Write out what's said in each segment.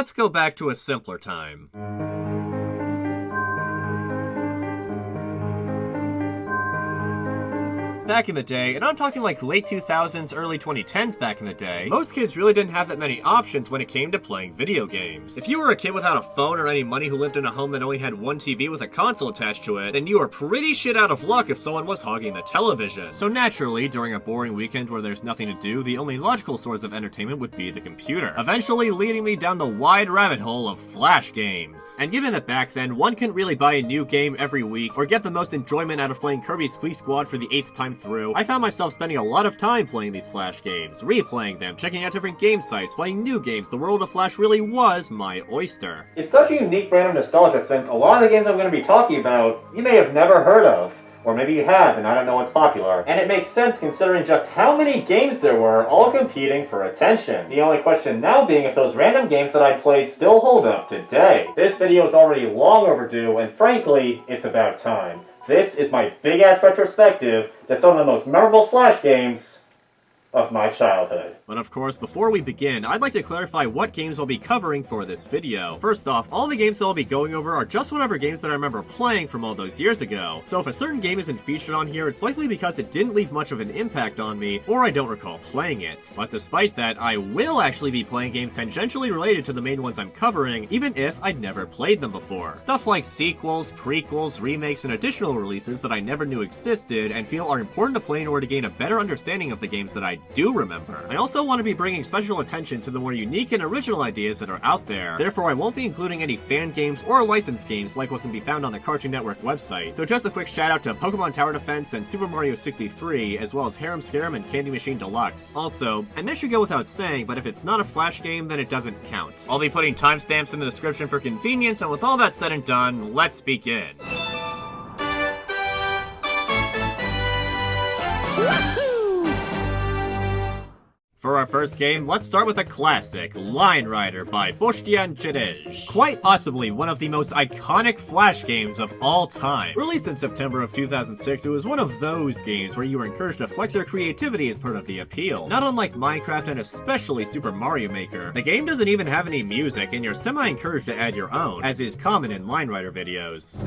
let's go back to a simpler time. Back in the day, and I'm talking like late 2000s, early 2010s back in the day, most kids really didn't have that many options when it came to playing video games. If you were a kid without a phone or any money who lived in a home that only had one TV with a console attached to it, then you were pretty shit out of luck if someone was hogging the television. So naturally, during a boring weekend where there's nothing to do, the only logical source of entertainment would be the computer, eventually leading me down the wide rabbit hole of Flash games. And given that back then, one couldn't really buy a new game every week or get the most enjoyment out of playing Kirby's Squeak Squad for the 8th time through, I found myself spending a lot of time playing these Flash games, replaying them, checking out different game sites, playing new games. The world of Flash really was my oyster. It's such a unique brand of nostalgia since a lot of the games I'm going to be talking about you may have never heard of. Or maybe you have, and I don't know what's popular. And it makes sense considering just how many games there were, all competing for attention. The only question now being if those random games that I played still hold up today. This video is already long overdue, and frankly, it's about time. This is my big-ass retrospective to some of the most memorable Flash games of my childhood. But of course, before we begin, I'd like to clarify what games I'll be covering for this video. First off, all the games that I'll be going over are just whatever games that I remember playing from all those years ago. So if a certain game isn't featured on here, it's likely because it didn't leave much of an impact on me, or I don't recall playing it. But despite that, I will actually be playing games tangentially related to the main ones I'm covering, even if I'd never played them before. Stuff like sequels, prequels, remakes, and additional releases that I never knew existed and feel are important to play in order to gain a better understanding of the games that I do remember. I also want to be bringing special attention to the more unique and original ideas that are out there. Therefore, I won't be including any fan games or licensed games like what can be found on the Cartoon Network website. So just a quick shout out to Pokemon Tower Defense and Super Mario 63, as well as Harem Scarum and Candy Machine Deluxe. Also, and this should go without saying, but if it's not a Flash game, then it doesn't count. I'll be putting timestamps in the description for convenience, and with all that said and done, let's begin. For our first game, let's start with a classic, Line Rider by Bostian Cherej. Quite possibly one of the most iconic Flash games of all time. Released in September of 2006, it was one of those games where you were encouraged to flex your creativity as part of the appeal. Not unlike Minecraft and especially Super Mario Maker, the game doesn't even have any music and you're semi-encouraged to add your own, as is common in Line Rider videos.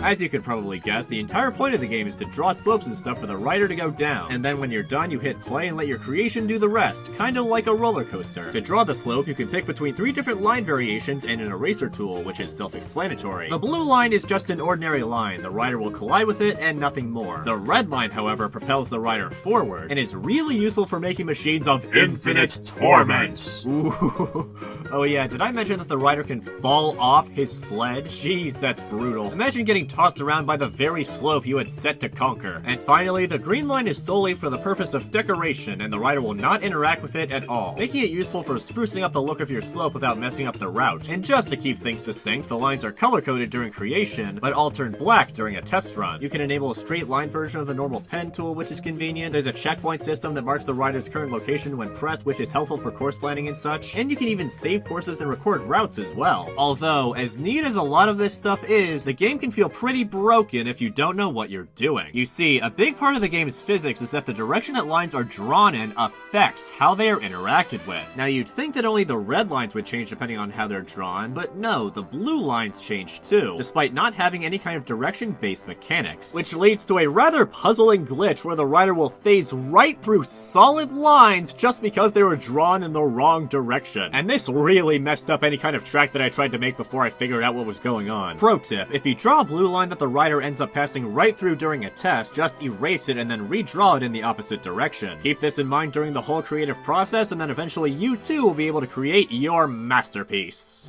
As you could probably guess, the entire point of the game is to draw slopes and stuff for the rider to go down, and then when you're done, you hit play and let your creation do the rest, kinda like a roller coaster. To draw the slope, you can pick between 3 different line variations and an eraser tool, which is self-explanatory. The blue line is just an ordinary line, the rider will collide with it and nothing more. The red line, however, propels the rider forward, and is really useful for making machines of infinite torment. Ooh. Oh yeah, did I mention that the rider can fall off his sled? Jeez, that's brutal. Imagine getting tossed around by the very slope you had set to conquer. And finally, the green line is solely for the purpose of decoration, and the rider will not interact with it at all, making it useful for sprucing up the look of your slope without messing up the route. And just to keep things succinct, the lines are color-coded during creation, but all turn black during a test run. You can enable a straight line version of the normal pen tool, which is convenient. There's a checkpoint system that marks the rider's current location when pressed, which is helpful for course planning and such. And you can even save courses and record routes as well. Although, as neat as a lot of this stuff is, the game can feel pretty broken if you don't know what you're doing. You see, a big part of the game's physics is that the direction that lines are drawn in affects how they are interacted with. Now you'd think that only the red lines would change depending on how they're drawn, but no, the blue lines change too, despite not having any kind of direction-based mechanics. Which leads to a rather puzzling glitch where the rider will phase right through solid lines just because they were drawn in the wrong direction. And this really messed up any kind of track that I tried to make before I figured out what was going on. Pro tip, if you draw a blue line that the rider ends up passing right through during a test, just erase it and then redraw it in the opposite direction. Keep this in mind during the whole creative process, and then eventually you too will be able to create your masterpiece.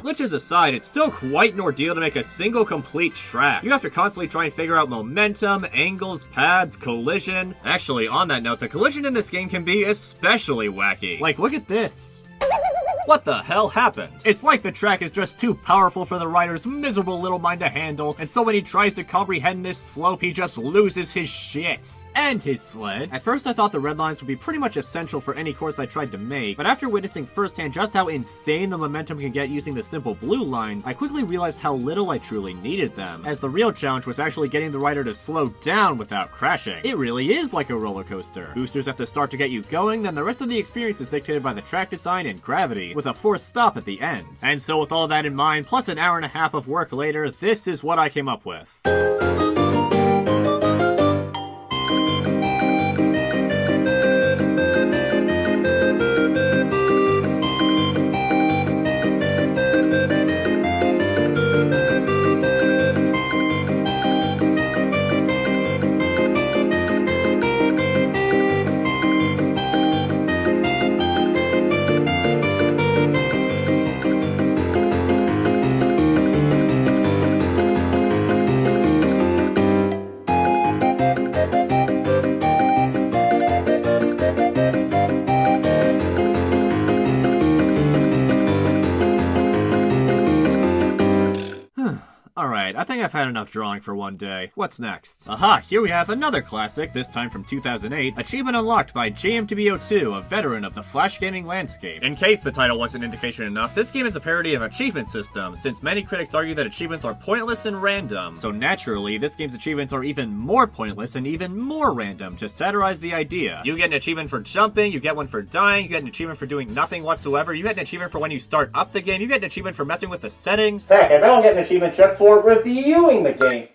Glitches aside, it's still quite an ordeal to make a single complete track. You have to constantly try and figure out momentum, angles, paths, collision. Actually, on that note, the collision in this game can be especially wacky. Like, look at this. What the hell happened? It's like the track is just too powerful for the rider's miserable little mind to handle, and so when he tries to comprehend this slope, he just loses his shit. And his sled. At first I thought the red lines would be pretty much essential for any course I tried to make, but after witnessing firsthand just how insane the momentum can get using the simple blue lines, I quickly realized how little I truly needed them, as the real challenge was actually getting the rider to slow down without crashing. It really is like a roller coaster. Boosters at the start to get you going, then the rest of the experience is dictated by the track design and gravity, with a forced stop at the end. And so with all that in mind, plus an hour and a half of work later, this is what I came up with. Alright, I think I've had enough drawing for one day. What's next? Aha, here we have another classic, this time from 2008, achievement unlocked by JMTBO2, a veteran of the Flash gaming landscape. In case the title wasn't indication enough, this game is a parody of achievement systems, since many critics argue that achievements are pointless and random. So naturally, this game's achievements are even more pointless and even more random, to satirize the idea. You get an achievement for jumping, you get one for dying, you get an achievement for doing nothing whatsoever, you get an achievement for when you start up the game, you get an achievement for messing with the settings. Heck, I don't get an achievement just for reviewing the game.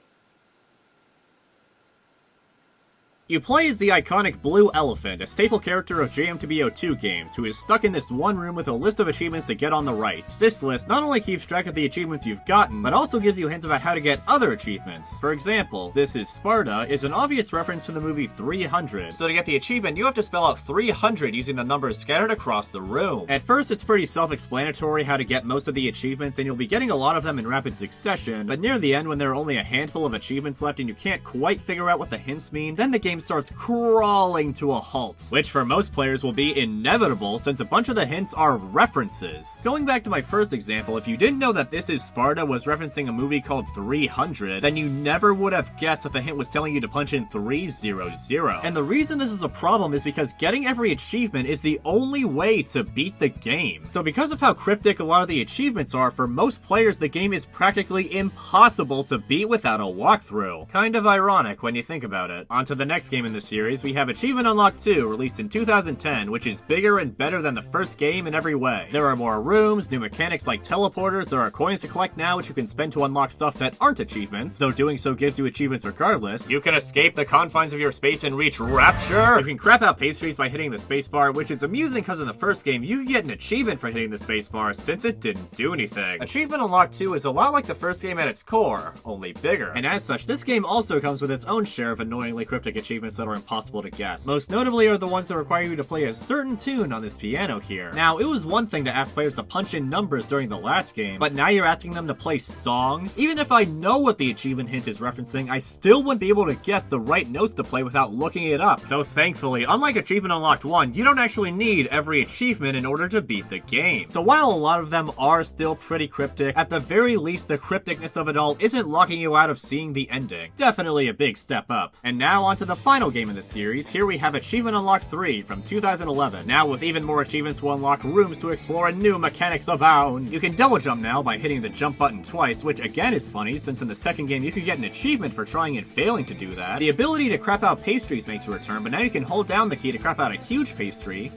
You play as the iconic Blue Elephant, a staple character of JMTBO2 games, who is stuck in this one room with a list of achievements to get on the right. This list not only keeps track of the achievements you've gotten, but also gives you hints about how to get other achievements. For example, This is Sparta is an obvious reference to the movie 300. So to get the achievement, you have to spell out 300 using the numbers scattered across the room. At first, it's pretty self-explanatory how to get most of the achievements, and you'll be getting a lot of them in rapid succession, but near the end, when there are only a handful of achievements left and you can't quite figure out what the hints mean, then the game starts crawling to a halt, which for most players will be inevitable since a bunch of the hints are references. Going back to my first example, if you didn't know that This is Sparta was referencing a movie called 300, then you never would have guessed that the hint was telling you to punch in 300. And the reason this is a problem is because getting every achievement is the only way to beat the game. So because of how cryptic a lot of the achievements are, for most players the game is practically impossible to beat without a walkthrough. Kind of ironic when you think about it. On to the next game in the series, we have Achievement Unlocked 2, released in 2010, which is bigger and better than the first game in every way. There are more rooms, new mechanics like teleporters, there are coins to collect now which you can spend to unlock stuff that aren't achievements, though doing so gives you achievements regardless. You can escape the confines of your space and reach Rapture! You can crap out pastries by hitting the spacebar, which is amusing because in the first game you could get an achievement for hitting the spacebar since it didn't do anything. Achievement Unlocked 2 is a lot like the first game at its core, only bigger. And as such, this game also comes with its own share of annoyingly cryptic achievements that are impossible to guess. Most notably are the ones that require you to play a certain tune on this piano here. Now, it was one thing to ask players to punch in numbers during the last game, but now you're asking them to play songs? Even if I know what the achievement hint is referencing, I still wouldn't be able to guess the right notes to play without looking it up. Though thankfully, unlike Achievement Unlocked 1, you don't actually need every achievement in order to beat the game. So while a lot of them are still pretty cryptic, at the very least the crypticness of it all isn't locking you out of seeing the ending. Definitely a big step up. And now onto the final game in the series. Here we have Achievement Unlocked 3 from 2011. Now with even more achievements to unlock, rooms to explore, and new mechanics abound. You can double jump now by hitting the jump button twice, which again is funny since in the second game you could get an achievement for trying and failing to do that. The ability to crap out pastries makes a return, but now you can hold down the key to crap out a huge pastry.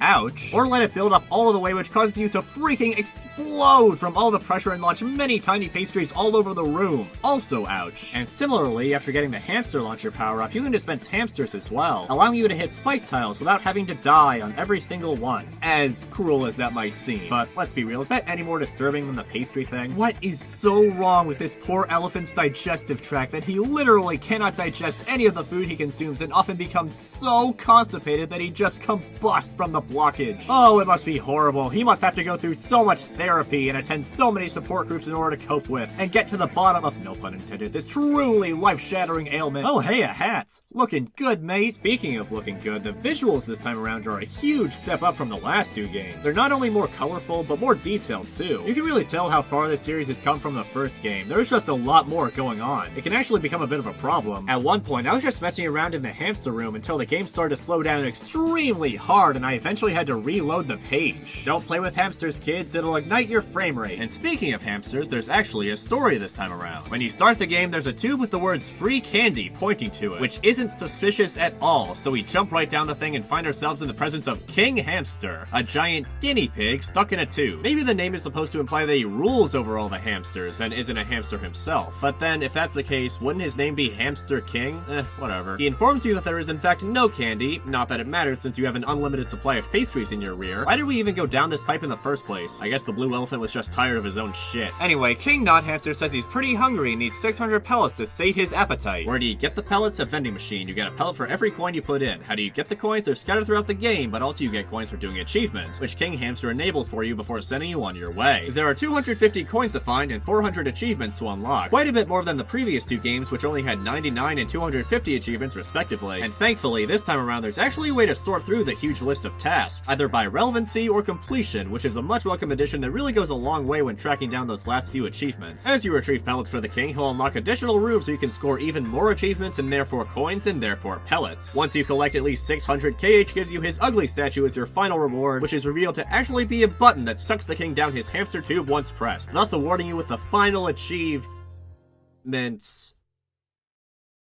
Ouch. Or let it build up all the way, which causes you to freaking explode from all the pressure and launch many tiny pastries all over the room. Also ouch. And similarly, after getting the hamster launcher power up, you can dispense hamsters as well, allowing you to hit spike tiles without having to die on every single one. As cruel as that might seem. But let's be real, is that any more disturbing than the pastry thing? What is so wrong with this poor elephant's digestive tract that he literally cannot digest any of the food he consumes and often becomes so constipated that he just combusts from the blockage. Oh, it must be horrible. He must have to go through so much therapy and attend so many support groups in order to cope with, and get to the bottom of, no pun intended, this truly life-shattering ailment. Oh hey, a hat! Looking good, mate! Speaking of looking good, the visuals this time around are a huge step up from the last two games. They're not only more colorful, but more detailed too. You can really tell how far this series has come from the first game. There's just a lot more going on. It can actually become a bit of a problem. At one point, I was just messing around in the hamster room until the game started to slow down extremely hard, and I eventually had to reload the page. Don't play with hamsters, kids, it'll ignite your frame rate. And speaking of hamsters, there's actually a story this time around. When you start the game, there's a tube with the words free candy pointing to it, which isn't suspicious at all, so we jump right down the thing and find ourselves in the presence of King Hamster, a giant guinea pig stuck in a tube. Maybe the name is supposed to imply that he rules over all the hamsters and isn't a hamster himself, but then if that's the case, wouldn't his name be Hamster King? Whatever. He informs you that there is in fact no candy, not that it matters since you have an unlimited supply of pastries in your rear. Why did we even go down this pipe in the first place? I guess the blue elephant was just tired of his own shit. Anyway, King Not Hamster says he's pretty hungry and needs 600 pellets to sate his appetite. Where do you get the pellets? A vending machine. You get a pellet for every coin you put in. How do you get the coins? They're scattered throughout the game, but also you get coins for doing achievements, which King Hamster enables for you before sending you on your way. There are 250 coins to find and 400 achievements to unlock. Quite a bit more than the previous two games, which only had 99 and 250 achievements respectively. And thankfully, this time around there's actually a way to sort through the huge list of tasks, either by relevancy or completion, which is a much welcome addition that really goes a long way when tracking down those last few achievements. As you retrieve pellets for the king, he'll unlock additional rooms so you can score even more achievements and therefore coins and therefore pellets. Once you collect at least 600 KH, gives you his ugly statue as your final reward, which is revealed to actually be a button that sucks the king down his hamster tube once pressed, thus awarding you with the final achievements.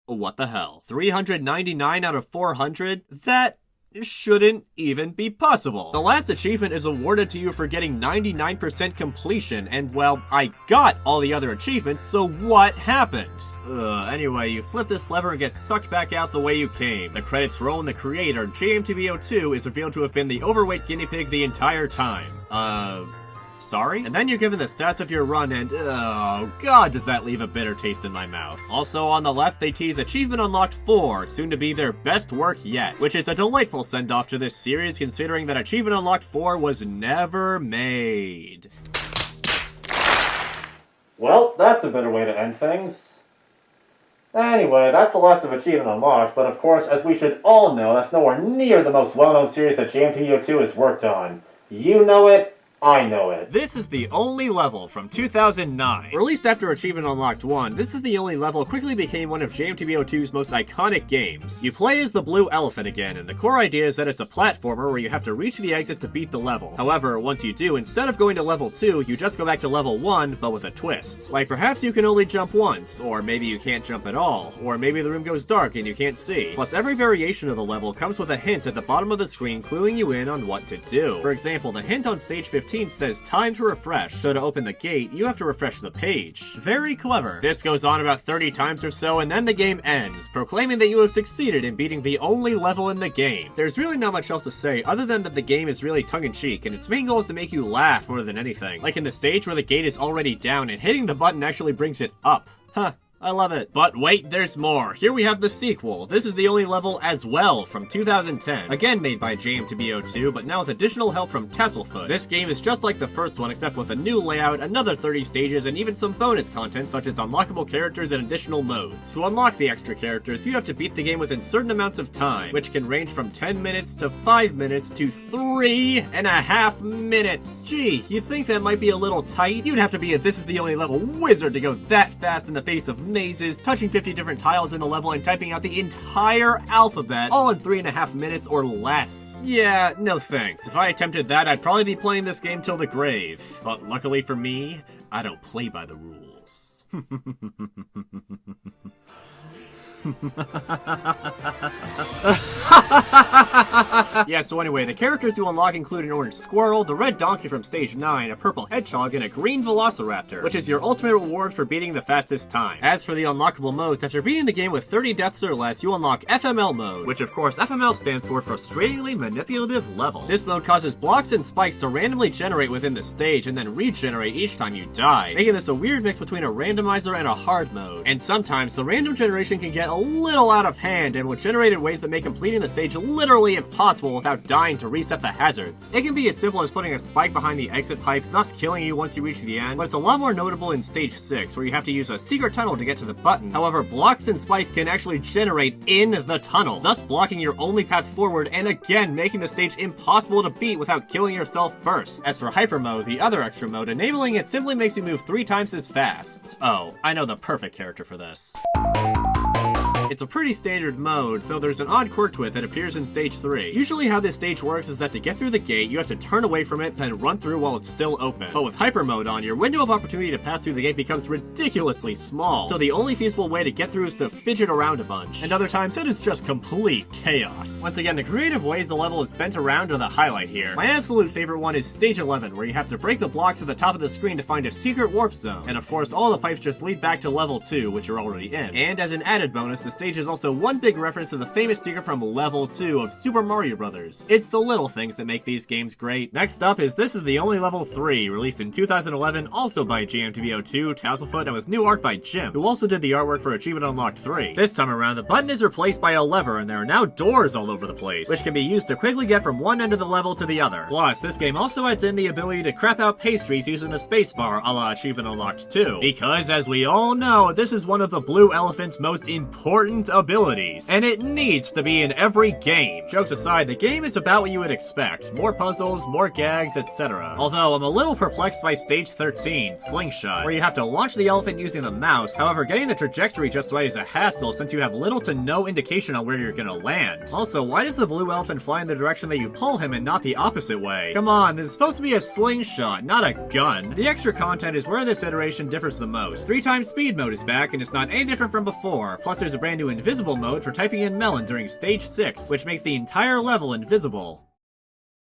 What the hell? 399 out of 400? That shouldn't even be possible. The last achievement is awarded to you for getting 99% completion, and well, I got all the other achievements, so what happened? Anyway, you flip this lever and get sucked back out the way you came. The credits roll and the creator, JMTBO2, is revealed to have been the overweight guinea pig the entire time. Sorry? And then you're given the stats of your run and, oh god, does that leave a bitter taste in my mouth. Also on the left, they tease Achievement Unlocked 4, soon to be their best work yet, which is a delightful send-off to this series considering that Achievement Unlocked 4 was never made. Well, that's a better way to end things. Anyway, that's the last of Achievement Unlocked, but of course, as we should all know, that's nowhere near the most well-known series that JMTBO2 has worked on. You know it, I know it. This is the only level from 2009. Released after Achievement Unlocked 1, this is the only level quickly became one of JMTBO2's most iconic games. You play as the blue elephant again, and the core idea is that it's a platformer where you have to reach the exit to beat the level. However, once you do, instead of going to level 2, you just go back to level 1, but with a twist. Like perhaps you can only jump once, or maybe you can't jump at all, or maybe the room goes dark and you can't see. Plus every variation of the level comes with a hint at the bottom of the screen cluing you in on what to do. For example, the hint on stage 15 says time to refresh, so to open the gate, you have to refresh the page. Very clever. This goes on about 30 times or so, and then the game ends, proclaiming that you have succeeded in beating the only level in the game. There's really not much else to say, other than that the game is really tongue-in-cheek, and its main goal is to make you laugh more than anything. Like in the stage where the gate is already down, and hitting the button actually brings it up. Huh. I love it. But wait, there's more. Here we have the sequel. This is the only level as well, from 2010. Again made by JMTBO2, but now with additional help from Castlefoot. This game is just like the first one, except with a new layout, another 30 stages, and even some bonus content such as unlockable characters and additional modes. To unlock the extra characters, you have to beat the game within certain amounts of time, which can range from 10 minutes to 5 minutes to 3.5 minutes. Gee, you think that might be a little tight? You'd have to be a This Is the Only Level wizard to go that fast in the face of mazes, touching 50 different tiles in the level, and typing out the entire alphabet, all in 3.5 minutes or less. Yeah, no thanks. If I attempted that, I'd probably be playing this game till the grave. But luckily for me, I don't play by the rules. Yeah, so anyway, the characters you unlock include an orange squirrel, the red donkey from stage 9, a purple hedgehog, and a green velociraptor, which is your ultimate reward for beating the fastest time. As for the unlockable modes, after beating the game with 30 deaths or less, you unlock FML mode, which of course FML stands for Frustratingly Manipulative Level. This mode causes blocks and spikes to randomly generate within the stage and then regenerate each time you die, making this a weird mix between a randomizer and a hard mode. And sometimes the random generation can get a little out of hand and will generate in ways that make completing the stage literally impossible without dying to reset the hazards. It can be as simple as putting a spike behind the exit pipe, thus killing you once you reach the end, but it's a lot more notable in stage 6, where you have to use a secret tunnel to get to the button. However, blocks and spikes can actually generate in the tunnel, thus blocking your only path forward and again making the stage impossible to beat without killing yourself first. As for Hyper Mode, the other extra mode, enabling it simply makes you move 3 times as fast. Oh, I know the perfect character for this. It's a pretty standard mode, though there's an odd quirk to it that appears in Stage 3. Usually how this stage works is that to get through the gate, you have to turn away from it, then run through while it's still open. But with Hyper Mode on, your window of opportunity to pass through the gate becomes ridiculously small, so the only feasible way to get through is to fidget around a bunch. And other times, it is just complete chaos. Once again, the creative ways the level is bent around are the highlight here. My absolute favorite one is Stage 11, where you have to break the blocks at the top of the screen to find a secret warp zone. And of course, all the pipes just lead back to level 2, which you're already in. And as an added bonus, the stage is also one big reference to the famous secret from level 2 of Super Mario Bros. It's the little things that make these games great. Next up is This Is the Only Level 3, released in 2011, also by GMTBO2, Tasselfoot, and with new art by Jim, who also did the artwork for Achievement Unlocked 3. This time around, the button is replaced by a lever, and there are now doors all over the place, which can be used to quickly get from one end of the level to the other. Plus, this game also adds in the ability to crap out pastries using the spacebar a la Achievement Unlocked 2. Because, as we all know, this is one of the Blue Elephant's most important abilities, and it needs to be in every game. Jokes aside, the game is about what you would expect. More puzzles, more gags, etc. Although, I'm a little perplexed by Stage 13, Slingshot, where you have to launch the elephant using the mouse. However, getting the trajectory just right is a hassle since you have little to no indication on where you're gonna land. Also, why does the blue elephant fly in the direction that you pull him and not the opposite way? Come on, this is supposed to be a slingshot, not a gun. The extra content is where this iteration differs the most. 3 times speed mode is back and it's not any different from before. Plus, there's a brand new invisible mode for typing in melon during Stage 6, which makes the entire level invisible.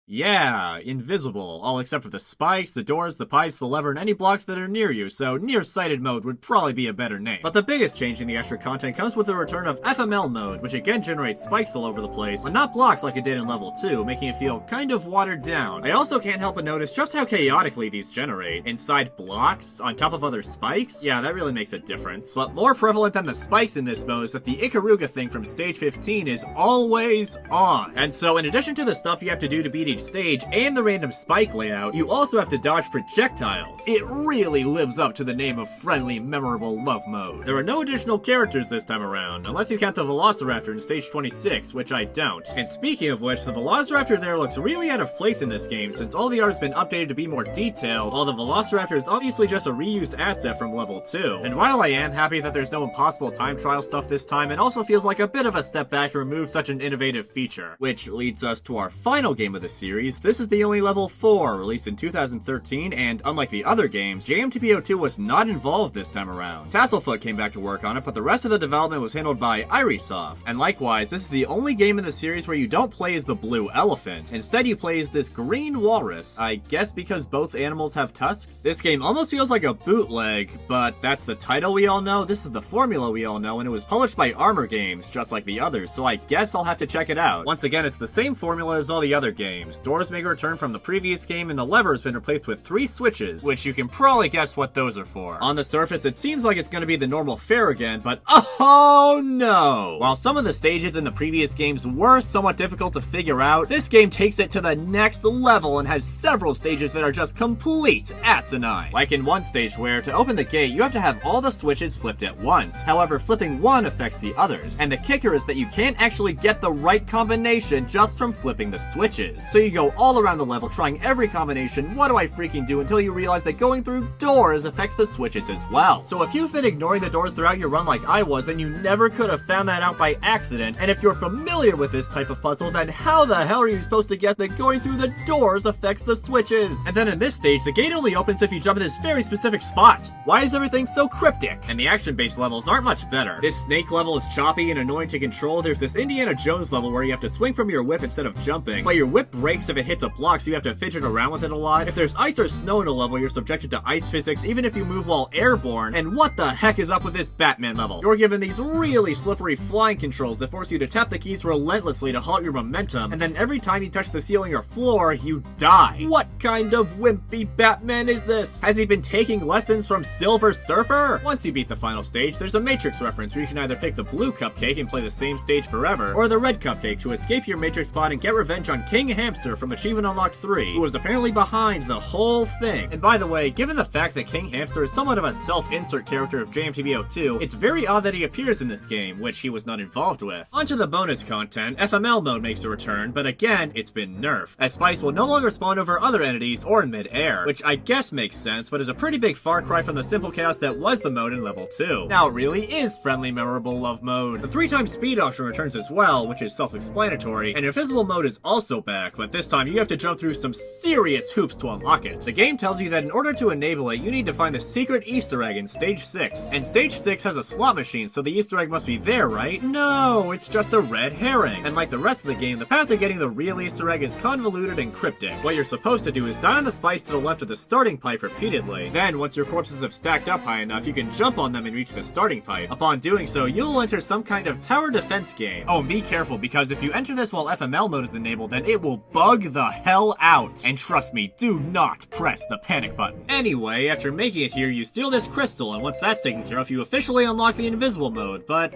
Yeah, invisible, all except for the spikes, the doors, the pipes, the lever, and any blocks that are near you, so nearsighted mode would probably be a better name. But the biggest change in the extra content comes with the return of FML mode, which again generates spikes all over the place, but not blocks like it did in level 2, making it feel kind of watered down. I also can't help but notice just how chaotically these generate. Inside blocks, on top of other spikes? Yeah, that really makes a difference. But more prevalent than the spikes in this mode is that the Ikaruga thing from Stage 15 is always on. And so in addition to the stuff you have to do to beat each stage and the random spike layout, you also have to dodge projectiles. It really lives up to the name of friendly, memorable love mode. There are no additional characters this time around, unless you count the Velociraptor in Stage 26, which I don't. And speaking of which, the Velociraptor there looks really out of place in this game since all the art has been updated to be more detailed, while the Velociraptor is obviously just a reused asset from level 2. And while I am happy that there's no impossible time trial stuff this time, it also feels like a bit of a step back to remove such an innovative feature. Which leads us to our final game of the series. This is the only level 4, released in 2013, and unlike the other games, JMTBO2 was not involved this time around. Tasselfoot came back to work on it, but the rest of the development was handled by Irisoft. And likewise, this is the only game in the series where you don't play as the blue elephant. Instead, you play as this green walrus. I guess because both animals have tusks? This game almost feels like a bootleg, but that's the title we all know, this is the formula we all know, and it was published by Armor Games, just like the others, so I guess I'll have to check it out. Once again, it's the same formula as all the other games. Doors make a return from the previous game, and the lever has been replaced with 3 switches, which you can probably guess what those are for. On the surface, it seems like it's going to be the normal fare again, but oh no! While some of the stages in the previous games were somewhat difficult to figure out, this game takes it to the next level and has several stages that are just complete asinine. Like in one stage where, to open the gate, you have to have all the switches flipped at once. However, flipping one affects the others. And the kicker is that you can't actually get the right combination just from flipping the switches. So you go all around the level trying every combination, what do I freaking do, until you realize that going through doors affects the switches as well. So if you've been ignoring the doors throughout your run like I was, then you never could have found that out by accident. And if you're familiar with this type of puzzle, then how the hell are you supposed to guess that going through the doors affects the switches? And then in this stage, the gate only opens if you jump in this very specific spot. Why is everything so cryptic? And the action-based levels aren't much better. This snake level is choppy and annoying to control. There's this Indiana Jones level where you have to swing from your whip instead of jumping, but your whip breaks breaks if it hits a block, so you have to fidget around with it a lot. If there's ice or snow in a level, you're subjected to ice physics even if you move while airborne. And what the heck is up with this Batman level? You're given these really slippery flying controls that force you to tap the keys relentlessly to halt your momentum, and then every time you touch the ceiling or floor, you die. What kind of wimpy Batman is this? Has he been taking lessons from Silver Surfer? Once you beat the final stage, there's a Matrix reference where you can either pick the blue cupcake and play the same stage forever, or the red cupcake to escape your Matrix pod and get revenge on King Hamster from Achievement Unlocked 3, who was apparently behind the whole thing. And by the way, given the fact that King Hamster is somewhat of a self-insert character of JMTBO2, it's very odd that he appears in this game, which he was not involved with. Onto the bonus content, FML mode makes a return, but again, it's been nerfed, as Spice will no longer spawn over other entities or in mid-air, which I guess makes sense, but is a pretty big far cry from the simple chaos that was the mode in level 2. Now it really is friendly, memorable love mode. The 3x speed option returns as well, which is self-explanatory, and invisible mode is also back, but this time you have to jump through some serious hoops to unlock it. The game tells you that in order to enable it, you need to find the secret Easter egg in Stage 6. And Stage 6 has a slot machine, so the Easter egg must be there, right? No, it's just a red herring. And like the rest of the game, the path to getting the real Easter egg is convoluted and cryptic. What you're supposed to do is die on the Spice to the left of the starting pipe repeatedly. Then, once your corpses have stacked up high enough, you can jump on them and reach the starting pipe. Upon doing so, you'll enter some kind of tower defense game. Oh, and be careful, because if you enter this while FML mode is enabled, then it will bug the hell out. And trust me, do not press the panic button. Anyway, after making it here, you steal this crystal, and once that's taken care of, you officially unlock the invisible mode, but...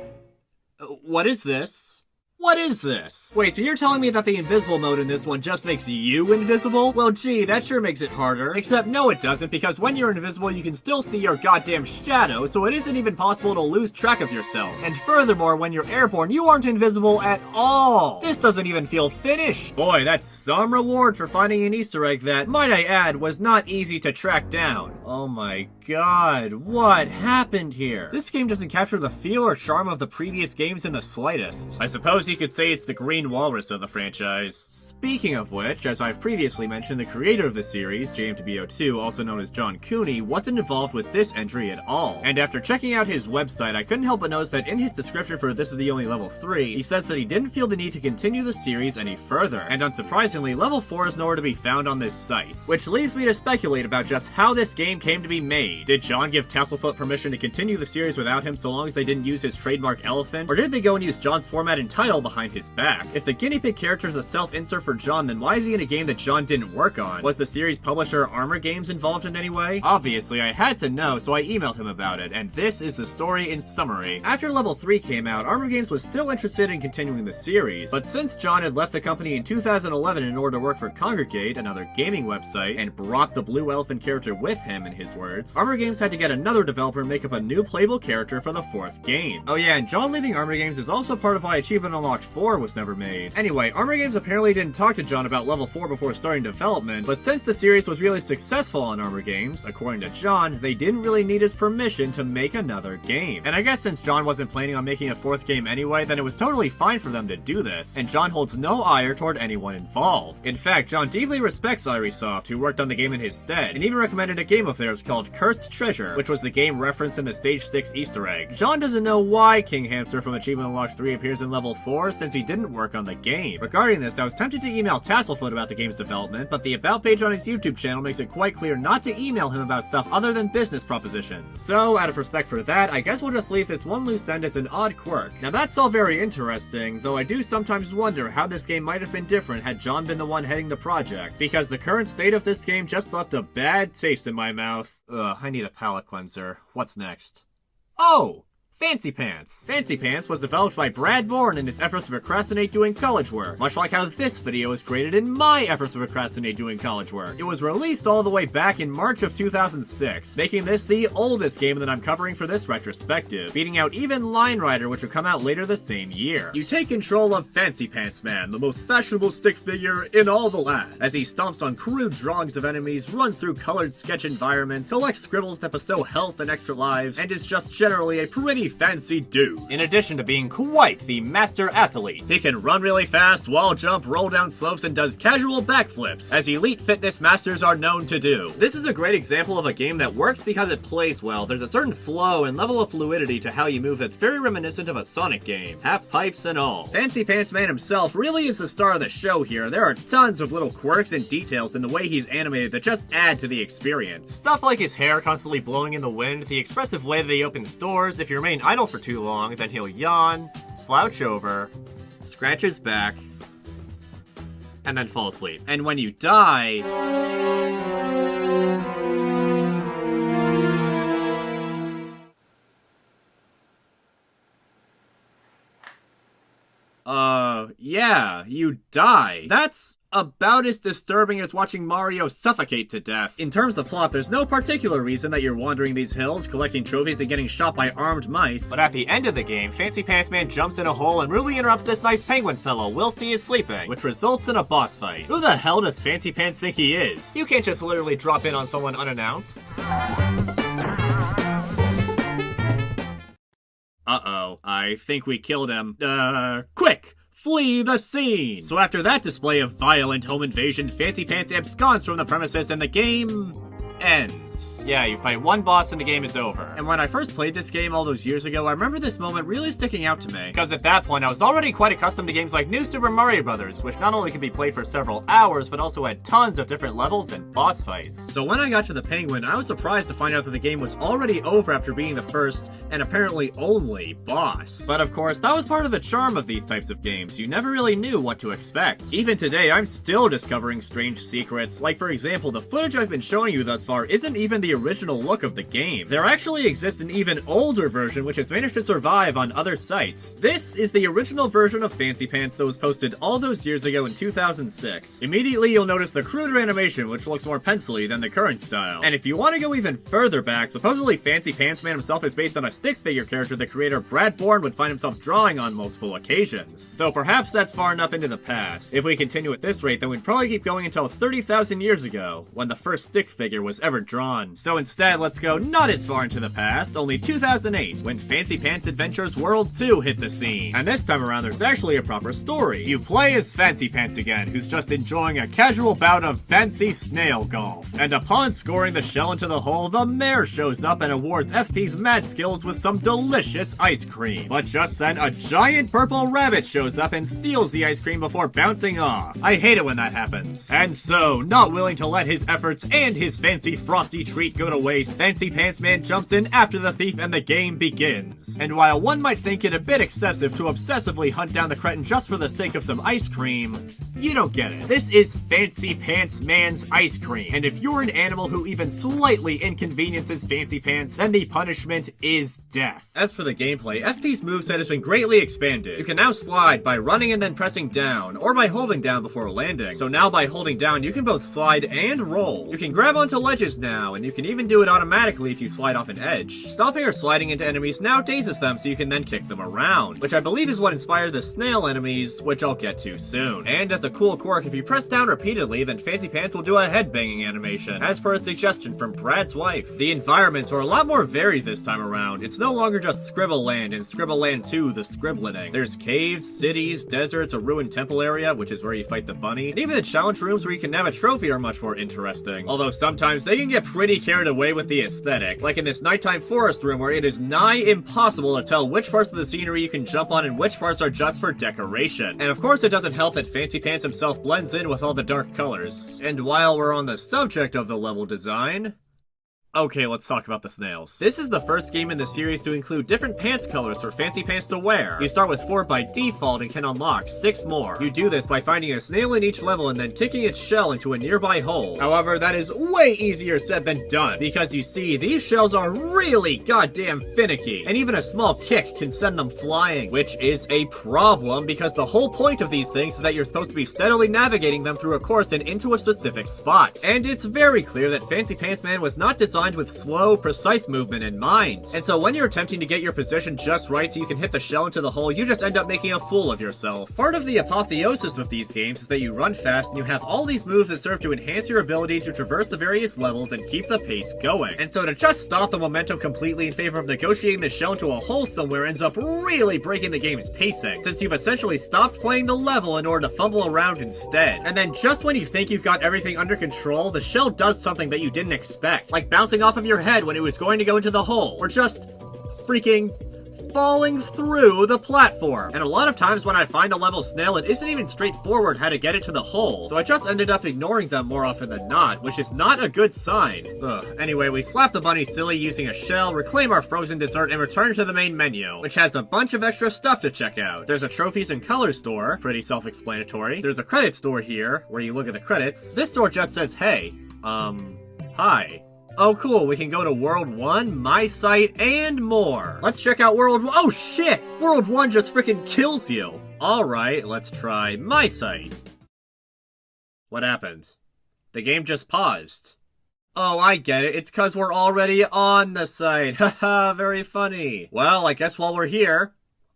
what is this? What is this? Wait, so you're telling me that the invisible mode in this one just makes you invisible? Well, gee, that sure makes it harder. Except no, it doesn't, because when you're invisible, you can still see your goddamn shadow, so it isn't even possible to lose track of yourself. And furthermore, when you're airborne, you aren't invisible at all. This doesn't even feel finished. Boy, that's some reward for finding an Easter egg that, might I add, was not easy to track down. Oh my god, what happened here? This game doesn't capture the feel or charm of the previous games in the slightest. I suppose you could say it's the Green Walrus of the franchise. Speaking of which, as I've previously mentioned, the creator of the series, JMTBO2, also known as John Cooney, wasn't involved with this entry at all. And after checking out his website, I couldn't help but notice that in his description for This Is the Only Level 3, he says that he didn't feel the need to continue the series any further. And unsurprisingly, Level 4 is nowhere to be found on this site. Which leads me to speculate about just how this game came to be made. Did John give Tasselfoot permission to continue the series without him so long as they didn't use his trademark elephant? Or did they go and use John's format and title behind his back? If the guinea pig character is a self-insert for John, then why is he in a game that John didn't work on? Was the series publisher Armor Games involved in any way? Obviously, I had to know, so I emailed him about it, and this is the story in summary. After Level 3 came out, Armor Games was still interested in continuing the series, but since John had left the company in 2011 in order to work for Congregate, another gaming website, and brought the blue elephant character with him, in his words, Armor Games had to get another developer and make up a new playable character for the 4th game. Oh yeah, and John leaving Armor Games is also part of why Achievement Unlocked 4 was never made. Anyway, Armor Games apparently didn't talk to John about Level 4 before starting development, but since the series was really successful on Armor Games, according to John, they didn't really need his permission to make another game. And I guess since John wasn't planning on making a 4th game anyway, then it was totally fine for them to do this, and John holds no ire toward anyone involved. In fact, John deeply respects Iresoft, who worked on the game in his stead, and even recommended a game of theirs called Cursed Treasure, which was the game referenced in the Stage 6 Easter egg. John doesn't know why King Hamster from Achievement Unlocked 3 appears in Level 4 since he didn't work on the game. Regarding this, I was tempted to email Tasselfoot about the game's development, but the About page on his YouTube channel makes it quite clear not to email him about stuff other than business propositions. So, out of respect for that, I guess we'll just leave this one loose end as an odd quirk. Now that's all very interesting, though I do sometimes wonder how this game might have been different had John been the one heading the project, because the current state of this game just left a bad taste in my mouth. Ugh, I need a palate cleanser. What's next? Oh! Fancy Pants. Fancy Pants was developed by Brad Bourne in his efforts to procrastinate doing college work, much like how this video is created in my efforts to procrastinate doing college work. It was released all the way back in March of 2006, making this the oldest game that I'm covering for this retrospective, beating out even Line Rider, which would come out later the same year. You take control of Fancy Pants Man, the most fashionable stick figure in all the land, as he stomps on crude drawings of enemies, runs through colored sketch environments, collects scribbles that bestow health and extra lives, and is just generally a pretty fancy dude. In addition to being quite the master athlete, he can run really fast, wall jump, roll down slopes, and does casual backflips, as elite fitness masters are known to do. This is a great example of a game that works because it plays well. There's a certain flow and level of fluidity to how you move that's very reminiscent of a Sonic game, half pipes and all. Fancy Pants Man himself really is the star of the show here. There are tons of little quirks and details in the way he's animated that just add to the experience. Stuff like his hair constantly blowing in the wind, the expressive way that he opens doors. If you remain idle for too long, then he'll yawn, slouch over, scratch his back, and then fall asleep. And when you die... yeah, you die. That's about as disturbing as watching Mario suffocate to death. In terms of plot, there's no particular reason that you're wandering these hills, collecting trophies and getting shot by armed mice. But at the end of the game, Fancy Pants Man jumps in a hole and really interrupts this nice penguin fellow whilst he is sleeping, which results in a boss fight. Who the hell does Fancy Pants think he is? You can't just literally drop in on someone unannounced. Uh-oh, I think we killed him. Quick! Flee the scene! So after that display of violent home invasion, Fancy Pants absconds from the premises and the game... ends. Yeah, you fight one boss and the game is over. And when I first played this game all those years ago, I remember this moment really sticking out to me. Because at that point, I was already quite accustomed to games like New Super Mario Bros., which not only could be played for several hours, but also had tons of different levels and boss fights. So when I got to the Penguin, I was surprised to find out that the game was already over after being the first, and apparently only, boss. But of course, that was part of the charm of these types of games. You never really knew what to expect. Even today, I'm still discovering strange secrets. Like, for example, the footage I've been showing you thus far isn't even the original look of the game. There actually exists an even older version which has managed to survive on other sites. This is the original version of Fancy Pants that was posted all those years ago in 2006. Immediately you'll notice the cruder animation, which looks more pencil-y than the current style. And if you want to go even further back, supposedly Fancy Pants Man himself is based on a stick figure character the creator Brad Bourne would find himself drawing on multiple occasions. So perhaps that's far enough into the past. If we continue at this rate, then we'd probably keep going until 30,000 years ago, when the first stick figure was ever drawn. So instead, let's go not as far into the past, only 2008, when Fancy Pants Adventures World 2 hit the scene. And this time around, there's actually a proper story. You play as Fancy Pants again, who's just enjoying a casual bout of fancy snail golf. And upon scoring the shell into the hole, the mayor shows up and awards FP's mad skills with some delicious ice cream. But just then, a giant purple rabbit shows up and steals the ice cream before bouncing off. I hate it when that happens. And so, not willing to let his efforts and his fancy frosty treat go to waste, Fancy Pants Man jumps in after the thief and the game begins. And while one might think it a bit excessive to obsessively hunt down the cretin just for the sake of some ice cream, you don't get it. This is Fancy Pants Man's ice cream, and if you're an animal who even slightly inconveniences Fancy Pants, then the punishment is death. As for the gameplay, FP's moveset has been greatly expanded. You can now slide by running and then pressing down, or by holding down before landing. So now by holding down, you can both slide and roll. You can grab onto ledges now, and you can even do it automatically if you slide off an edge. Stopping or sliding into enemies now dazes them so you can then kick them around, which I believe is what inspired the snail enemies, which I'll get to soon. And as a cool quirk, if you press down repeatedly, then Fancy Pants will do a headbanging animation, as per a suggestion from Brad's wife. The environments are a lot more varied this time around. It's no longer just Scribble Land and Scribble Land 2, the Scribbling. There's caves, cities, deserts, a ruined temple area, which is where you fight the bunny, and even the challenge rooms where you can nab a trophy are much more interesting. Although sometimes they can get pretty carried away with the aesthetic, like in this nighttime forest room where it is nigh impossible to tell which parts of the scenery you can jump on and which parts are just for decoration. And of course it doesn't help that Fancy Pants himself blends in with all the dark colors. And while we're on the subject of the level design... okay, let's talk about the snails. This is the first game in the series to include different pants colors for Fancy Pants to wear. You start with 4 by default and can unlock 6 more. You do this by finding a snail in each level and then kicking its shell into a nearby hole. However, that is way easier said than done, because you see, these shells are really goddamn finicky, and even a small kick can send them flying, which is a problem because the whole point of these things is that you're supposed to be steadily navigating them through a course and into a specific spot. And it's very clear that Fancy Pants Man was not designed designed with slow, precise movement in mind. And so when you're attempting to get your position just right so you can hit the shell into the hole, you just end up making a fool of yourself. Part of the apotheosis of these games is that you run fast and you have all these moves that serve to enhance your ability to traverse the various levels and keep the pace going. And so to just stop the momentum completely in favor of negotiating the shell into a hole somewhere ends up really breaking the game's pacing, since you've essentially stopped playing the level in order to fumble around instead. And then just when you think you've got everything under control, the shell does something that you didn't expect, like bouncing off of your head when it was going to go into the hole, or just freaking falling through the platform. And a lot of times when I find the level Snailiad, it isn't even straightforward how to get it to the hole, so I just ended up ignoring them more often than not, which is not a good sign. Ugh. Anyway, we slap the bunny silly using a shell, reclaim our frozen dessert, and return to the main menu, which has a bunch of extra stuff to check out. There's a trophies and colors store, pretty self-explanatory. There's a credit store here, where you look at the credits. This store just says, hey, hi. Oh cool, we can go to World 1, My Site, and more. Let's check out World 1. Oh shit! World 1 just freaking kills you. Alright, let's try My Site. What happened? The game just paused. Oh, I get it. It's 'cause we're already on the site. Haha, very funny. Well, I guess while we're here,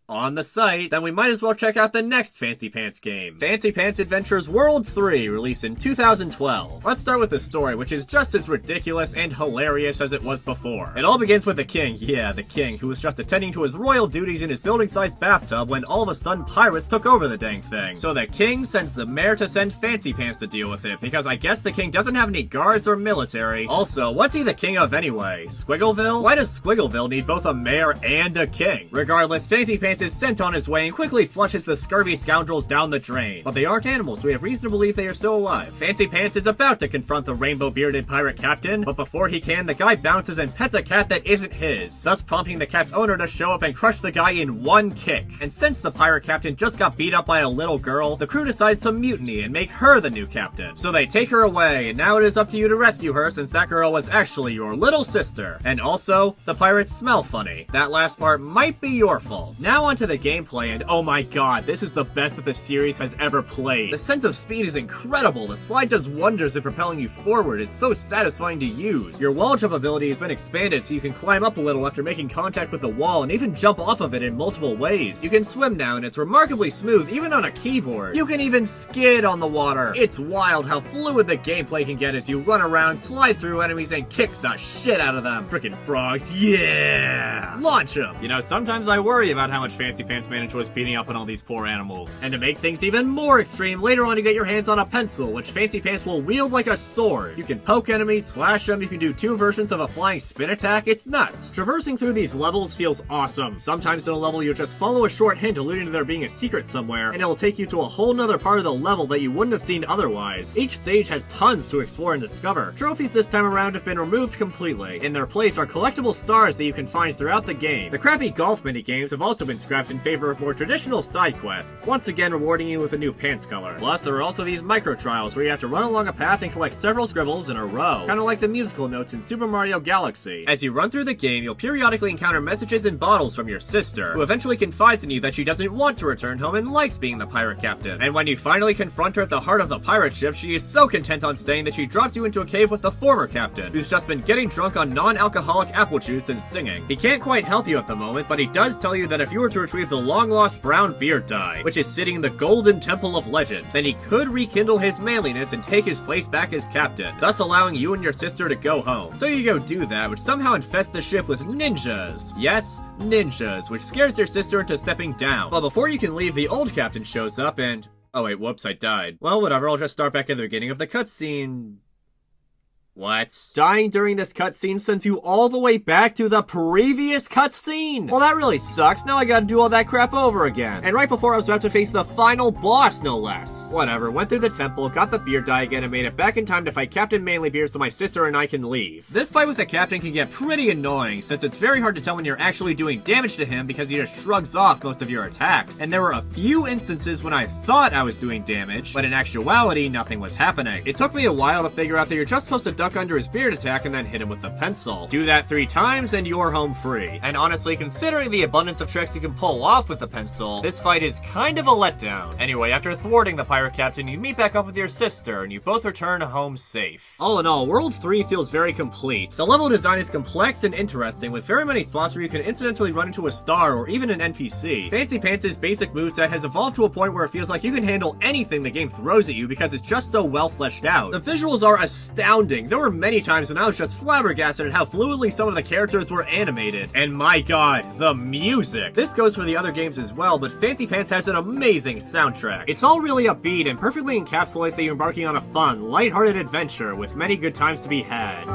on the site, then we might as well check out the next Fancy Pants game. Fancy Pants Adventures World 3, released in 2012. Let's start with the story, which is just as ridiculous and hilarious as it was before. It all begins with the king, yeah, the king, who was just attending to his royal duties in his building-sized bathtub when all of a sudden pirates took over the dang thing. So the king sends the mayor to send Fancy Pants to deal with it, because I guess the king doesn't have any guards or military. Also, what's he the king of anyway? Squiggleville? Why does Squiggleville need both a mayor and a king? Regardless, Fancy Pants is sent on his way and quickly flushes the scurvy scoundrels down the drain. But they aren't animals, so we have reason to believe they are still alive. Fancy Pants is about to confront the rainbow-bearded pirate captain, but before he can, the guy bounces and pets a cat that isn't his, thus prompting the cat's owner to show up and crush the guy in one kick. And since the pirate captain just got beat up by a little girl, the crew decides to mutiny and make her the new captain. So they take her away, and now it is up to you to rescue her since that girl was actually your little sister. And also, the pirates smell funny. That last part might be your fault. Now onto the gameplay, and oh my god, this is the best that the series has ever played. The sense of speed is incredible. The slide does wonders in propelling you forward. It's so satisfying to use. Your wall jump ability has been expanded so you can climb up a little after making contact with the wall and even jump off of it in multiple ways. You can swim now, and it's remarkably smooth even on a keyboard. You can even skid on the water. It's wild how fluid the gameplay can get as you run around, slide through enemies, and kick the shit out of them. Frickin' frogs, yeah! Launch them! You know, sometimes I worry about how much Fancy Pants Man enjoys beating up on all these poor animals. And to make things even more extreme, later on you get your hands on a pencil, which Fancy Pants will wield like a sword. You can poke enemies, slash them, you can do 2 versions of a flying spin attack, it's nuts. Traversing through these levels feels awesome. Sometimes in a level you'll just follow a short hint alluding to there being a secret somewhere, and it will take you to a whole nother part of the level that you wouldn't have seen otherwise. Each stage has tons to explore and discover. Trophies this time around have been removed completely. In their place are collectible stars that you can find throughout the game. The crappy golf minigames have also been scrapped in favor of more traditional side quests, once again rewarding you with a new pants color. Plus, there are also these micro trials where you have to run along a path and collect several scribbles in a row, kind of like the musical notes in Super Mario Galaxy. As you run through the game, you'll periodically encounter messages and bottles from your sister, who eventually confides in you that she doesn't want to return home and likes being the pirate captain. And when you finally confront her at the heart of the pirate ship, she is so content on staying that she drops you into a cave with the former captain, who's just been getting drunk on non-alcoholic apple juice and singing. He can't quite help you at the moment, but he does tell you that if you were to retrieve the long-lost brown beard die, which is sitting in the Golden Temple of Legend, then he could rekindle his manliness and take his place back as captain, thus allowing you and your sister to go home. So you go do that, which somehow infests the ship with ninjas. Yes, ninjas, which scares your sister into stepping down. But before you can leave, the old captain shows up and... oh wait, whoops, I died. Well, whatever, I'll just start back at the beginning of the cutscene. What? Dying during this cutscene sends you all the way back to the previous cutscene! Well, that really sucks. Now I gotta do all that crap over again. And right before I was about to face the final boss, no less. Whatever, went through the temple, got the beard die again, and made it back in time to fight Captain Manlybeard so my sister and I can leave. This fight with the captain can get pretty annoying, since it's very hard to tell when you're actually doing damage to him because he just shrugs off most of your attacks. And there were a few instances when I thought I was doing damage, but in actuality, nothing was happening. It took me a while to figure out that you're just supposed to duck under his beard attack and then hit him with the pencil. Do that 3 times and you're home free. And honestly, considering the abundance of tricks you can pull off with the pencil, this fight is kind of a letdown. Anyway, after thwarting the pirate captain, you meet back up with your sister, and you both return home safe. All in all, World 3 feels very complete. The level design is complex and interesting, with very many spots where you can incidentally run into a star or even an NPC. Fancy Pants' basic moveset has evolved to a point where it feels like you can handle anything the game throws at you because it's just so well fleshed out. The visuals are astounding. There were many times when I was just flabbergasted at how fluidly some of the characters were animated. And my god, the music! This goes for the other games as well, but Fancy Pants has an amazing soundtrack. It's all really upbeat and perfectly encapsulates that you're embarking on a fun, lighthearted adventure with many good times to be had.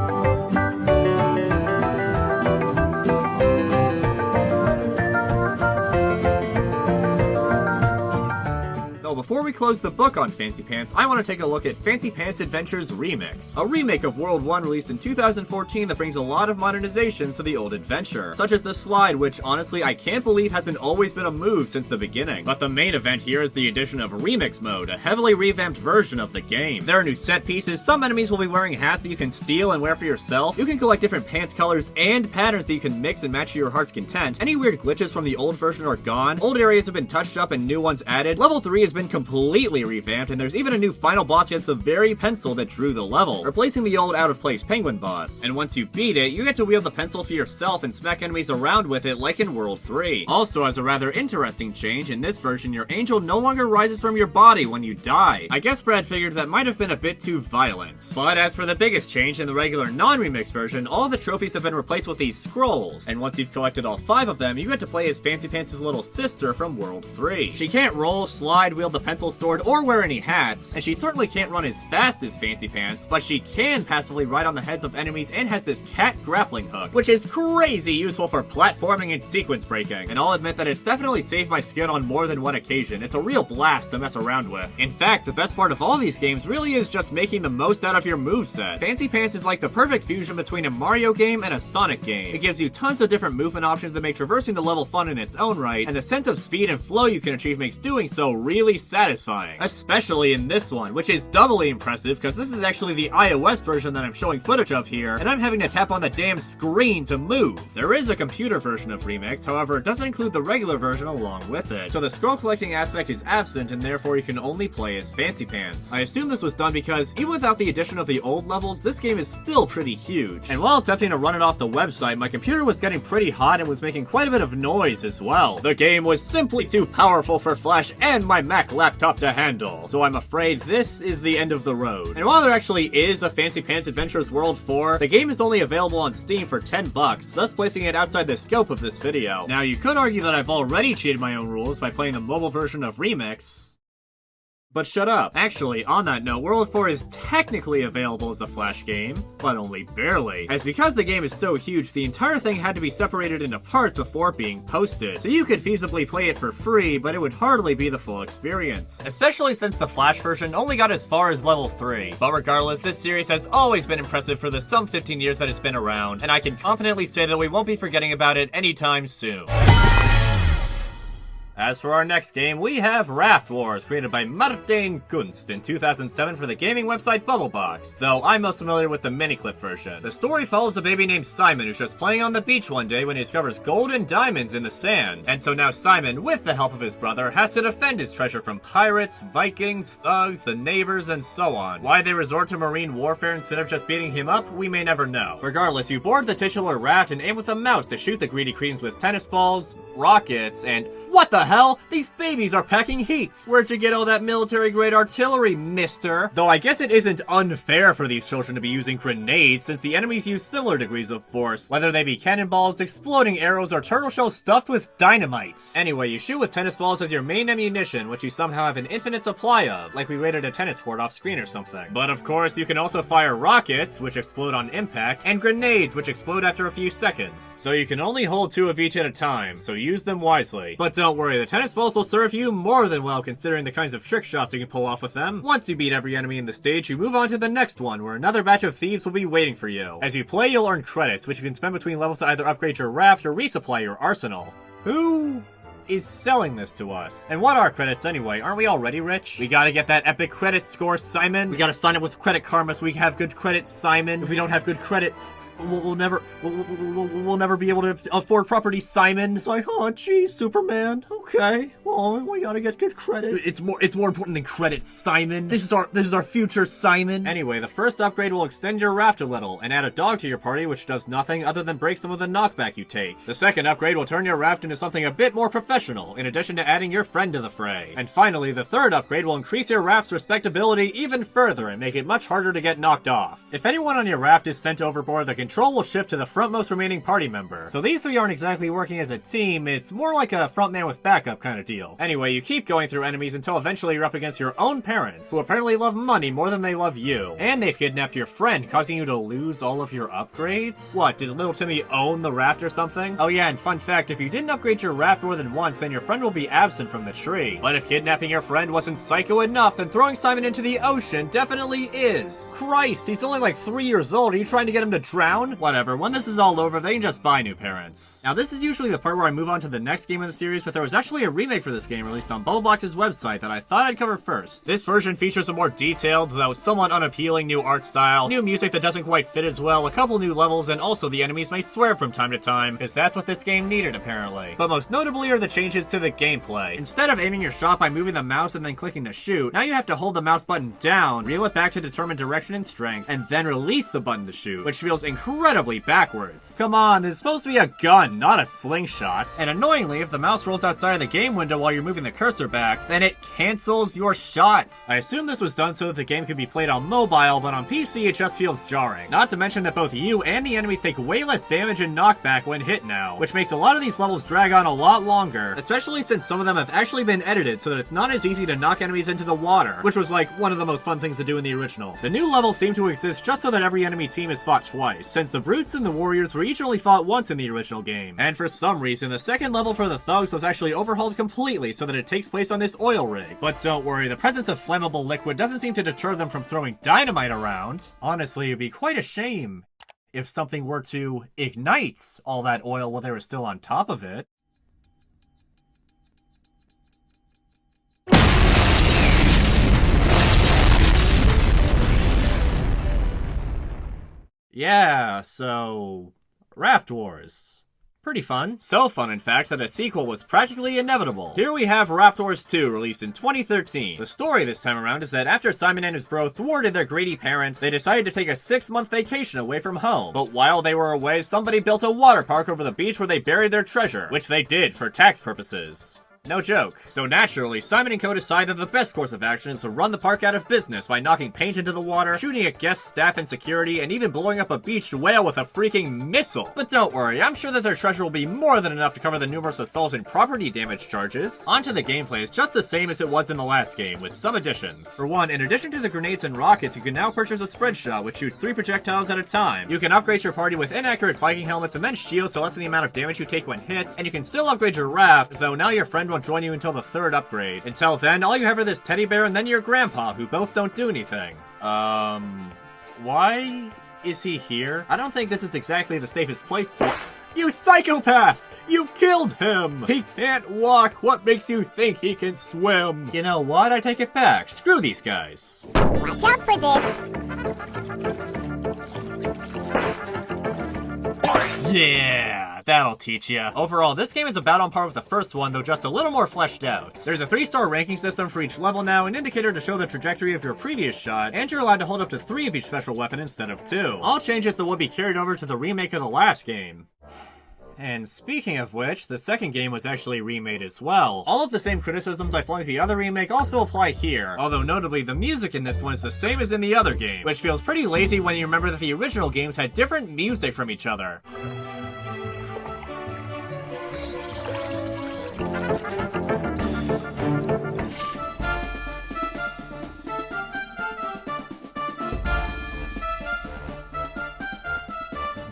Before we close the book on Fancy Pants, I want to take a look at Fancy Pants Adventures Remix, a remake of World 1 released in 2014 that brings a lot of modernizations to the old adventure, such as the slide, which honestly I can't believe hasn't always been a move since the beginning. But the main event here is the addition of Remix Mode, a heavily revamped version of the game. There are new set pieces, some enemies will be wearing hats that you can steal and wear for yourself, you can collect different pants colors and patterns that you can mix and match to your heart's content, any weird glitches from the old version are gone, old areas have been touched up and new ones added, level 3 has been completely revamped, and there's even a new final boss against the very pencil that drew the level, replacing the old out-of-place penguin boss. And once you beat it, you get to wield the pencil for yourself and smack enemies around with it like in World 3. Also, as a rather interesting change, in this version, your angel no longer rises from your body when you die. I guess Brad figured that might have been a bit too violent. But as for the biggest change, in the regular non-remix version, all of the trophies have been replaced with these scrolls, and once you've collected all 5 of them, you get to play as Fancy Pants' little sister from World 3. She can't roll, slide, wield the pencil sword, or wear any hats, and she certainly can't run as fast as Fancy Pants, but she can passively ride on the heads of enemies and has this cat grappling hook, which is crazy useful for platforming and sequence breaking. And I'll admit that it's definitely saved my skin on more than one occasion. It's a real blast to mess around with. In fact, the best part of all these games really is just making the most out of your moveset. Fancy Pants is like the perfect fusion between a Mario game and a Sonic game. It gives you tons of different movement options that make traversing the level fun in its own right, and the sense of speed and flow you can achieve makes doing so really satisfying. Especially in this one, which is doubly impressive because this is actually the iOS version that I'm showing footage of here, and I'm having to tap on the damn screen to move. There is a computer version of Remix, however, it doesn't include the regular version along with it, so the scroll collecting aspect is absent and therefore you can only play as Fancy Pants. I assume this was done because, even without the addition of the old levels, this game is still pretty huge. And while attempting to run it off the website, my computer was getting pretty hot and was making quite a bit of noise as well. The game was simply too powerful for Flash and my Mac laptop to handle, so I'm afraid this is the end of the road. And while there actually is a Fancy Pants Adventures World 4, the game is only available on Steam for $10, thus placing it outside the scope of this video. Now, you could argue that I've already cheated my own rules by playing the mobile version of Remix, but shut up. Actually, on that note, World 4 is technically available as a Flash game, but only barely. As because the game is so huge, the entire thing had to be separated into parts before being posted. So you could feasibly play it for free, but it would hardly be the full experience. Especially since the Flash version only got as far as level 3. But regardless, this series has always been impressive for the some 15 years that it's been around, and I can confidently say that we won't be forgetting about it anytime soon. As for our next game, we have Raft Wars, created by Martin Kunst in 2007 for the gaming website Bubblebox, though I'm most familiar with the miniclip version. The story follows a baby named Simon who's just playing on the beach one day when he discovers gold and diamonds in the sand. And so now Simon, with the help of his brother, has to defend his treasure from pirates, Vikings, thugs, the neighbors, and so on. Why they resort to marine warfare instead of just beating him up, we may never know. Regardless, you board the titular raft and aim with a mouse to shoot the greedy cretins with tennis balls, rockets, and what the hell? These babies are packing heat! Where'd you get all that military-grade artillery, mister? Though I guess it isn't unfair for these children to be using grenades, since the enemies use similar degrees of force, whether they be cannonballs, exploding arrows, or turtle shells stuffed with dynamite. Anyway, you shoot with tennis balls as your main ammunition, which you somehow have an infinite supply of, like we raided a tennis court off screen or something. But of course, you can also fire rockets, which explode on impact, and grenades, which explode after a few seconds. So you can only hold 2 of each at a time, so use them wisely. But don't worry, the tennis balls will serve you more than well considering the kinds of trick shots you can pull off with them. Once you beat every enemy in the stage, you move on to the next one, where another batch of thieves will be waiting for you. As you play, you'll earn credits, which you can spend between levels to either upgrade your raft or resupply your arsenal. Who is selling this to us. And what are credits anyway? Aren't we already rich? We gotta get that epic credit score, Simon. We gotta sign up with Credit Karma so we can have good credit, Simon. If we don't have good credit, we'll never be able to afford property, Simon. It's like, oh, geez, Superman. Okay, well, we gotta get good credit. It's more important than credit, Simon. This is our future, Simon. Anyway, the first upgrade will extend your raft a little and add a dog to your party, which does nothing other than break some of the knockback you take. The second upgrade will turn your raft into something a bit more professional, in addition to adding your friend to the fray. And finally, the third upgrade will increase your raft's respectability even further and make it much harder to get knocked off. If anyone on your raft is sent overboard, the control will shift to the frontmost remaining party member. So these three aren't exactly working as a team, it's more like a frontman with backup kind of deal. Anyway, you keep going through enemies until eventually you're up against your own parents, who apparently love money more than they love you. And they've kidnapped your friend, causing you to lose all of your upgrades? What, did little Timmy own the raft or something? Oh yeah, and fun fact, if you didn't upgrade your raft more than once, then your friend will be absent from the tree. But if kidnapping your friend wasn't psycho enough, then throwing Simon into the ocean definitely is. Christ, he's only like 3 years old, are you trying to get him to drown? Whatever, when this is all over, they can just buy new parents. Now this is usually the part where I move on to the next game in the series, but there was actually a remake for this game released on Bubblebox's website that I thought I'd cover first. This version features a more detailed, though somewhat unappealing new art style, new music that doesn't quite fit as well, a couple new levels, and also the enemies may swear from time to time, because that's what this game needed apparently. But most notably are the changes to the gameplay. Instead of aiming your shot by moving the mouse and then clicking to shoot, now you have to hold the mouse button down, reel it back to determine direction and strength, and then release the button to shoot, which feels incredibly backwards. Come on, this is supposed to be a gun, not a slingshot. And annoyingly, if the mouse rolls outside of the game window while you're moving the cursor back, then it cancels your shots. I assume this was done so that the game could be played on mobile, but on PC it just feels jarring. Not to mention that both you and the enemies take way less damage and knockback when hit now, which makes a lot of these levels drag on a lot longer, especially since some of them have actually been edited so that it's not as easy to knock enemies into the water, which was like one of the most fun things to do in the original. The new levels seem to exist just so that every enemy team is fought twice, since the brutes and the warriors were each only fought once in the original game. And for some reason, the second level for the thugs was actually overhauled completely so that it takes place on this oil rig. But don't worry, the presence of flammable liquid doesn't seem to deter them from throwing dynamite around. Honestly, it'd be quite a shame if something were to ignite all that oil while they were still on top of it. Yeah, so Raft Wars. Pretty fun. So fun, in fact, that a sequel was practically inevitable. Here we have Raft Wars 2, released in 2013. The story this time around is that after Simon and his bro thwarted their greedy parents, they decided to take a 6-month vacation away from home. But while they were away, somebody built a water park over the beach where they buried their treasure, which they did for tax purposes. No joke. So naturally, Simon and Co. decide that the best course of action is to run the park out of business by knocking paint into the water, shooting at guests, staff, and security, and even blowing up a beached whale with a freaking missile. But don't worry, I'm sure that their treasure will be more than enough to cover the numerous assault and property damage charges. Onto the gameplay is just the same as it was in the last game, with some additions. For one, in addition to the grenades and rockets, you can now purchase a spread shot, which shoots 3 projectiles at a time. You can upgrade your party with inaccurate Viking helmets and then shields to lessen the amount of damage you take when hit, and you can still upgrade your raft, though now your friend won't join you until the 3rd upgrade. Until then, all you have are this teddy bear and then your grandpa, who both don't do anything. Why is he here? I don't think this is exactly the safest place for— You psychopath! You killed him! He can't walk! What makes you think he can swim? You know what? I take it back. Screw these guys. Watch out for this! Yeah, that'll teach ya. Overall, this game is about on par with the first one, though just a little more fleshed out. There's a 3-star ranking system for each level now, an indicator to show the trajectory of your previous shot, and you're allowed to hold up to 3 of each special weapon instead of 2. All changes that will be carried over to the remake of the last game. And speaking of which, the second game was actually remade as well. All of the same criticisms I flung at the other remake also apply here, although notably the music in this one is the same as in the other game, which feels pretty lazy when you remember that the original games had different music from each other.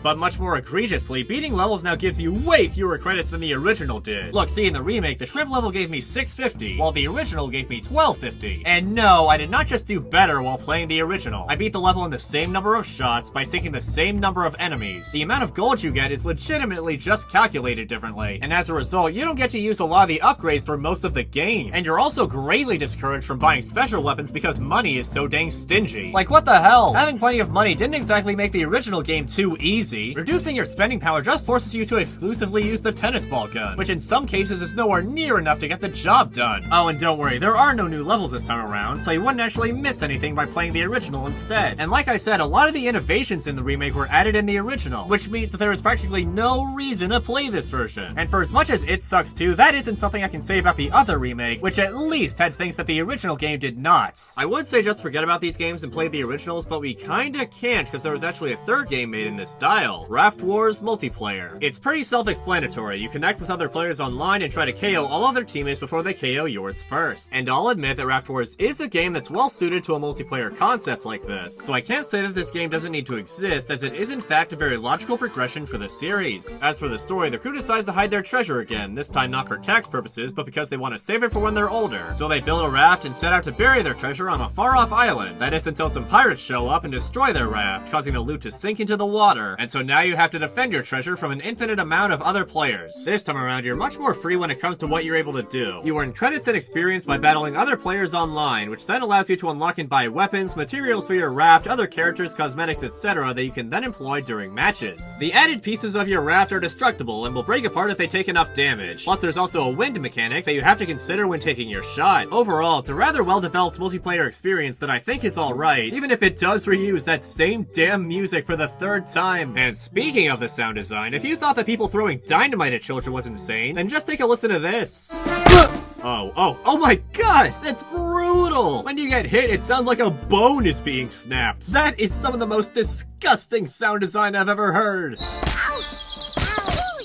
But much more egregiously, beating levels now gives you way fewer credits than the original did. Look, see, in the remake, the shrimp level gave me 650, while the original gave me 1250. And no, I did not just do better while playing the original. I beat the level in the same number of shots by sinking the same number of enemies. The amount of gold you get is legitimately just calculated differently, and as a result, you don't get to use a lot of the upgrades for most of the game. And you're also greatly discouraged from buying special weapons because money is so dang stingy. Like, what the hell? Having plenty of money didn't exactly make the original game too easy. Reducing your spending power just forces you to exclusively use the tennis ball gun, which in some cases is nowhere near enough to get the job done. Oh, and don't worry, there are no new levels this time around, so you wouldn't actually miss anything by playing the original instead. And like I said, a lot of the innovations in the remake were added in the original, which means that there is practically no reason to play this version. And for as much as it sucks too, that isn't something I can say about the other remake, which at least had things that the original game did not. I would say just forget about these games and play the originals, but we kinda can't because there was actually a third game made in this style, Raft Wars Multiplayer. It's pretty self-explanatory. You connect with other players online and try to KO all other teammates before they KO yours first. And I'll admit that Raft Wars is a game that's well suited to a multiplayer concept like this, so I can't say that this game doesn't need to exist, as it is in fact a very logical progression for the series. As for the story, the crew decides to hide their treasure again, this time not for tax purposes, but because they want to save it for when they're older. So they build a raft and set out to bury their treasure on a far-off island. That is until some pirates show up and destroy their raft, causing the loot to sink into the water, and so now you have to defend your treasure from an infinite amount of other players. This time around, you're much more free when it comes to what you're able to do. You earn credits and experience by battling other players online, which then allows you to unlock and buy weapons, materials for your raft, other characters, cosmetics, etc. that you can then employ during matches. The added pieces of your raft are destructible and will break apart if they take enough damage. Plus, there's also a wind mechanic that you have to consider when taking your shot. Overall, it's a rather well-developed multiplayer experience that I think is alright, even if it does reuse that same damn music for the third time. And speaking of the sound design, if you thought that people throwing dynamite at children was insane, then just take a listen to this. Oh my god! That's brutal! When you get hit, it sounds like a bone is being snapped. That is some of the most disgusting sound design I've ever heard.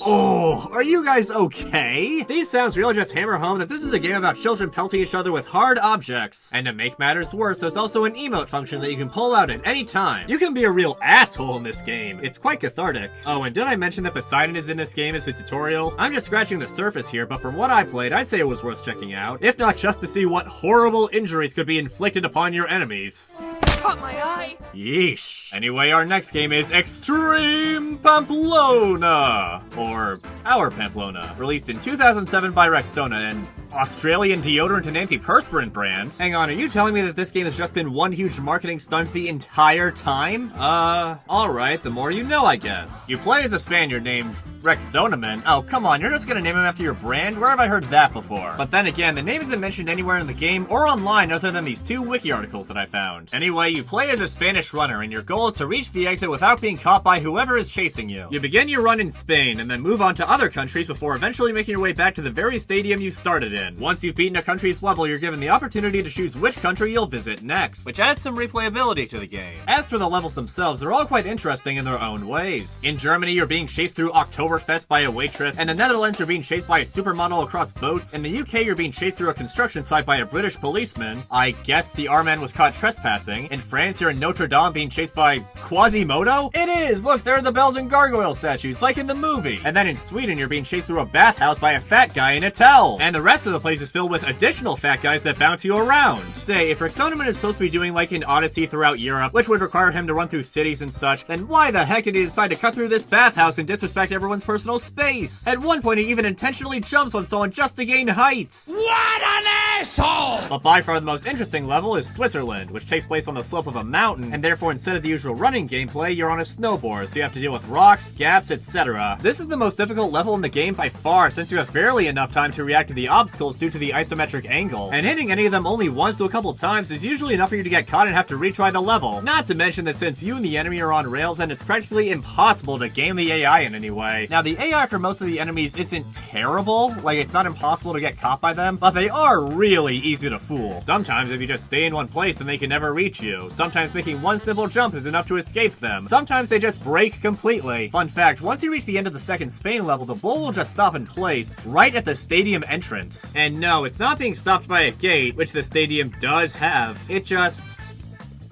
Oh, are you guys okay? These sounds really just hammer home that this is a game about children pelting each other with hard objects. And to make matters worse, there's also an emote function that you can pull out at any time. You can be a real asshole in this game. It's quite cathartic. Oh, and did I mention that Poseidon is in this game as the tutorial? I'm just scratching the surface here, but from what I played, I'd say it was worth checking out. If not just to see what horrible injuries could be inflicted upon your enemies. Caught my eye! Yeesh. Anyway, our next game is Extreme Pamplona, or Our Pamplona, released in 2007 by Rexona, an Australian deodorant and antiperspirant brand. Hang on, are you telling me that this game has just been one huge marketing stunt the entire time? Alright, the more you know, I guess. You play as a Spaniard named Rexonaman. Oh, come on, you're just gonna name him after your brand? Where have I heard that before? But then again, the name isn't mentioned anywhere in the game or online other than these two wiki articles that I found. Anyway, you play as a Spanish runner, and your goal is to reach the exit without being caught by whoever is chasing you. You begin your run in Spain, and then move on to other countries before eventually making your way back to the very stadium you started in. Once you've beaten a country's level, you're given the opportunity to choose which country you'll visit next, which adds some replayability to the game. As for the levels themselves, they're all quite interesting in their own ways. In Germany, you're being chased through Oktoberfest by a waitress. In the Netherlands, you're being chased by a supermodel across boats. In the UK, you're being chased through a construction site by a British policeman. I guess the R-man was caught trespassing. In France, you're in Notre Dame being chased by Quasimodo? It is! Look, there are the bells and gargoyle statues, like in the movie. And then in Sweden, you're being chased through a bathhouse by a fat guy in a towel. And the rest of the place is filled with additional fat guys that bounce you around. Say, if Rexonaman is supposed to be doing like an Odyssey throughout Europe, which would require him to run through cities and such, then why the heck did he decide to cut through this bathhouse and disrespect everyone's personal space? At one point, he even intentionally jumps on someone just to gain height. What an asshole! But by far the most interesting level is Switzerland, which takes place on the slope of a mountain, and therefore instead of the usual running gameplay, you're on a snowboard, so you have to deal with rocks, gaps, etc. This is the most difficult level in the game by far, since you have barely enough time to react to the obstacles due to the isometric angle, and hitting any of them only once to a couple times is usually enough for you to get caught and have to retry the level. Not to mention that since you and the enemy are on rails, then it's practically impossible to game the AI in any way. Now, the AI for most of the enemies isn't terrible, like it's not impossible to get caught by them, but they are really easy to fool. Sometimes if you just stay in one place, then they can never reach you. Sometimes making one simple jump is enough to escape them. Sometimes they just break completely. Fun fact, once you reach the end of the second Spain level, the bull will just stop in place right at the stadium entrance. And no, it's not being stopped by a gate, which the stadium does have. It just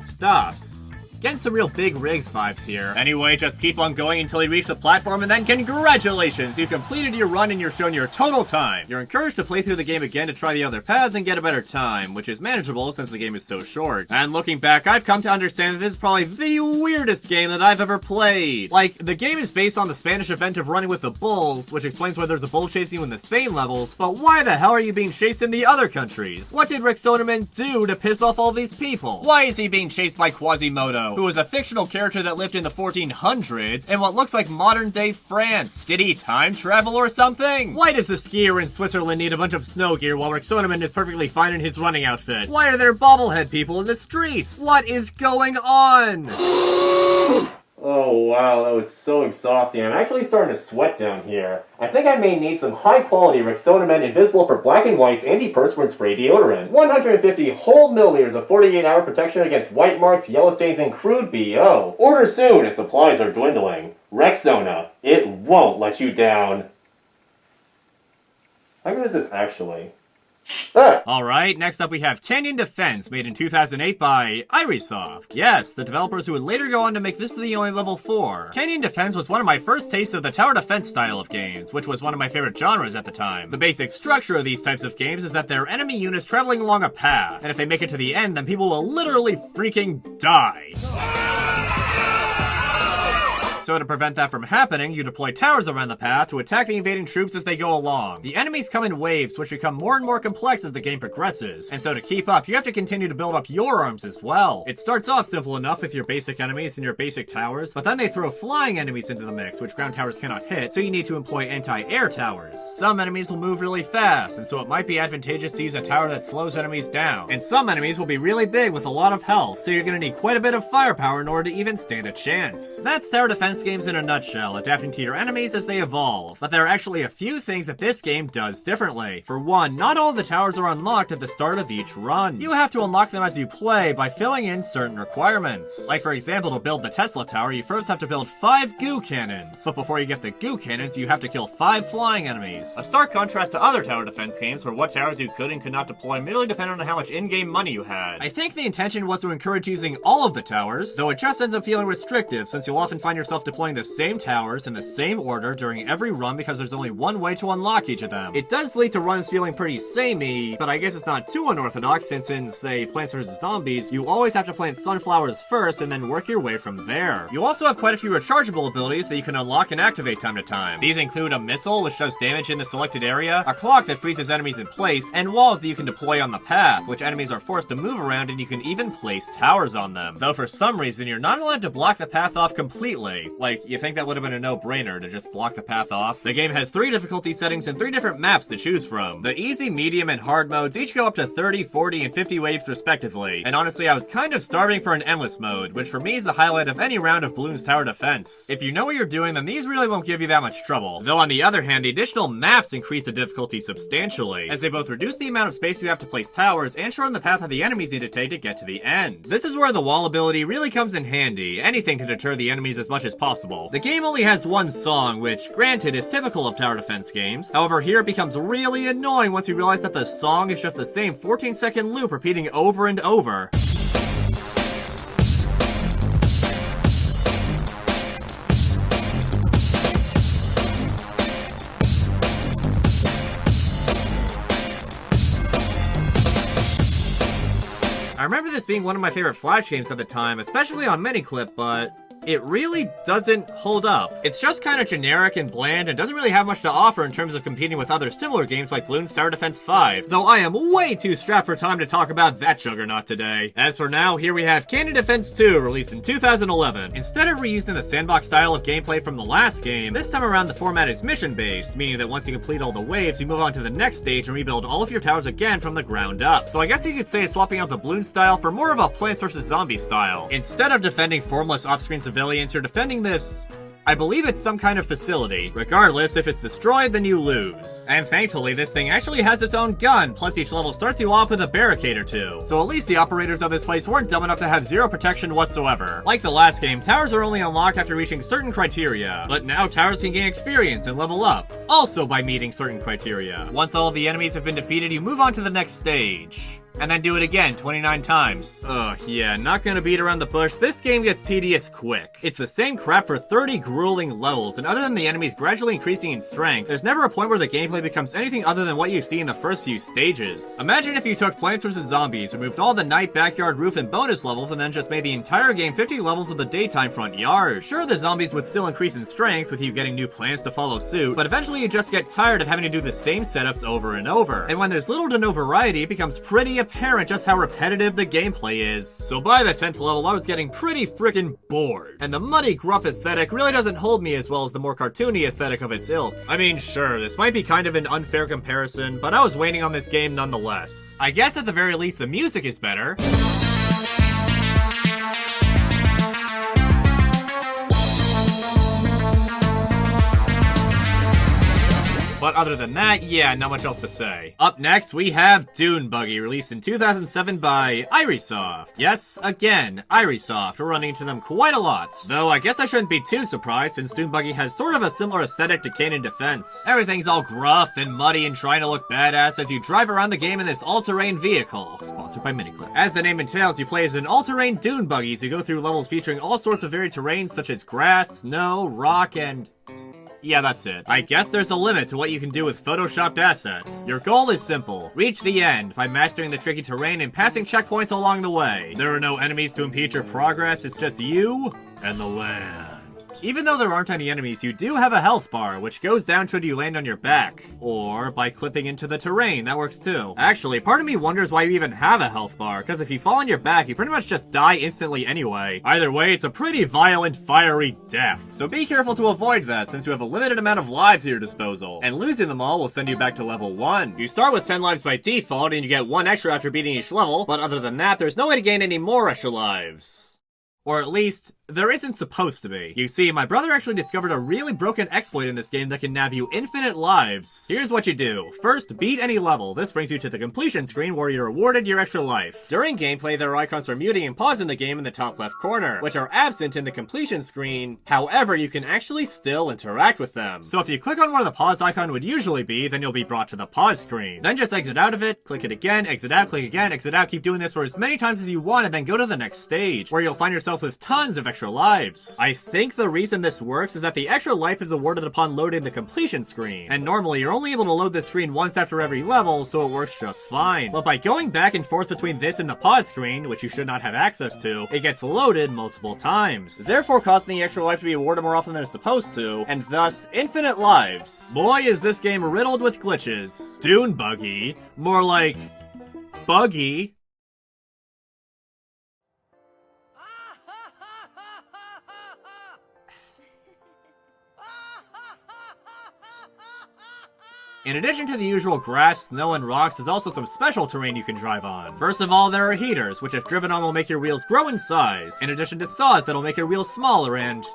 stops. Getting some real big rigs vibes here. Anyway, just keep on going until you reach the platform, and then congratulations! You've completed your run and you're shown your total time. You're encouraged to play through the game again to try the other paths and get a better time, which is manageable since the game is so short. And looking back, I've come to understand that this is probably the weirdest game that I've ever played. Like, the game is based on the Spanish event of running with the bulls, which explains why there's a bull chasing you in the Spain levels, but why the hell are you being chased in the other countries? What did Rick Soderman do to piss off all these people? Why is he being chased by Quasimodo, who is a fictional character that lived in the 1400s in what looks like modern-day France? Did he time travel or something? Why does the skier in Switzerland need a bunch of snow gear while Rick Soderman is perfectly fine in his running outfit? Why are there bobblehead people in the streets? What is going on? Oh wow, that was so exhausting. I'm actually starting to sweat down here. I think I may need some high-quality Rick Soderman Invisible for Black and White antiperspirant spray deodorant. 150 whole milliliters of 48-hour protection against white marks, yellow stains, and crude BO. Order soon as supplies are dwindling. Rexona, it won't let you down. How good is this actually? Alright, next up we have Canyon Defense, made in 2008 by Irisoft. Yes, the developers who would later go on to make this the only level 4. Canyon Defense was one of my first tastes of the tower defense style of games, which was one of my favorite genres at the time. The basic structure of these types of games is that they're enemy units traveling along a path, and if they make it to the end, then people will literally freaking die. So to prevent that from happening, you deploy towers around the path to attack the invading troops as they go along. The enemies come in waves, which become more and more complex as the game progresses, and so to keep up, you have to continue to build up your arms as well. It starts off simple enough with your basic enemies and your basic towers, but then they throw flying enemies into the mix, which ground towers cannot hit, so you need to employ anti-air towers. Some enemies will move really fast, and so it might be advantageous to use a tower that slows enemies down. And some enemies will be really big with a lot of health, so you're gonna need quite a bit of firepower in order to even stand a chance. That's tower defense games in a nutshell, adapting to your enemies as they evolve. But there are actually a few things that this game does differently. For one, not all of the towers are unlocked at the start of each run. You have to unlock them as you play by filling in certain requirements. Like for example, to build the Tesla tower, you first have to build 5 goo cannons. But before you get the goo cannons, you have to kill 5 flying enemies. A stark contrast to other tower defense games where what towers you could and could not deploy merely depended on how much in-game money you had. I think the intention was to encourage using all of the towers, though it just ends up feeling restrictive since you'll often find yourself deploying the same towers in the same order during every run because there's only one way to unlock each of them. It does lead to runs feeling pretty samey, but I guess it's not too unorthodox since in, say, Plants vs. Zombies, you always have to plant sunflowers first and then work your way from there. You also have quite a few rechargeable abilities that you can unlock and activate time to time. These include a missile, which does damage in the selected area, a clock that freezes enemies in place, and walls that you can deploy on the path, which enemies are forced to move around, and you can even place towers on them. Though for some reason, you're not allowed to block the path off completely. Like, you think that would have been a no-brainer to just block the path off? The game has 3 difficulty settings and 3 different maps to choose from. The easy, medium, and hard modes each go up to 30, 40, and 50 waves respectively. And honestly, I was kind of starving for an endless mode, which for me is the highlight of any round of Bloons Tower Defense. If you know what you're doing, then these really won't give you that much trouble. Though on the other hand, the additional maps increase the difficulty substantially, as they both reduce the amount of space you have to place towers and shorten the path that the enemies need to take to get to the end. This is where the wall ability really comes in handy, anything to deter the enemies as much as possible. The game only has one song, which granted is typical of tower defense games. However, here it becomes really annoying once you realize that the song is just the same 14-second loop repeating over and over. I remember this being one of my favorite Flash games at the time, especially on Miniclip, but it really doesn't hold up. It's just kind of generic and bland and doesn't really have much to offer in terms of competing with other similar games like Bloons Tower Defense 5, though I am way too strapped for time to talk about that juggernaut today. As for now, here we have Canyon Defense 2, released in 2011. Instead of reusing the sandbox style of gameplay from the last game, this time around the format is mission-based, meaning that once you complete all the waves, you move on to the next stage and rebuild all of your towers again from the ground up. So I guess you could say it's swapping out the Bloons style for more of a Plants vs. Zombies style. Instead of defending formless off-screen civilians, you're defending this, I believe it's some kind of facility. Regardless, if it's destroyed, then you lose. And thankfully, this thing actually has its own gun, plus each level starts you off with a barricade or 2. So at least the operators of this place weren't dumb enough to have 0 protection whatsoever. Like the last game, towers are only unlocked after reaching certain criteria, but now towers can gain experience and level up, also by meeting certain criteria. Once all of the enemies have been defeated, you move on to the next stage. and then do it again 29 times. Ugh, yeah, not gonna beat around the bush. This game gets tedious quick. It's the same crap for 30 grueling levels, and other than the enemies gradually increasing in strength, there's never a point where the gameplay becomes anything other than what you see in the first few stages. Imagine if you took Plants vs. Zombies, removed all the night, backyard, roof, and bonus levels, and then just made the entire game 50 levels of the daytime front yard. Sure, the zombies would still increase in strength, with you getting new plants to follow suit, but eventually you just get tired of having to do the same setups over and over. And when there's little to no variety, it becomes pretty apparent just how repetitive the gameplay is. So by the 10th level, I was getting pretty freaking bored. And the muddy, gruff aesthetic really doesn't hold me as well as the more cartoony aesthetic of its ilk. I mean, sure, this might be kind of an unfair comparison, but I was waiting on this game nonetheless. I guess at the very least the music is better. But other than that, yeah, not much else to say. Up next, we have Dune Buggy, released in 2007 by Irisoft. Yes, again, Irisoft. We're running into them quite a lot. Though I guess I shouldn't be too surprised, since Dune Buggy has sort of a similar aesthetic to Canon Defense. Everything's all gruff and muddy and trying to look badass as you drive around the game in this all-terrain vehicle. Sponsored by Miniclip. As the name entails, you play as an all-terrain Dune Buggy as you go through levels featuring all sorts of varied terrains such as grass, snow, rock, and... yeah, that's it. I guess there's a limit to what you can do with photoshopped assets. Your goal is simple. Reach the end by mastering the tricky terrain and passing checkpoints along the way. There are no enemies to impede your progress, it's just you and the land. Even though there aren't any enemies, you do have a health bar, which goes down should you land on your back. Or by clipping into the terrain, that works too. Actually, part of me wonders why you even have a health bar, because if you fall on your back, you pretty much just die instantly anyway. Either way, it's a pretty violent, fiery death. So be careful to avoid that, since you have a limited amount of lives at your disposal. And losing them all will send you back to level 1. You start with 10 lives by default, and you get 1 extra after beating each level, but other than that, there's no way to gain any more extra lives. Or at least, there isn't supposed to be. You see, my brother actually discovered a really broken exploit in this game that can nab you infinite lives. Here's what you do. First, beat any level. This brings you to the completion screen where you're awarded your extra life. During gameplay, there are icons for muting and pausing the game in the top left corner, which are absent in the completion screen. However, you can actually still interact with them. So if you click on where the pause icon would usually be, then you'll be brought to the pause screen. Then just exit out of it, click it again, exit out, click again, exit out, keep doing this for as many times as you want, and then go to the next stage, where you'll find yourself with tons of extra lives. I think the reason this works is that the extra life is awarded upon loading the completion screen, and normally you're only able to load this screen once after every level, so it works just fine. But by going back and forth between this and the pause screen, which you should not have access to, it gets loaded multiple times, therefore causing the extra life to be awarded more often than it's supposed to, and thus infinite lives. Boy, is this game riddled with glitches. Dune Buggy, more like buggy. In addition to the usual grass, snow, and rocks, there's also some special terrain you can drive on. First of all, there are heaters, which if driven on will make your wheels grow in size, in addition to saws that'll make your wheels smaller and...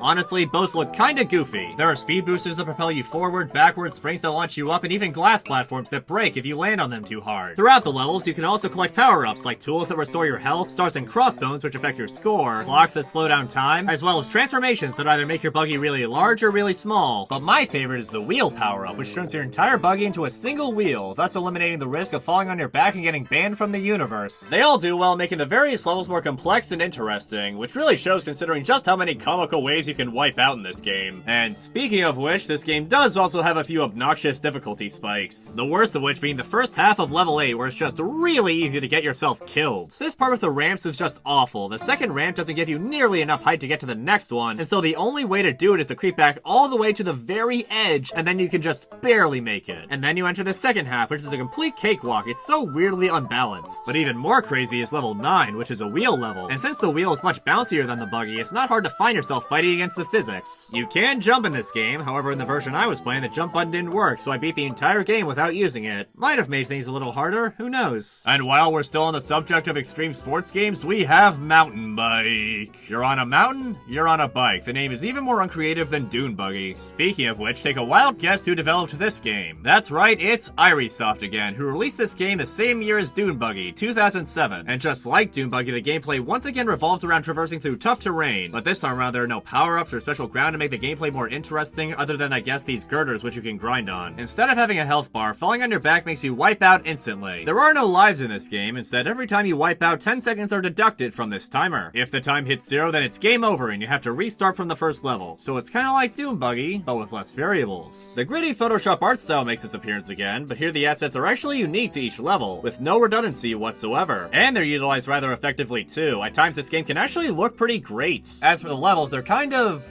honestly, both look kinda goofy. There are speed boosters that propel you forward, backward, springs that launch you up, and even glass platforms that break if you land on them too hard. Throughout the levels, you can also collect power-ups, like tools that restore your health, stars and crossbones which affect your score, clocks that slow down time, as well as transformations that either make your buggy really large or really small. But my favorite is the wheel power-up, which turns your entire buggy into a single wheel, thus eliminating the risk of falling on your back and getting banned from the universe. They all do well, making the various levels more complex and interesting, which really shows considering just how many comical ways you can wipe out in this game. And speaking of which, this game does also have a few obnoxious difficulty spikes. The worst of which being the first half of level 8, where it's just really easy to get yourself killed. This part with the ramps is just awful. The second ramp doesn't give you nearly enough height to get to the next one, and so the only way to do it is to creep back all the way to the very edge, and then you can just barely make it. And then you enter the second half, which is a complete cakewalk. It's so weirdly unbalanced. But even more crazy is level 9, which is a wheel level. And since the wheel is much bouncier than the buggy, it's not hard to find yourself fighting against the physics. You can jump in this game, however in the version I was playing the jump button didn't work, so I beat the entire game without using it. Might have made things a little harder, who knows. And while we're still on the subject of extreme sports games, we have Mountain Bike. You're on a mountain, you're on a bike. The name is even more uncreative than Dune Buggy. Speaking of which, take a wild guess who developed this game. That's right, it's Irisoft again, who released this game the same year as Dune Buggy, 2007. And just like Dune Buggy, the gameplay once again revolves around traversing through tough terrain, but this time around there are no power power-ups or special ground to make the gameplay more interesting, other than I guess these girders which you can grind on. Instead of having a health bar, falling on your back makes you wipe out instantly. There are no lives in this game, instead every time you wipe out, 10 seconds are deducted from this timer. If the time hits 0, then it's game over and you have to restart from the first level. So it's kinda like Dune Buggy, but with less variables. The gritty Photoshop art style makes its appearance again, but here the assets are actually unique to each level, with no redundancy whatsoever. And they're utilized rather effectively too. At times this game can actually look pretty great. As for the levels, they're kind of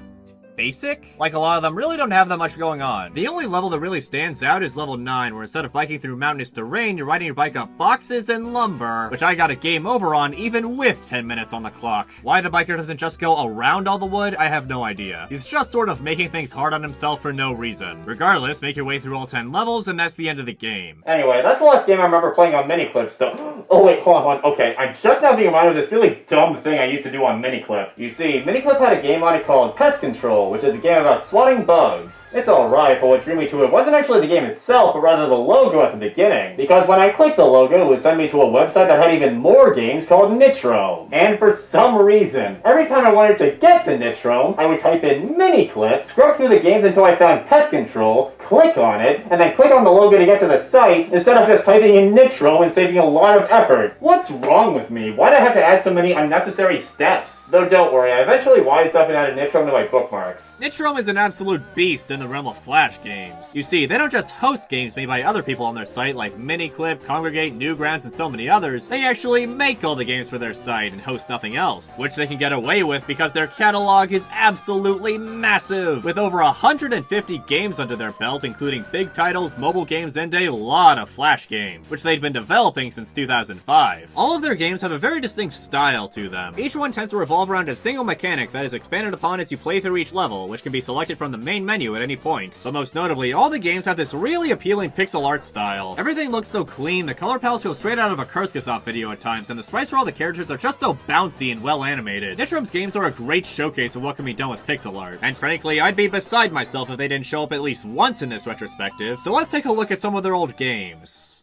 basic? Like, a lot of them really don't have that much going on. The only level that really stands out is level 9, where instead of biking through mountainous terrain, you're riding your bike up boxes and lumber, which I got a game over on even with 10 minutes on the clock. Why the biker doesn't just go around all the wood, I have no idea. He's just sort of making things hard on himself for no reason. Regardless, make your way through all 10 levels, and that's the end of the game. Anyway, that's the last game I remember playing on Miniclip, so... Oh wait, hold on. Okay, I'm just now being reminded of this really dumb thing I used to do on Miniclip. You see, Miniclip had a game on it called Pest Control, which is a game about swatting bugs. It's alright, but what drew me to it wasn't actually the game itself, but rather the logo at the beginning. Because when I clicked the logo, it would send me to a website that had even more games called Nitrome. And for some reason, every time I wanted to get to Nitrome, I would type in Miniclip, scrub through the games until I found Pest Control, click on it, and then click on the logo to get to the site, instead of just typing in Nitrome and saving a lot of effort. What's wrong with me? Why'd I have to add so many unnecessary steps? Though don't worry, I eventually wised up and added Nitrome to my bookmarks. Nitrome is an absolute beast in the realm of Flash games. You see, they don't just host games made by other people on their site like Miniclip, Congregate, Newgrounds, and so many others. They actually make all the games for their site and host nothing else, which they can get away with because their catalog is absolutely massive, with over 150 games under their belt, including big titles, mobile games, and a lot of Flash games, which they'd been developing since 2005. All of their games have a very distinct style to them. Each one tends to revolve around a single mechanic that is expanded upon as you play through each level, which can be selected from the main menu at any point. But most notably, all the games have this really appealing pixel art style. Everything looks so clean, the color palettes feel straight out of a Kurskasov video at times, and the sprites for all the characters are just so bouncy and well animated. Nitrome's games are a great showcase of what can be done with pixel art, and frankly, I'd be beside myself if they didn't show up at least once in this retrospective, so let's take a look at some of their old games.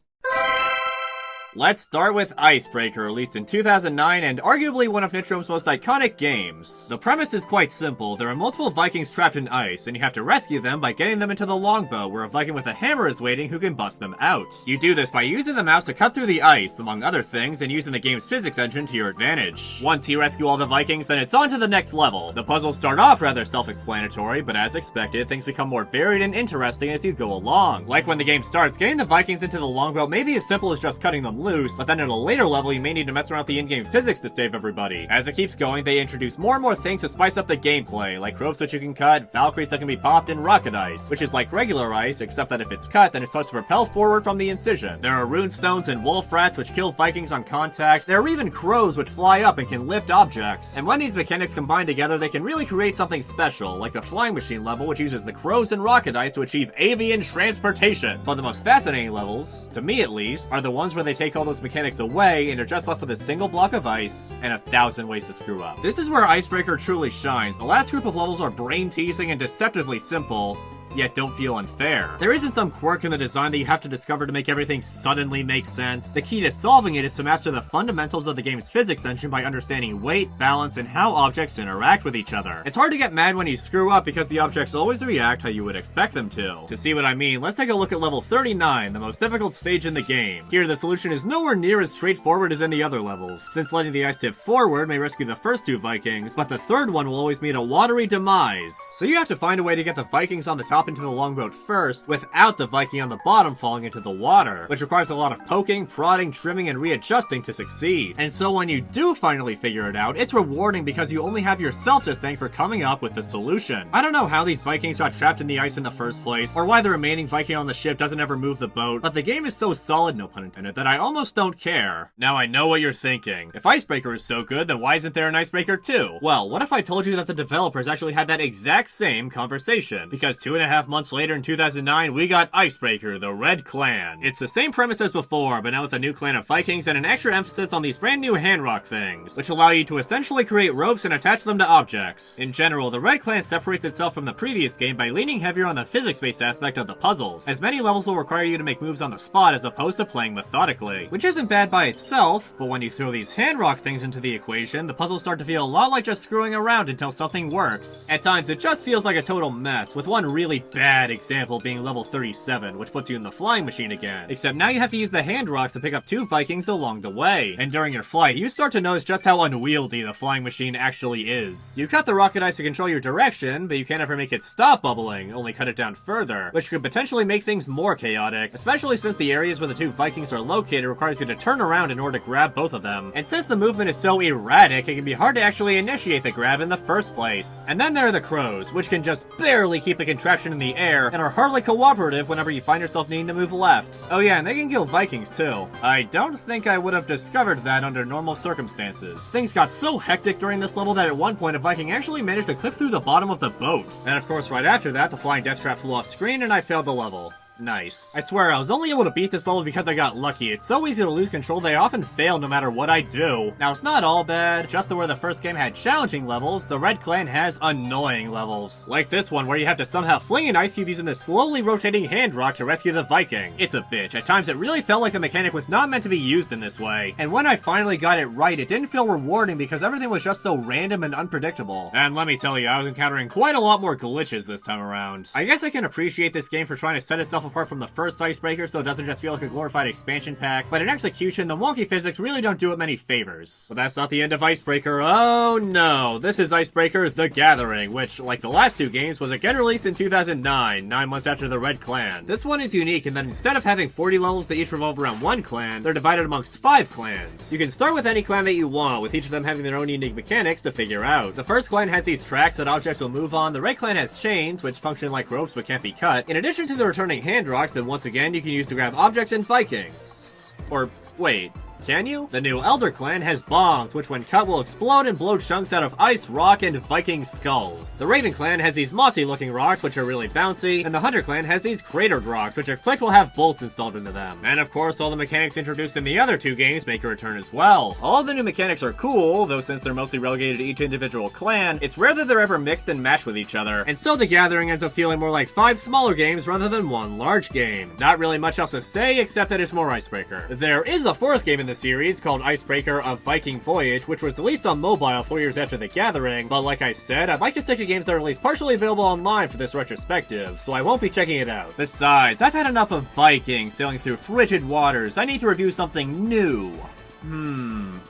Let's start with Icebreaker, released in 2009 and arguably one of Nitrome's most iconic games. The premise is quite simple. There are multiple Vikings trapped in ice, and you have to rescue them by getting them into the longboat, where a Viking with a hammer is waiting who can bust them out. You do this by using the mouse to cut through the ice, among other things, and using the game's physics engine to your advantage. Once you rescue all the Vikings, then it's on to the next level. The puzzles start off rather self-explanatory, but as expected, things become more varied and interesting as you go along. Like when the game starts, getting the Vikings into the longboat may be as simple as just cutting them loose, but then in a later level you may need to mess around with the in-game physics to save everybody. As it keeps going, they introduce more and more things to spice up the gameplay, like ropes that you can cut, Valkyries that can be popped, and rocket ice, which is like regular ice, except that if it's cut, then it starts to propel forward from the incision. There are rune stones and wolf rats which kill Vikings on contact. There are even crows which fly up and can lift objects. And when these mechanics combine together, they can really create something special, like the flying machine level, which uses the crows and rocket ice to achieve avian transportation. But the most fascinating levels, to me at least, are the ones where they take all those mechanics away and are just left with a single block of ice and 1,000 ways to screw up. This is where Icebreaker truly shines. The last group of levels are brain-teasing and deceptively simple, yet don't feel unfair. There isn't some quirk in the design that you have to discover to make everything suddenly make sense. The key to solving it is to master the fundamentals of the game's physics engine by understanding weight, balance, and how objects interact with each other. It's hard to get mad when you screw up because the objects always react how you would expect them to. To see what I mean, let's take a look at level 39, the most difficult stage in the game. Here, the solution is nowhere near as straightforward as in the other levels, since letting the ice tip forward may rescue the first two Vikings, but the third one will always meet a watery demise. So you have to find a way to get the Vikings on the top into the longboat first, without the Viking on the bottom falling into the water, which requires a lot of poking, prodding, trimming, and readjusting to succeed. And so when you do finally figure it out, it's rewarding because you only have yourself to thank for coming up with the solution. I don't know how these Vikings got trapped in the ice in the first place, or why the remaining Viking on the ship doesn't ever move the boat, but the game is so solid, no pun intended, that I almost don't care. Now I know what you're thinking. If Icebreaker is so good, then why isn't there an Icebreaker 2? Well, what if I told you that the developers actually had that exact same conversation? Because 2.5 2.5 months later in 2009, we got Icebreaker, the Red Clan. It's the same premise as before, but now with a new clan of Vikings and an extra emphasis on these brand new handrock things, which allow you to essentially create ropes and attach them to objects. In general, the Red Clan separates itself from the previous game by leaning heavier on the physics-based aspect of the puzzles, as many levels will require you to make moves on the spot as opposed to playing methodically, which isn't bad by itself, but when you throw these handrock things into the equation, the puzzles start to feel a lot like just screwing around until something works. At times, it just feels like a total mess, with one really bad example being level 37, which puts you in the flying machine again, except now you have to use the hand rocks to pick up 2 Vikings along the way, and during your flight, you start to notice just how unwieldy the flying machine actually is. You cut the rocket ice to control your direction, but you can't ever make it stop bubbling, only cut it down further, which could potentially make things more chaotic, especially since the areas where the 2 Vikings are located requires you to turn around in order to grab both of them, and since the movement is so erratic, it can be hard to actually initiate the grab in the first place. And then there are the crows, which can just barely keep the contraption in the air, and are hardly cooperative whenever you find yourself needing to move left. Oh yeah, and they can kill Vikings too. I don't think I would have discovered that under normal circumstances. Things got so hectic during this level that at one point a Viking actually managed to clip through the bottom of the boat. And of course right after that, the flying death trap flew off screen and I failed the level. Nice. I swear, I was only able to beat this level because I got lucky. It's so easy to lose control that I often fail no matter what I do. Now, it's not all bad. Just where the first game had challenging levels, the Red Clan has annoying levels. Like this one, where you have to somehow fling an ice cube using this slowly rotating hand rock to rescue the Viking. It's a bitch. At times, it really felt like the mechanic was not meant to be used in this way. And when I finally got it right, it didn't feel rewarding because everything was just so random and unpredictable. And let me tell you, I was encountering quite a lot more glitches this time around. I guess I can appreciate this game for trying to set itself apart from the first Icebreaker so it doesn't just feel like a glorified expansion pack, but in execution, the wonky physics really don't do it many favors. But that's not the end of Icebreaker. Oh no, this is Icebreaker The Gathering, which, like the last 2 games, was again released in 2009, 9 months after the Red Clan. This one is unique in that instead of having 40 levels that each revolve around one clan, they're divided amongst 5 clans. You can start with any clan that you want, with each of them having their own unique mechanics to figure out. The first clan has these tracks that objects will move on, the Red Clan has chains, which function like ropes but can't be cut, in addition to the returning hand rocks that once again you can use to grab objects and Vikings. Or, wait, can you? The new Elder Clan has bombs, which when cut will explode and blow chunks out of ice, rock, and Viking skulls. The Raven Clan has these mossy-looking rocks, which are really bouncy, and the Hunter Clan has these cratered rocks, which if clicked will have bolts installed into them. And of course, all the mechanics introduced in the other 2 games make a return as well. All of the new mechanics are cool, though since they're mostly relegated to each individual clan, it's rare that they're ever mixed and matched with each other, and so The Gathering ends up feeling more like 5 smaller games rather than 1 large game. Not really much else to say, except that it's more Icebreaker. There is a 4th game in the series called Icebreaker: A Viking Voyage, which was released on mobile 4 years after The Gathering, but like I said, I'd like to stick to games that are at least partially available online for this retrospective, so I won't be checking it out. Besides, I've had enough of Vikings sailing through frigid waters. I need to review something new.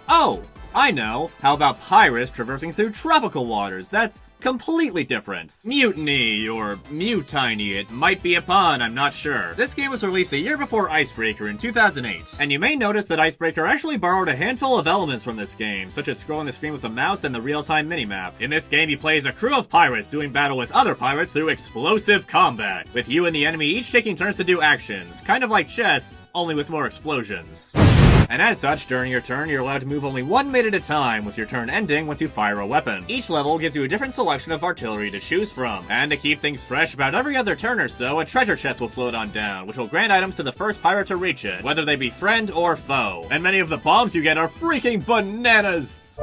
Oh! I know. How about pirates traversing through tropical waters? That's completely different. Mutiny, or Mutiny, it might be a pun, I'm not sure. This game was released a year before Icebreaker in 2008, and you may notice that Icebreaker actually borrowed a handful of elements from this game, such as scrolling the screen with the mouse and the real-time minimap. In this game, you play as a crew of pirates doing battle with other pirates through explosive combat, with you and the enemy each taking turns to do actions, kind of like chess, only with more explosions. And as such, during your turn, you're allowed to move only 1 minute at a time, with your turn ending once you fire a weapon. Each level gives you a different selection of artillery to choose from. And to keep things fresh, about every other turn or so, a treasure chest will float on down, which will grant items to the first pirate to reach it, whether they be friend or foe. And many of the bombs you get are freaking bananas!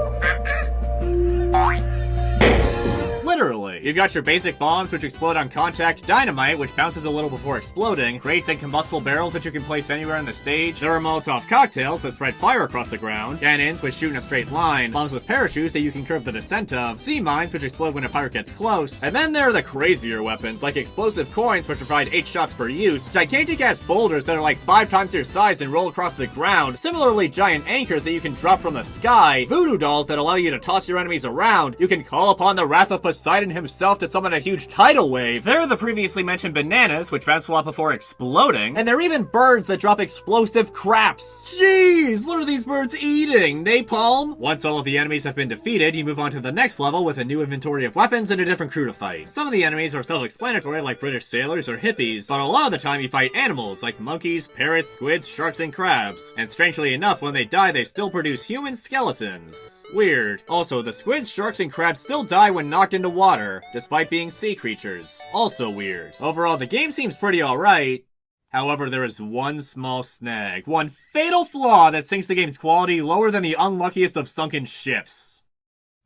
Literally. You got your basic bombs, which explode on contact, dynamite, which bounces a little before exploding, crates and combustible barrels, which you can place anywhere on the stage, there are Molotov cocktails that spread fire across the ground, cannons, which shoot in a straight line, bombs with parachutes that you can curve the descent of, sea mines, which explode when a pirate gets close, and then there are the crazier weapons, like explosive coins, which provide 8 shots per use, gigantic-ass boulders that are like 5 times their size and roll across the ground, similarly giant anchors that you can drop from the sky, voodoo dolls that allow you to toss your enemies around, you can call upon the wrath of Poseidon himself to summon a huge tidal wave. There are the previously mentioned bananas, which bounce a lot before exploding, and there are even birds that drop explosive craps. Jeez, what are these birds eating? Napalm? Once all of the enemies have been defeated, you move on to the next level with a new inventory of weapons and a different crew to fight. Some of the enemies are self-explanatory like British sailors or hippies, but a lot of the time you fight animals like monkeys, parrots, squids, sharks, and crabs. And strangely enough, when they die, they still produce human skeletons. Weird. Also, the squids, sharks, and crabs still die when knocked into water. despite being sea creatures. Also weird. Overall, the game seems pretty alright. However, there is one small snag, one fatal flaw that sinks the game's quality lower than the unluckiest of sunken ships.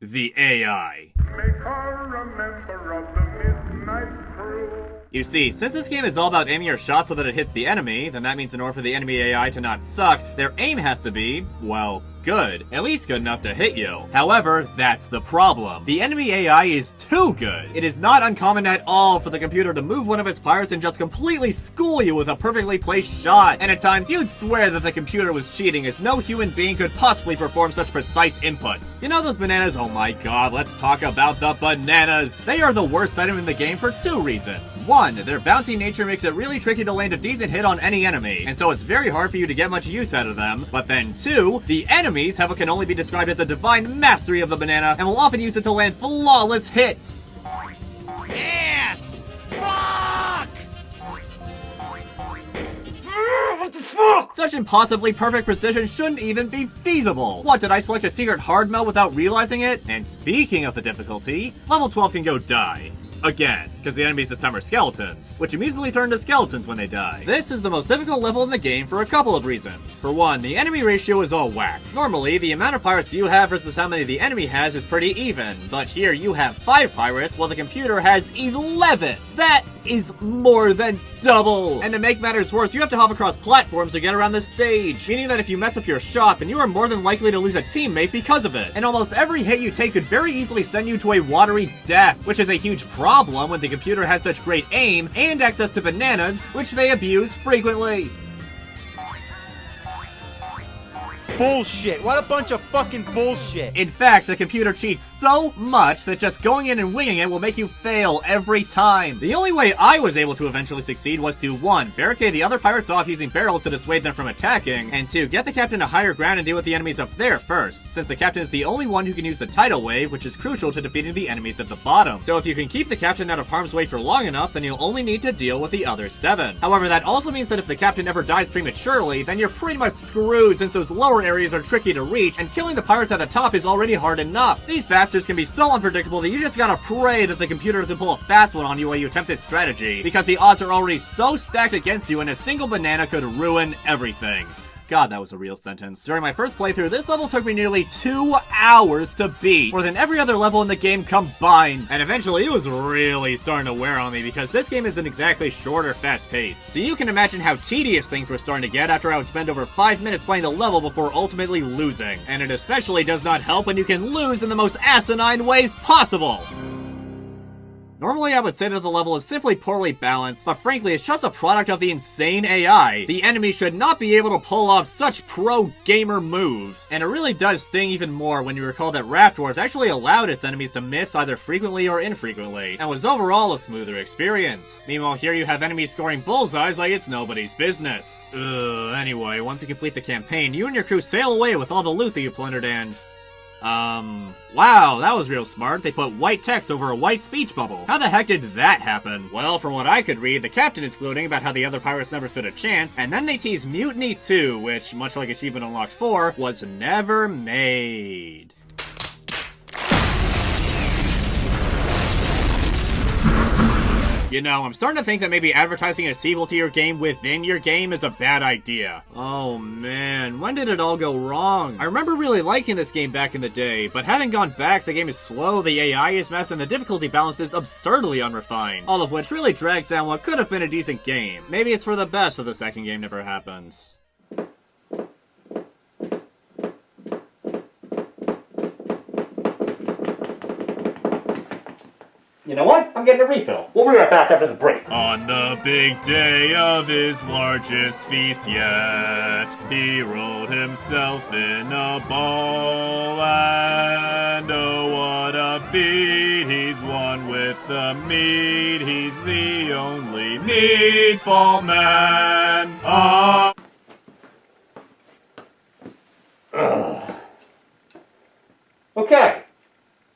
The AI. You see, since this game is all about aiming your shot so that it hits the enemy, then that means in order for the enemy AI to not suck, their aim has to be, well, good. At least good enough to hit you. However, that's the problem. The enemy AI is too good. It is not uncommon at all for the computer to move one of its pirates and just completely school you with a perfectly placed shot. And at times, you'd swear that the computer was cheating, as no human being could possibly perform such precise inputs. You know those bananas? Oh my god, let's talk about the bananas. They are the worst item in the game for two reasons. One, their bouncy nature makes it really tricky to land a decent hit on any enemy, and so it's very hard for you to get much use out of them. But then two, the enemies have what can only be described as a divine mastery of the banana, and will often use it to land flawless hits. Yes! Fuck! What the fuck? Such impossibly perfect precision shouldn't even be feasible. What, did I select a secret hard mode without realizing it? And speaking of the difficulty, level 12 can go die. Again, because the enemies this time are skeletons, which immediately turn to skeletons when they die. This is the most difficult level in the game for a couple of reasons. For one, the enemy ratio is all whack. Normally, the amount of pirates you have versus how many the enemy has is pretty even, but here you have 5 pirates while the computer has 11! That is more than double! And to make matters worse, you have to hop across platforms to get around this stage, meaning that if you mess up your shot, then you are more than likely to lose a teammate because of it. And almost every hit you take could very easily send you to a watery death, which is a huge problem when the computer has such great aim and access to bananas, which they abuse frequently. Bullshit. What a bunch of fucking bullshit. In fact, the computer cheats so much that just going in and winging it will make you fail every time. The only way I was able to eventually succeed was to 1. Barricade the other pirates off using barrels to dissuade them from attacking, and 2. Get the captain to higher ground and deal with the enemies up there first, since the captain is the only one who can use the tidal wave, which is crucial to defeating the enemies at the bottom. So if you can keep the captain out of harm's way for long enough, then you'll only need to deal with the other 7. However, that also means that if the captain ever dies prematurely, then you're pretty much screwed, since those lower areas are tricky to reach, and killing the pirates at the top is already hard enough. These bastards can be so unpredictable that you just gotta pray that the computer doesn't pull a fast one on you while you attempt this strategy, because the odds are already so stacked against you and a single banana could ruin everything. God, that was a real sentence. During my first playthrough, this level took me nearly 2 hours to beat, more than every other level in the game combined. And eventually, it was really starting to wear on me because this game isn't exactly short or fast-paced. So you can imagine how tedious things were starting to get after I would spend over 5 minutes playing the level before ultimately losing. And it especially does not help when you can lose in the most asinine ways possible. Normally I would say that the level is simply poorly balanced, but frankly it's just a product of the insane AI. The enemy should not be able to pull off such pro-gamer moves. And it really does sting even more when you recall that Raft Wars actually allowed its enemies to miss either frequently or infrequently, and was overall a smoother experience. Meanwhile here you have enemies scoring bullseyes like it's nobody's business. Anyway, once you complete the campaign, you and your crew sail away with all the loot that you plundered and... wow, that was real smart. They put white text over a white speech bubble. How the heck did that happen? Well, from what I could read, the captain is gloating about how the other pirates never stood a chance, and then they tease Mutiny 2, which, much like Achievement Unlocked 4, was never made. You know, I'm starting to think that maybe advertising a sequel to your game within your game is a bad idea. Oh man, when did it all go wrong? I remember really liking this game back in the day, but having gone back, the game is slow, the AI is messed, and the difficulty balance is absurdly unrefined. All of which really drags down what could have been a decent game. Maybe it's for the best that the second game never happened. You know what? I'm getting a refill. We'll be right back after the break. On the big day of his largest feast yet, he rolled himself in a ball, and oh, what a feat! He's one with the meat. He's the only meatball man. Okay,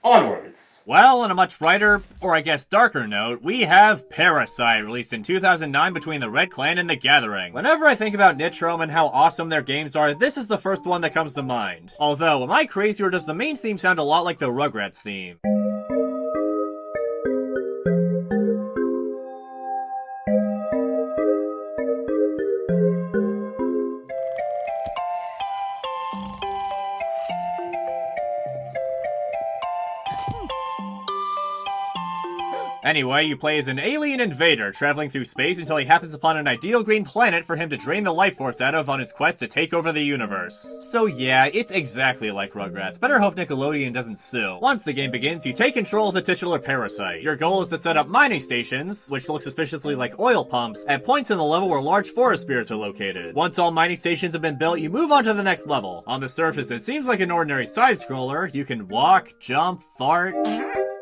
onwards. Well, on a much brighter, or I guess darker note, we have Parasite, released in 2009 between the Red Clan and the Gathering. Whenever I think about Nitrome and how awesome their games are, this is the first one that comes to mind. Although, am I crazy or does the main theme sound a lot like the Rugrats theme? Anyway, you play as an alien invader traveling through space until he happens upon an ideal green planet for him to drain the life force out of on his quest to take over the universe. So yeah, it's exactly like Rugrats. Better hope Nickelodeon doesn't sue. Once the game begins, you take control of the titular Parasite. Your goal is to set up mining stations, which look suspiciously like oil pumps, at points in the level where large forest spirits are located. Once all mining stations have been built, you move on to the next level. On the surface, it seems like an ordinary side-scroller. You can walk, jump, fart.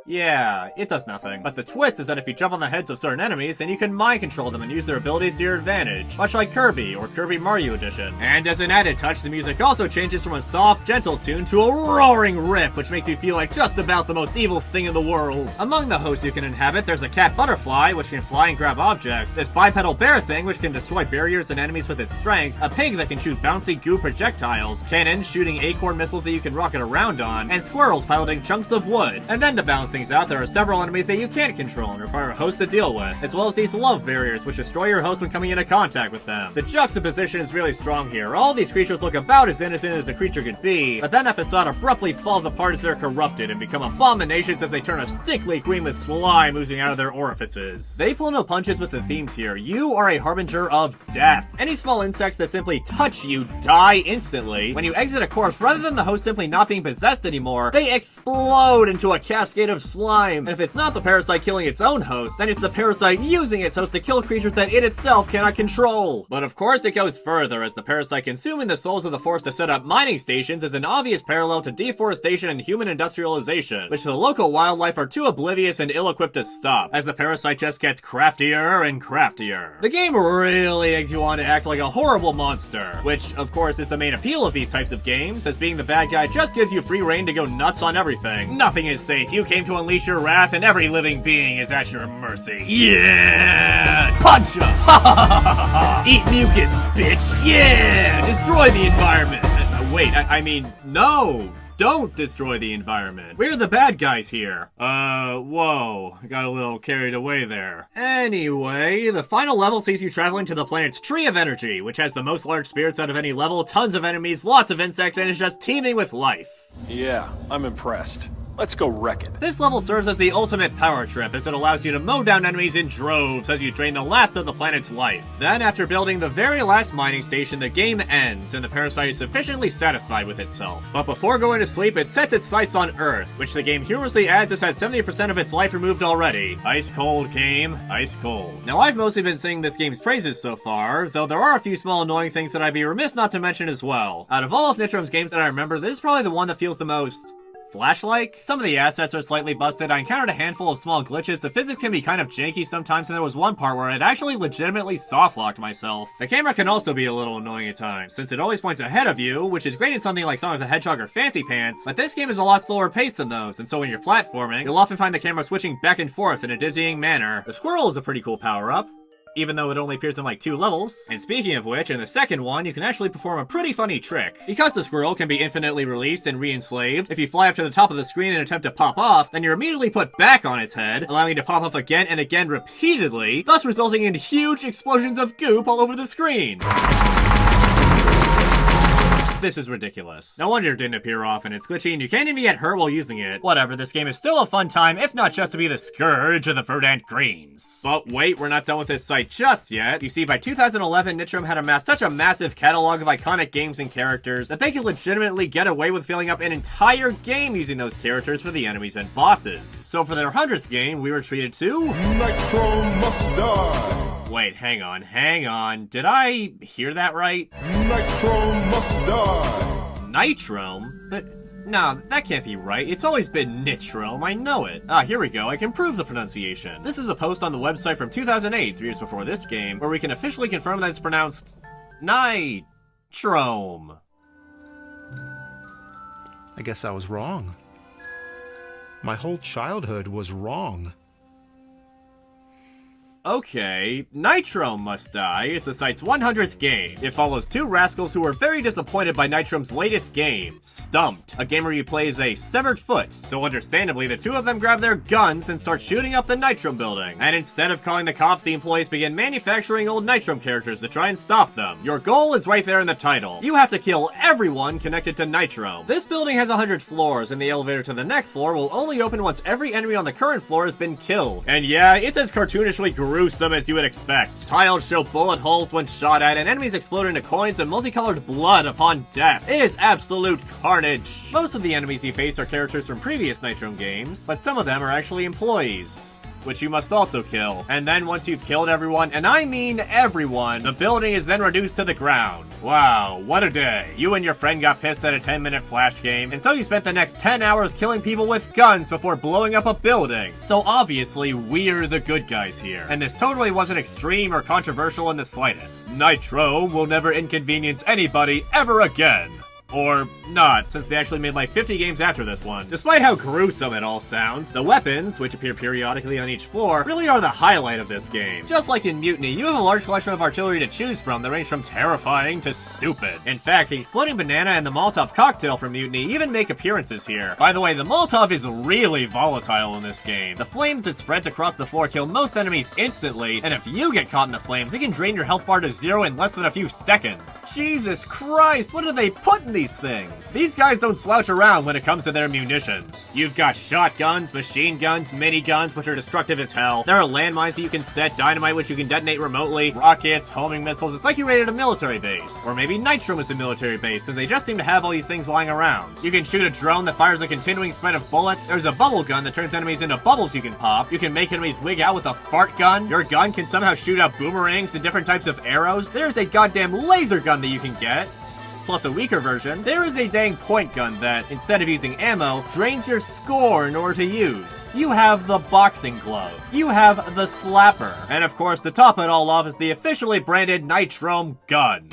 Yeah, it does nothing. But the twist is that if you jump on the heads of certain enemies, then you can mind control them and use their abilities to your advantage, much like Kirby or Kirby Mario Edition. And as an added touch, the music also changes from a soft, gentle tune to a roaring riff, which makes you feel like just about the most evil thing in the world. Among the hosts you can inhabit, there's a cat butterfly, which can fly and grab objects, this bipedal bear thing, which can destroy barriers and enemies with its strength, a pig that can shoot bouncy goo projectiles, cannons shooting acorn missiles that you can rocket around on, and squirrels piloting chunks of wood. And then to balance things out, there are several enemies that you can't control and require a host to deal with, as well as these love barriers which destroy your host when coming into contact with them. The juxtaposition is really strong here. All these creatures look about as innocent as a creature could be, but then that facade abruptly falls apart as they're corrupted and become abominations as they turn a sickly greenless slime oozing out of their orifices. They pull no punches with the themes here. You are a harbinger of death. Any small insects that simply touch you die instantly. When you exit a corpse, rather than the host simply not being possessed anymore, they explode into a cascade of slime. And if it's not the parasite killing its own host, then it's the parasite using its host to kill creatures that it itself cannot control. But of course it goes further, as the parasite consuming the souls of the forest to set up mining stations is an obvious parallel to deforestation and human industrialization, which the local wildlife are too oblivious and ill-equipped to stop, as the parasite just gets craftier and craftier. The game really eggs you on to act like a horrible monster, which of course is the main appeal of these types of games, as being the bad guy just gives you free reign to go nuts on everything. Nothing is safe. You came to unleash your wrath, and every living being is at your mercy. Yeah! Punch ya! Ha ha ha ha ha! Eat mucus, bitch! Yeah! Destroy the environment! Wait, I mean, no! Don't destroy the environment. We're the bad guys here. Whoa. I got a little carried away there. Anyway, the final level sees you traveling to the planet's Tree of Energy, which has the most large spirits out of any level, tons of enemies, lots of insects, and is just teeming with life. Yeah, I'm impressed. Let's go wreck it. This level serves as the ultimate power trip, as it allows you to mow down enemies in droves as you drain the last of the planet's life. Then, after building the very last mining station, the game ends, and the parasite is sufficiently satisfied with itself. But before going to sleep, it sets its sights on Earth, which the game humorously adds has had 70% of its life removed already. Ice cold, game. Ice cold. Now, I've mostly been singing this game's praises so far, though there are a few small annoying things that I'd be remiss not to mention as well. Out of all of Nitrome's games that I remember, this is probably the one that feels the most Flash-like? Some of the assets are slightly busted. I encountered a handful of small glitches. The physics can be kind of janky sometimes, and there was one part where I'd actually legitimately soft-locked myself. The camera can also be a little annoying at times, since it always points ahead of you, which is great in something like Sonic the Hedgehog or Fancy Pants, but this game is a lot slower paced than those, and so when you're platforming, you'll often find the camera switching back and forth in a dizzying manner. The squirrel is a pretty cool power-up, even though it only appears in like 2 levels. And speaking of which, in the second one, you can actually perform a pretty funny trick. Because the squirrel can be infinitely released and re-enslaved, if you fly up to the top of the screen and attempt to pop off, then you're immediately put back on its head, allowing it to pop off again and again repeatedly, thus resulting in huge explosions of goop all over the screen. This is ridiculous. No wonder it didn't appear often. It's glitchy and you can't even get hurt while using it. Whatever, this game is still a fun time, if not just to be the scourge of the verdant greens. But wait, we're not done with this site just yet. You see, by 2011, Nitrome had amassed such a massive catalog of iconic games and characters that they could legitimately get away with filling up an entire game using those characters for the enemies and bosses. So for their 100th game, we were treated to Nitrome Must Die. Wait, hang on. Did I hear that right? Nitrome Must Die. Nitrome? But, no, that can't be right. It's always been Nitrome, I know it. Ah, here we go, I can prove the pronunciation. This is a post on the website from 2008, 3 years before this game, where we can officially confirm that it's pronounced Nitrome. I guess I was wrong. My whole childhood was wrong. Okay, Nitrome Must Die is the site's 100th game. It follows two rascals who were very disappointed by Nitrome's latest game, Stumped, a game where you play as a severed foot. So understandably, the two of them grab their guns and start shooting up the Nitrome building. And instead of calling the cops, the employees begin manufacturing old Nitrome characters to try and stop them. Your goal is right there in the title. You have to kill everyone connected to Nitrome. This building has 100 floors, and the elevator to the next floor will only open once every enemy on the current floor has been killed. And yeah, it's as cartoonishly gruesome as you would expect. Tiles show bullet holes when shot at, and enemies explode into coins and multicolored blood upon death. It is absolute carnage. Most of the enemies you face are characters from previous Nitrome games, but some of them are actually employees, which you must also kill. And then once you've killed everyone, and I mean everyone, the building is then reduced to the ground. Wow, what a day. You and your friend got pissed at a 10-minute flash game, and so you spent the next 10 hours killing people with guns before blowing up a building. So obviously, we're the good guys here. And this totally wasn't extreme or controversial in the slightest. Nitrome will never inconvenience anybody ever again. Or not, since they actually made like 50 games after this one. Despite how gruesome it all sounds, the weapons, which appear periodically on each floor, really are the highlight of this game. Just like in Mutiny, you have a large collection of artillery to choose from that range from terrifying to stupid. In fact, the exploding banana and the Molotov cocktail from Mutiny even make appearances here. By the way, the Molotov is really volatile in this game. The flames that spreads across the floor kill most enemies instantly, and if you get caught in the flames, it can drain your health bar to 0 in less than a few seconds. Jesus Christ, what do they put in these things? These guys don't slouch around when it comes to their munitions. You've got shotguns, machine guns, miniguns, which are destructive as hell. There are landmines that you can set, dynamite which you can detonate remotely, rockets, homing missiles. It's like you raided a military base. Or maybe Nitrome is a military base, and they just seem to have all these things lying around. You can shoot a drone that fires a continuing spread of bullets. There's a bubble gun that turns enemies into bubbles you can pop. You can make enemies wig out with a fart gun. Your gun can somehow shoot out boomerangs and different types of arrows. There's a goddamn laser gun that you can get. Plus a weaker version, there is a dang point gun that, instead of using ammo, drains your score in order to use. You have the boxing glove. You have the slapper. And of course, to top it all off is the officially branded Nitrome gun.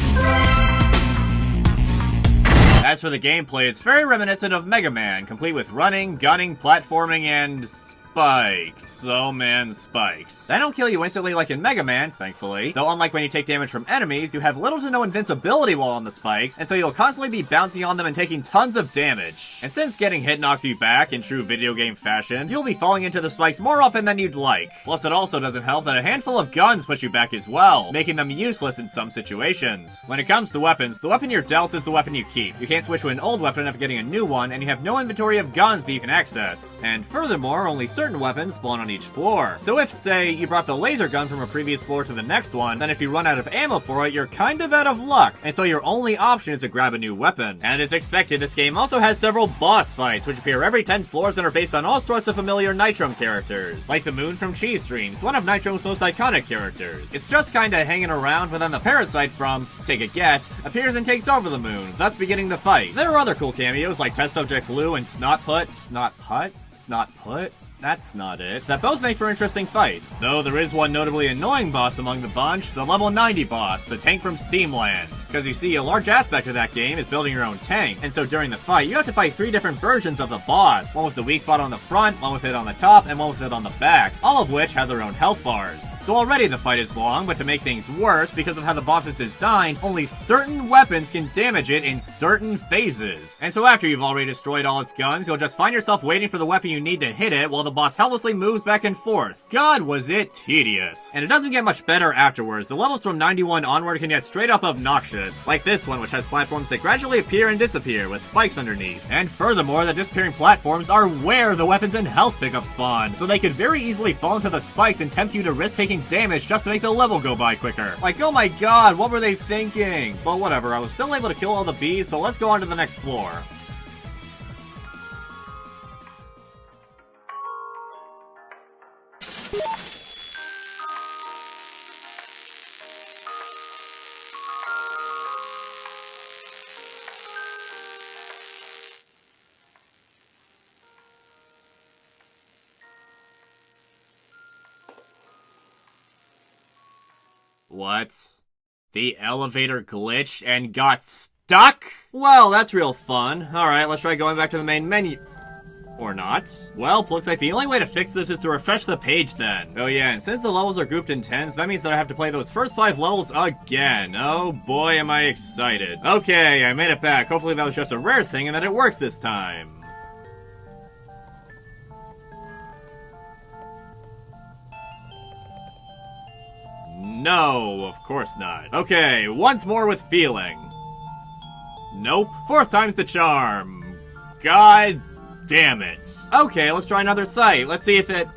As for the gameplay, it's very reminiscent of Mega Man, complete with running, gunning, platforming, and spikes. Oh man, spikes. They don't kill you instantly like in Mega Man, thankfully. Though unlike when you take damage from enemies, you have little to no invincibility while on the spikes, and so you'll constantly be bouncing on them and taking tons of damage. And since getting hit knocks you back in true video game fashion, you'll be falling into the spikes more often than you'd like. Plus it also doesn't help that a handful of guns push you back as well, making them useless in some situations. When it comes to weapons, the weapon you're dealt is the weapon you keep. You can't switch to an old weapon after getting a new one, and you have no inventory of guns that you can access. And furthermore, only certain weapons spawn on each floor. So if, say, you brought the laser gun from a previous floor to the next one, then if you run out of ammo for it, you're kind of out of luck, and so your only option is to grab a new weapon. And as expected, this game also has several boss fights, which appear every 10 floors and are based on all sorts of familiar Nitrome characters, like the Moon from Cheese Dreams, one of Nitrome's most iconic characters. It's just kinda hanging around, but then the Parasite from, take a guess, appears and takes over the Moon, thus beginning the fight. There are other cool cameos like Test Subject Blue and Snotput? That's not it. That both make for interesting fights. Though there is one notably annoying boss among the bunch, the level 90 boss, the tank from Steamlands. Because you see, a large aspect of that game is building your own tank, and so during the fight, you have to fight 3 different versions of the boss. One with the weak spot on the front, one with it on the top, and one with it on the back, all of which have their own health bars. So already the fight is long, but to make things worse, because of how the boss is designed, only certain weapons can damage it in certain phases. And so after you've already destroyed all its guns, you'll just find yourself waiting for the weapon you need to hit it while the boss helplessly moves back and forth. God, was it tedious. And it doesn't get much better afterwards. The levels from 91 onward can get straight up obnoxious. Like this one, which has platforms that gradually appear and disappear, with spikes underneath. And furthermore, the disappearing platforms are where the weapons and health pickup spawn, so they could very easily fall into the spikes and tempt you to risk taking damage just to make the level go by quicker. Like, oh my god, what were they thinking? But whatever, I was still able to kill all the bees, so let's go on to the next floor. What? The elevator glitched and got stuck? Well, that's real fun. Alright, let's try going back to the main menu. Or not. Well, looks like the only way to fix this is to refresh the page then. Oh yeah, and since the levels are grouped in 10s, that means that I have to play those first 5 levels again. Oh boy, am I excited. Okay, I made it back. Hopefully that was just a rare thing and that it works this time. No, of course not. Okay, once more with feeling. Nope. 4th time's the charm. God damn it. Okay, let's try another site. Let's see if it...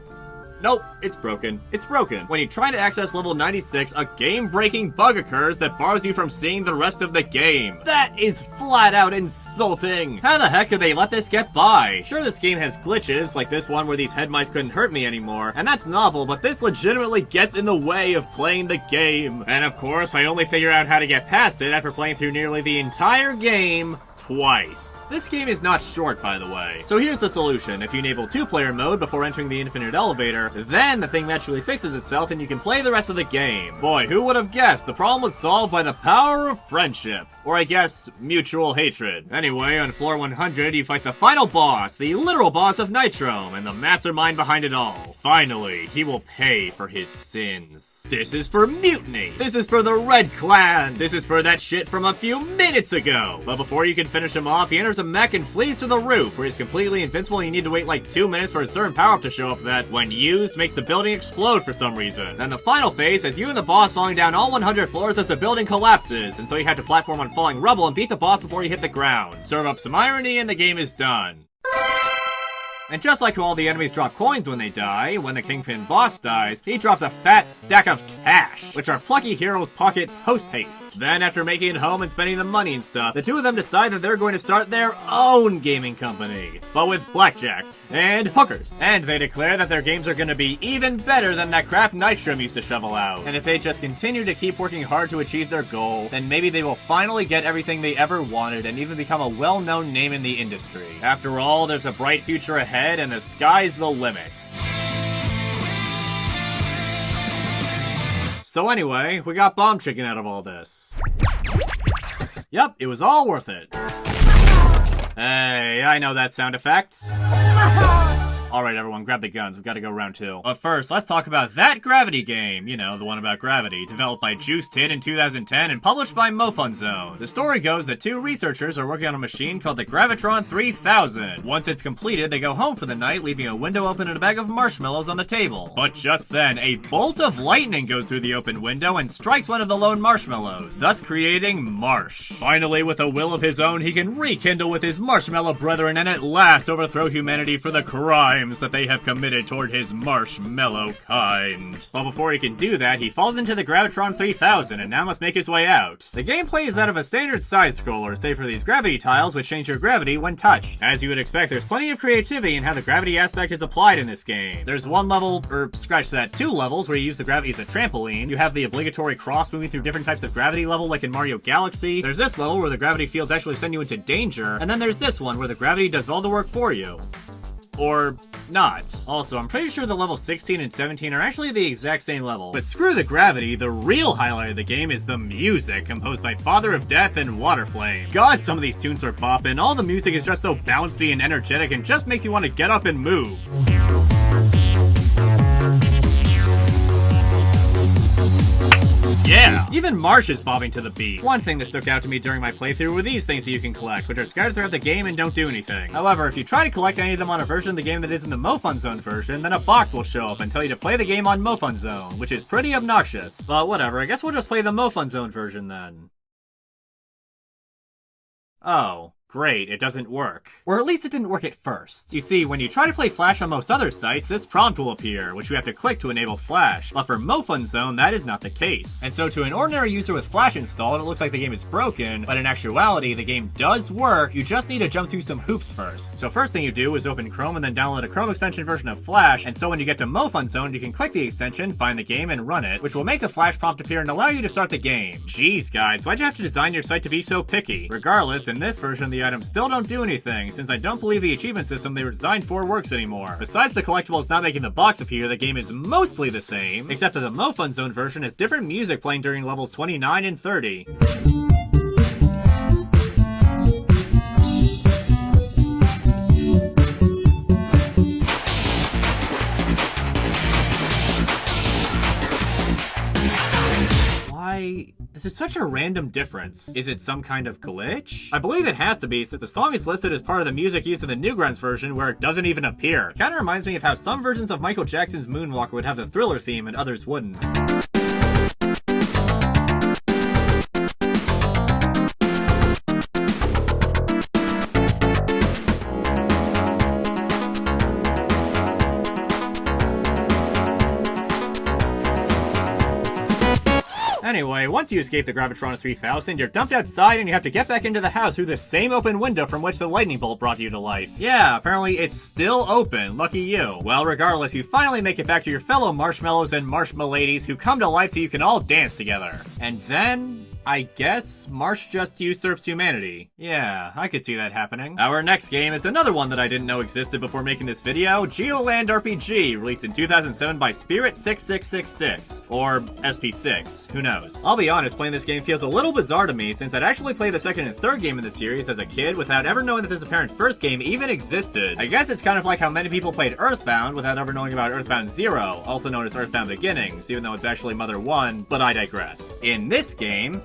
Nope, it's broken. It's broken. When you try to access level 96, a game-breaking bug occurs that bars you from seeing the rest of the game. That is flat out insulting! How the heck could they let this get by? Sure, this game has glitches, like this one where these head mice couldn't hurt me anymore, and that's novel, but this legitimately gets in the way of playing the game. And of course, I only figure out how to get past it after playing through nearly the entire game twice. This game is not short, by the way. So here's the solution. If you enable 2-player mode before entering the infinite elevator, then the thing naturally fixes itself and you can play the rest of the game. Boy, who would have guessed? The problem was solved by the power of friendship. Or I guess, mutual hatred. Anyway, on floor 100, you fight the final boss, the literal boss of Nitrome, and the mastermind behind it all. Finally, he will pay for his sins. This is for Mutiny! This is for the Red Clan! This is for that shit from a few minutes ago! But before you can finish him off, he enters a mech and flees to the roof, where he's completely invincible and you need to wait like 2 minutes for a certain power-up to show up that, when used, makes the building explode for some reason. Then the final phase has you and the boss falling down all 100 floors as the building collapses, and so you have to platform on falling rubble and beat the boss before you hit the ground. Serve up some irony and the game is done. And just like how all the enemies drop coins when they die, when the Kingpin boss dies, he drops a fat stack of cash, which our plucky heroes pocket post-haste. Then after making it home and spending the money and stuff, the two of them decide that they're going to start their own gaming company, but with blackjack and hookers. And they declare that their games are going to be even better than that crap Nitrome used to shovel out. And if they just continue to keep working hard to achieve their goal, then maybe they will finally get everything they ever wanted and even become a well-known name in the industry. After all, there's a bright future ahead and the sky's the limit. So anyway, we got bomb chicken out of all this. Yep, it was all worth it. Hey, I know that sound effect. Alright everyone, grab the guns, we've got to go round 2. But first, let's talk about that Gravity game. You know, the one about gravity. Developed by Juice Tid in 2010 and published by MoFun Zone. The story goes that 2 researchers are working on a machine called the Gravitron 3000. Once it's completed, they go home for the night, leaving a window open and a bag of marshmallows on the table. But just then, a bolt of lightning goes through the open window and strikes one of the lone marshmallows, thus creating Marsh. Finally, with a will of his own, he can rekindle with his marshmallow brethren and at last overthrow humanity for the crimes that they have committed toward his marshmallow kind. But before he can do that, he falls into the Gravitron 3000 and now must make his way out. The gameplay is that of a standard side-scroller, save for these gravity tiles which change your gravity when touched. As you would expect, there's plenty of creativity in how the gravity aspect is applied in this game. There's one level, or scratch that, 2 levels where you use the gravity as a trampoline. You have the obligatory cross moving through different types of gravity level like in Mario Galaxy. There's this level where the gravity fields actually send you into danger, and then there's this one where the gravity does all the work for you. Or not. Also, I'm pretty sure the level 16 and 17 are actually the exact same level. But screw the gravity, the real highlight of the game is the music, composed by Father of Death and Waterflame. God, some of these tunes are boppin'. All the music is just so bouncy and energetic and just makes you want to get up and move. Yeah! Even Marsh is bobbing to the beat. One thing that stuck out to me during my playthrough were these things that you can collect, which are scattered throughout the game and don't do anything. However, if you try to collect any of them on a version of the game that isn't the MoFun Zone version, then a box will show up and tell you to play the game on MoFun Zone, which is pretty obnoxious. But whatever, I guess we'll just play the MoFun Zone version then. Oh. Great, it doesn't work. Or at least it didn't work at first. You see, when you try to play Flash on most other sites, this prompt will appear, which you have to click to enable Flash. But for MoFun Zone, that is not the case. And so to an ordinary user with Flash installed, it looks like the game is broken, but in actuality, the game does work, you just need to jump through some hoops first. So first thing you do is open Chrome and then download a Chrome extension version of Flash, and so when you get to MoFun Zone, you can click the extension, find the game, and run it, which will make a Flash prompt appear and allow you to start the game. Jeez guys, why'd you have to design your site to be so picky? Regardless, in this version, the items still don't do anything, since I don't believe the achievement system they were designed for works anymore. Besides the collectibles not making the box appear, the game is mostly the same, except that the MoFun Zone version has different music playing during levels 29 and 30. This is such a random difference. Is it some kind of glitch? I believe it has to be, since the song is listed as part of the music used in the Newgrounds version where it doesn't even appear. It kinda reminds me of how some versions of Michael Jackson's Moonwalker would have the Thriller theme and others wouldn't. Anyway, once you escape the Gravitron 3000, you're dumped outside and you have to get back into the house through the same open window from which the lightning bolt brought you to life. Yeah, apparently it's still open, lucky you. Well, regardless, you finally make it back to your fellow marshmallows and marshmaladies who come to life so you can all dance together. And then, I guess Marsh just usurps humanity. Yeah, I could see that happening. Our next game is another one that I didn't know existed before making this video, Geo Land RPG, released in 2007 by Spirit 6666, or SP6, who knows. I'll be honest, playing this game feels a little bizarre to me since I'd actually played the second and third game in the series as a kid without ever knowing that this apparent first game even existed. I guess it's kind of like how many people played Earthbound without ever knowing about Earthbound Zero, also known as Earthbound Beginnings, even though it's actually Mother 1, but I digress. In this game,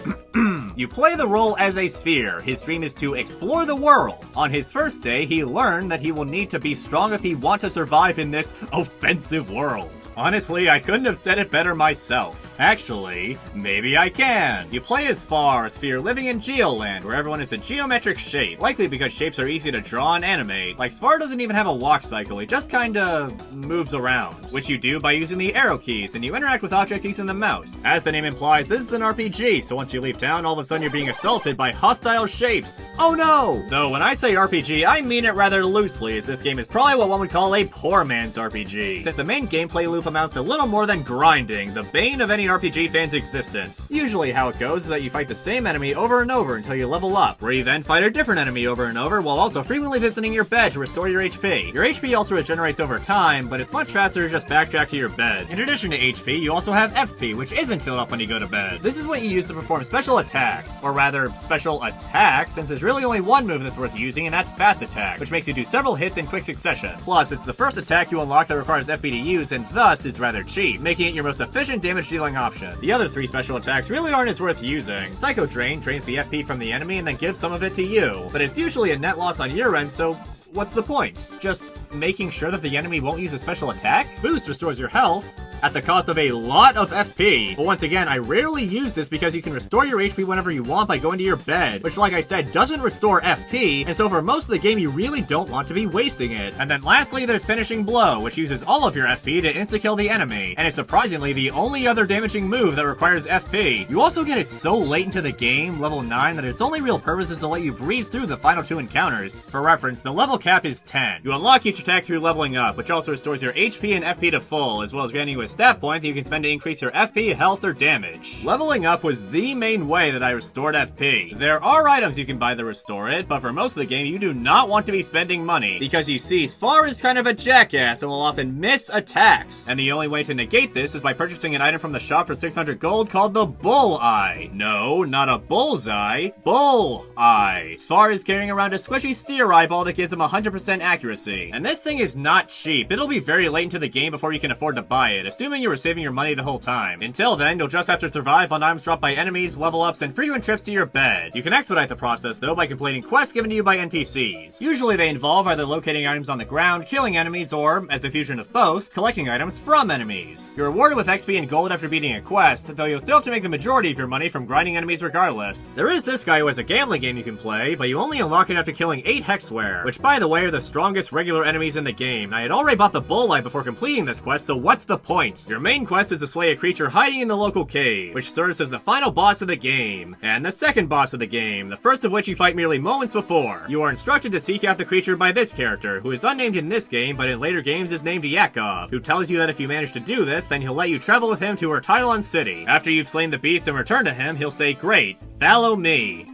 you play the role as a sphere. His dream is to explore the world. On his first day, he learned that he will need to be strong if he wants to survive in this offensive world. Honestly, I couldn't have said it better myself. Actually, maybe I can. You play as Spar, a sphere living in Geoland, where everyone is a geometric shape, likely because shapes are easy to draw and animate. Like, Spar doesn't even have a walk cycle, he just kinda moves around, which you do by using the arrow keys, and you interact with objects using the mouse. As the name implies, this is an RPG, so once you leave town, all of a sudden you're being assaulted by hostile shapes. Oh no! Though when I say RPG, I mean it rather loosely, as this game is probably what one would call a poor man's RPG, since the main gameplay loop amounts to little more than grinding, the bane of any RPG fan's existence. Usually how it goes is that you fight the same enemy over and over until you level up, where you then fight a different enemy over and over while also frequently visiting your bed to restore your HP. Your HP also regenerates over time, but it's much faster to just backtrack to your bed. In addition to HP, you also have FP, which isn't filled up when you go to bed. This is what you use to perform special attacks, or rather, special attack, since there's really only one move that's worth using, and that's Fast Attack, which makes you do several hits in quick succession. Plus, it's the first attack you unlock that requires FP to use, and thus is rather cheap, making it your most efficient damage-dealing option. The other three special attacks really aren't as worth using. Psycho Drain drains the FP from the enemy and then gives some of it to you, but it's usually a net loss on your end, so what's the point? Just making sure that the enemy won't use a special attack? Boost restores your health, at the cost of a lot of FP. But once again, I rarely use this because you can restore your HP whenever you want by going to your bed, which like I said, doesn't restore FP, and so for most of the game you really don't want to be wasting it. And then lastly, there's Finishing Blow, which uses all of your FP to insta-kill the enemy, and is surprisingly the only other damaging move that requires FP. You also get it so late into the game, level 9, that its only real purpose is to let you breeze through the final two encounters. For reference, the level cap is 10. You unlock each attack through leveling up, which also restores your HP and FP to full, as well as granting you a stat point that you can spend to increase your FP, health, or damage. Leveling up was the main way that I restored FP. There are items you can buy to restore it, but for most of the game, you do not want to be spending money, because you see, Spar is kind of a jackass and will often miss attacks. And the only way to negate this is by purchasing an item from the shop for 600 gold called the Bull Eye. No, not a bullseye. Bull Eye. Spar is carrying around a squishy steer eyeball that gives him 100% accuracy. And this thing is not cheap. It'll be very late into the game before you can afford to buy it, assuming you were saving your money the whole time. Until then, you'll just have to survive on items dropped by enemies, level ups, and frequent trips to your bed. You can expedite the process though by completing quests given to you by NPCs. Usually they involve either locating items on the ground, killing enemies, or, as a fusion of both, collecting items from enemies. You're rewarded with XP and gold after beating a quest, though you'll still have to make the majority of your money from grinding enemies regardless. There is this guy who has a gambling game you can play, but you only unlock it after killing 8 Hexware, which by the way are the strongest regular enemies in the game. I had already bought the Bull Eye before completing this quest, so what's the point? Your main quest is to slay a creature hiding in the local cave, which serves as the final boss of the game, and the second boss of the game, the first of which you fight merely moments before. You are instructed to seek out the creature by this character, who is unnamed in this game, but in later games is named Yakov, who tells you that if you manage to do this, then he'll let you travel with him to Untitled City. After you've slain the beast and return to him, he'll say, "Great, follow me."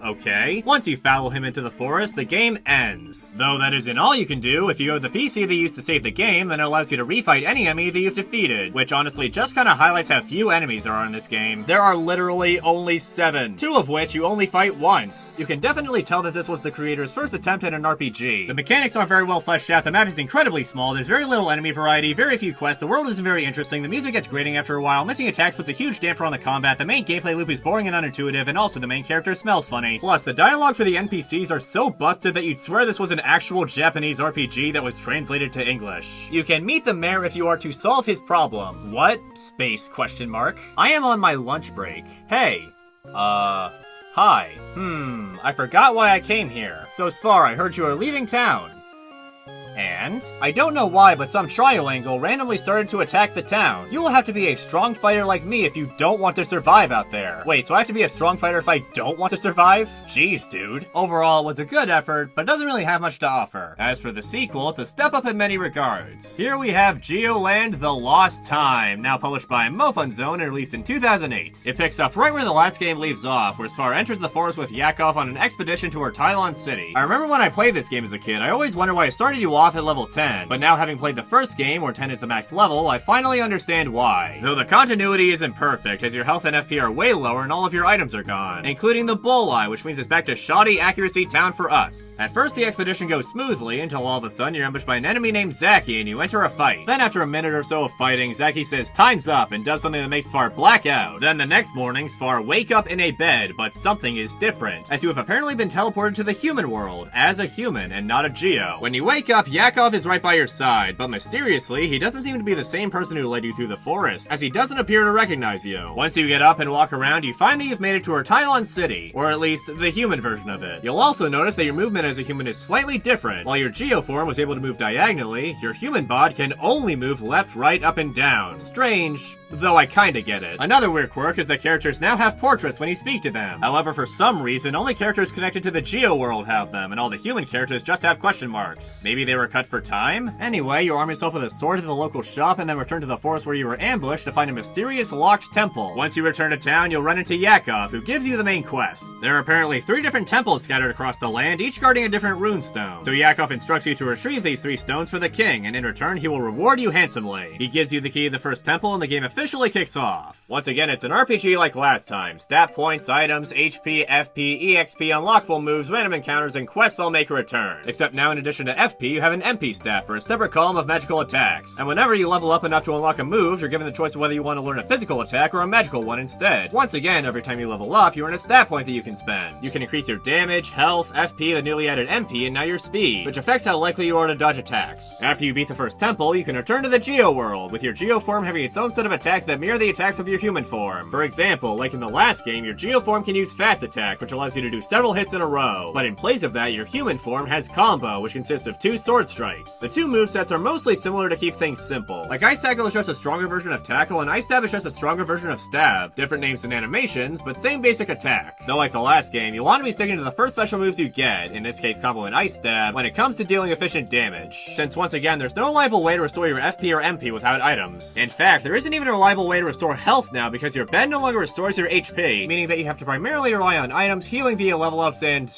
Okay. Once you follow him into the forest, the game ends. Though that isn't all you can do. If you go to the PC they used to save the game, then it allows you to refight any enemy enemy that you've defeated, which honestly just kinda highlights how few enemies there are in this game. There are literally only 7, 2 of which you only fight once. You can definitely tell that this was the creator's first attempt at an RPG. The mechanics aren't very well fleshed out, the map is incredibly small, there's very little enemy variety, very few quests, the world isn't very interesting, the music gets grating after a while, missing attacks puts a huge damper on the combat, the main gameplay loop is boring and unintuitive, and also the main character smells funny. Plus, the dialogue for the NPCs are so busted that you'd swear this was an actual Japanese RPG that was translated to English. You can meet the mayor if you are to solve his problem. What? Space question mark. I am on my lunch break. Hey. Hi. I forgot why I came here. So Svar, I heard you are leaving town. And? I don't know why, but some triangle randomly started to attack the town. You will have to be a strong fighter like me if you don't want to survive out there. Wait, so I have to be a strong fighter if I don't want to survive? Jeez, dude. Overall, it was a good effort, but doesn't really have much to offer. As for the sequel, it's a step up in many regards. Here we have Geo Land The Lost Time, now published by Mofun Zone and released in 2008. It picks up right where the last game leaves off, where Svar enters the forest with Yakov on an expedition to Untitled City. I remember when I played this game as a kid, I always wondered why it started you off at level 10, but now having played the first game, where 10 is the max level, I finally understand why. Though the continuity isn't perfect, as your health and FP are way lower and all of your items are gone, including the bullseye, which means it's back to shoddy accuracy town for us. At first the expedition goes smoothly, until all of a sudden you're ambushed by an enemy named Zaki and you enter a fight. Then after a minute or so of fighting, Zaki says time's up and does something that makes Svar black out. Then the next morning, Svar wake up in a bed, but something is different, as you have apparently been teleported to the human world, as a human and not a Geo. When you wake up, Yakov is right by your side, but mysteriously, he doesn't seem to be the same person who led you through the forest, as he doesn't appear to recognize you. Once you get up and walk around, you find that you've made it to Untitled City, or at least the human version of it. You'll also notice that your movement as a human is slightly different. While your Geo form was able to move diagonally, your human bod can only move left, right, up, and down. Strange, though I kinda get it. Another weird quirk is that characters now have portraits when you speak to them. However, for some reason, only characters connected to the Geo world have them, and all the human characters just have question marks. Maybe they were cut for time? Anyway, you arm yourself with a sword to the local shop and then return to the forest where you were ambushed to find a mysterious locked temple. Once you return to town, you'll run into Yakov, who gives you the main quest. There are apparently 3 different temples scattered across the land, each guarding a different runestone. So Yakov instructs you to retrieve these 3 stones for the king, and in return he will reward you handsomely. He gives you the key to the first temple and the game officially kicks off. Once again, it's an RPG like last time. Stat points, items, HP, FP, EXP, unlockable moves, random encounters, and quests all make a return. Except now in addition to FP, you have an MP stat for a separate column of magical attacks. And whenever you level up enough to unlock a move, you're given the choice of whether you want to learn a physical attack or a magical one instead. Once again, every time you level up, you earn a stat point that you can spend. You can increase your damage, health, FP, the newly added MP, and now your speed, which affects how likely you are to dodge attacks. After you beat the first temple, you can return to the Geo world, with your Geo form having its own set of attacks that mirror the attacks of your human form. For example, like in the last game, your Geo form can use fast attack, which allows you to do several hits in a row. But in place of that, your human form has combo, which consists of 2 sword strikes. The 2 movesets are mostly similar to keep things simple. Like Ice Tackle is just a stronger version of Tackle, and Ice Stab is just a stronger version of Stab. Different names and animations, but same basic attack. Though like the last game, you'll want to be sticking to the first special moves you get, in this case Combo and Ice Stab, when it comes to dealing efficient damage. Since once again, there's no reliable way to restore your FP or MP without items. In fact, there isn't even a reliable way to restore health now because your bed no longer restores your HP, meaning that you have to primarily rely on items, healing via level ups, and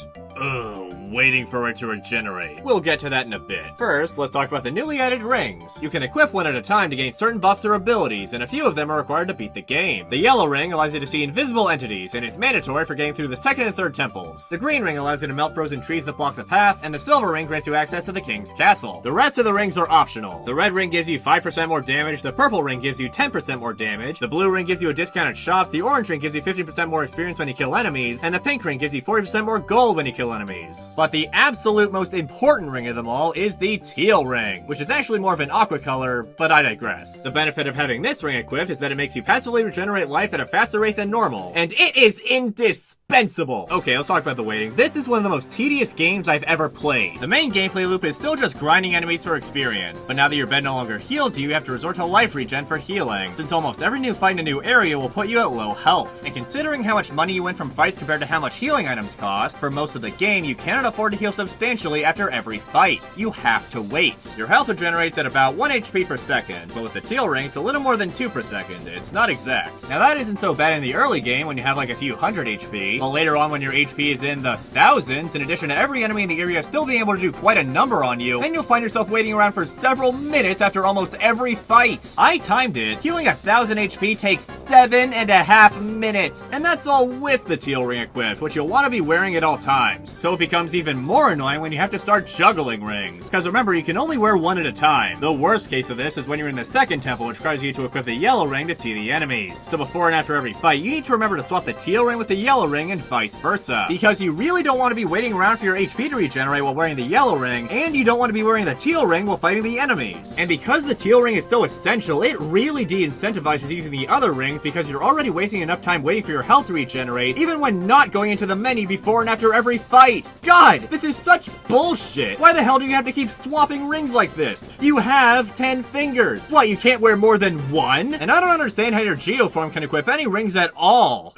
waiting for it to regenerate. We'll get to that in a bit. First, let's talk about the newly added rings. You can equip one at a time to gain certain buffs or abilities, and a few of them are required to beat the game. The yellow ring allows you to see invisible entities, and is mandatory for getting through the 2nd and 3rd temples. The green ring allows you to melt frozen trees that block the path, and the silver ring grants you access to the king's castle. The rest of the rings are optional. The red ring gives you 5% more damage, the purple ring gives you 10% more damage, the blue ring gives you a discount at shops, the orange ring gives you 50% more experience when you kill enemies, and the pink ring gives you 40% more gold when you kill enemies. But the absolute most important ring of them all is the teal ring, which is actually more of an aqua color, but I digress. The benefit of having this ring equipped is that it makes you passively regenerate life at a faster rate than normal, and it is indispensable! Okay, let's talk about the waiting. This is one of the most tedious games I've ever played. The main gameplay loop is still just grinding enemies for experience, but now that your bed no longer heals you, you have to resort to life regen for healing, since almost every new fight in a new area will put you at low health. And considering how much money you win from fights compared to how much healing items cost, for most of the game you cannot afford to heal substantially after every fight. You have to wait. Your health regenerates at about 1 HP per second, but with the teal ring it's a little more than 2 per second. It's not exact. Now that isn't so bad in the early game when you have like a few hundred HP, But later on when your HP is in the thousands, in addition to every enemy in the area still being able to do quite a number on you, then you'll find yourself waiting around for several minutes after almost every fight. I timed it. Healing 1000 HP takes 7.5 minutes. And that's all with the teal ring equipped, which you'll want to be wearing at all times. So it becomes even more annoying when you have to start juggling rings. Because remember, you can only wear one at a time. The worst case of this is when you're in the second temple, which requires you to equip the yellow ring to see the enemies. So before and after every fight, you need to remember to swap the teal ring with the yellow ring and vice versa. Because you really don't want to be waiting around for your HP to regenerate while wearing the yellow ring, and you don't want to be wearing the teal ring while fighting the enemies. And because the teal ring is so essential, it really de-incentivizes using the other rings because you're already wasting enough time waiting for your health to regenerate, even when not going into the menu before and after every fight. God, this is such bullshit. Why the hell do you have to keep swapping rings like this? You have 10 fingers. What, you can't wear more than one? And I don't understand how your Geo form can equip any rings at all.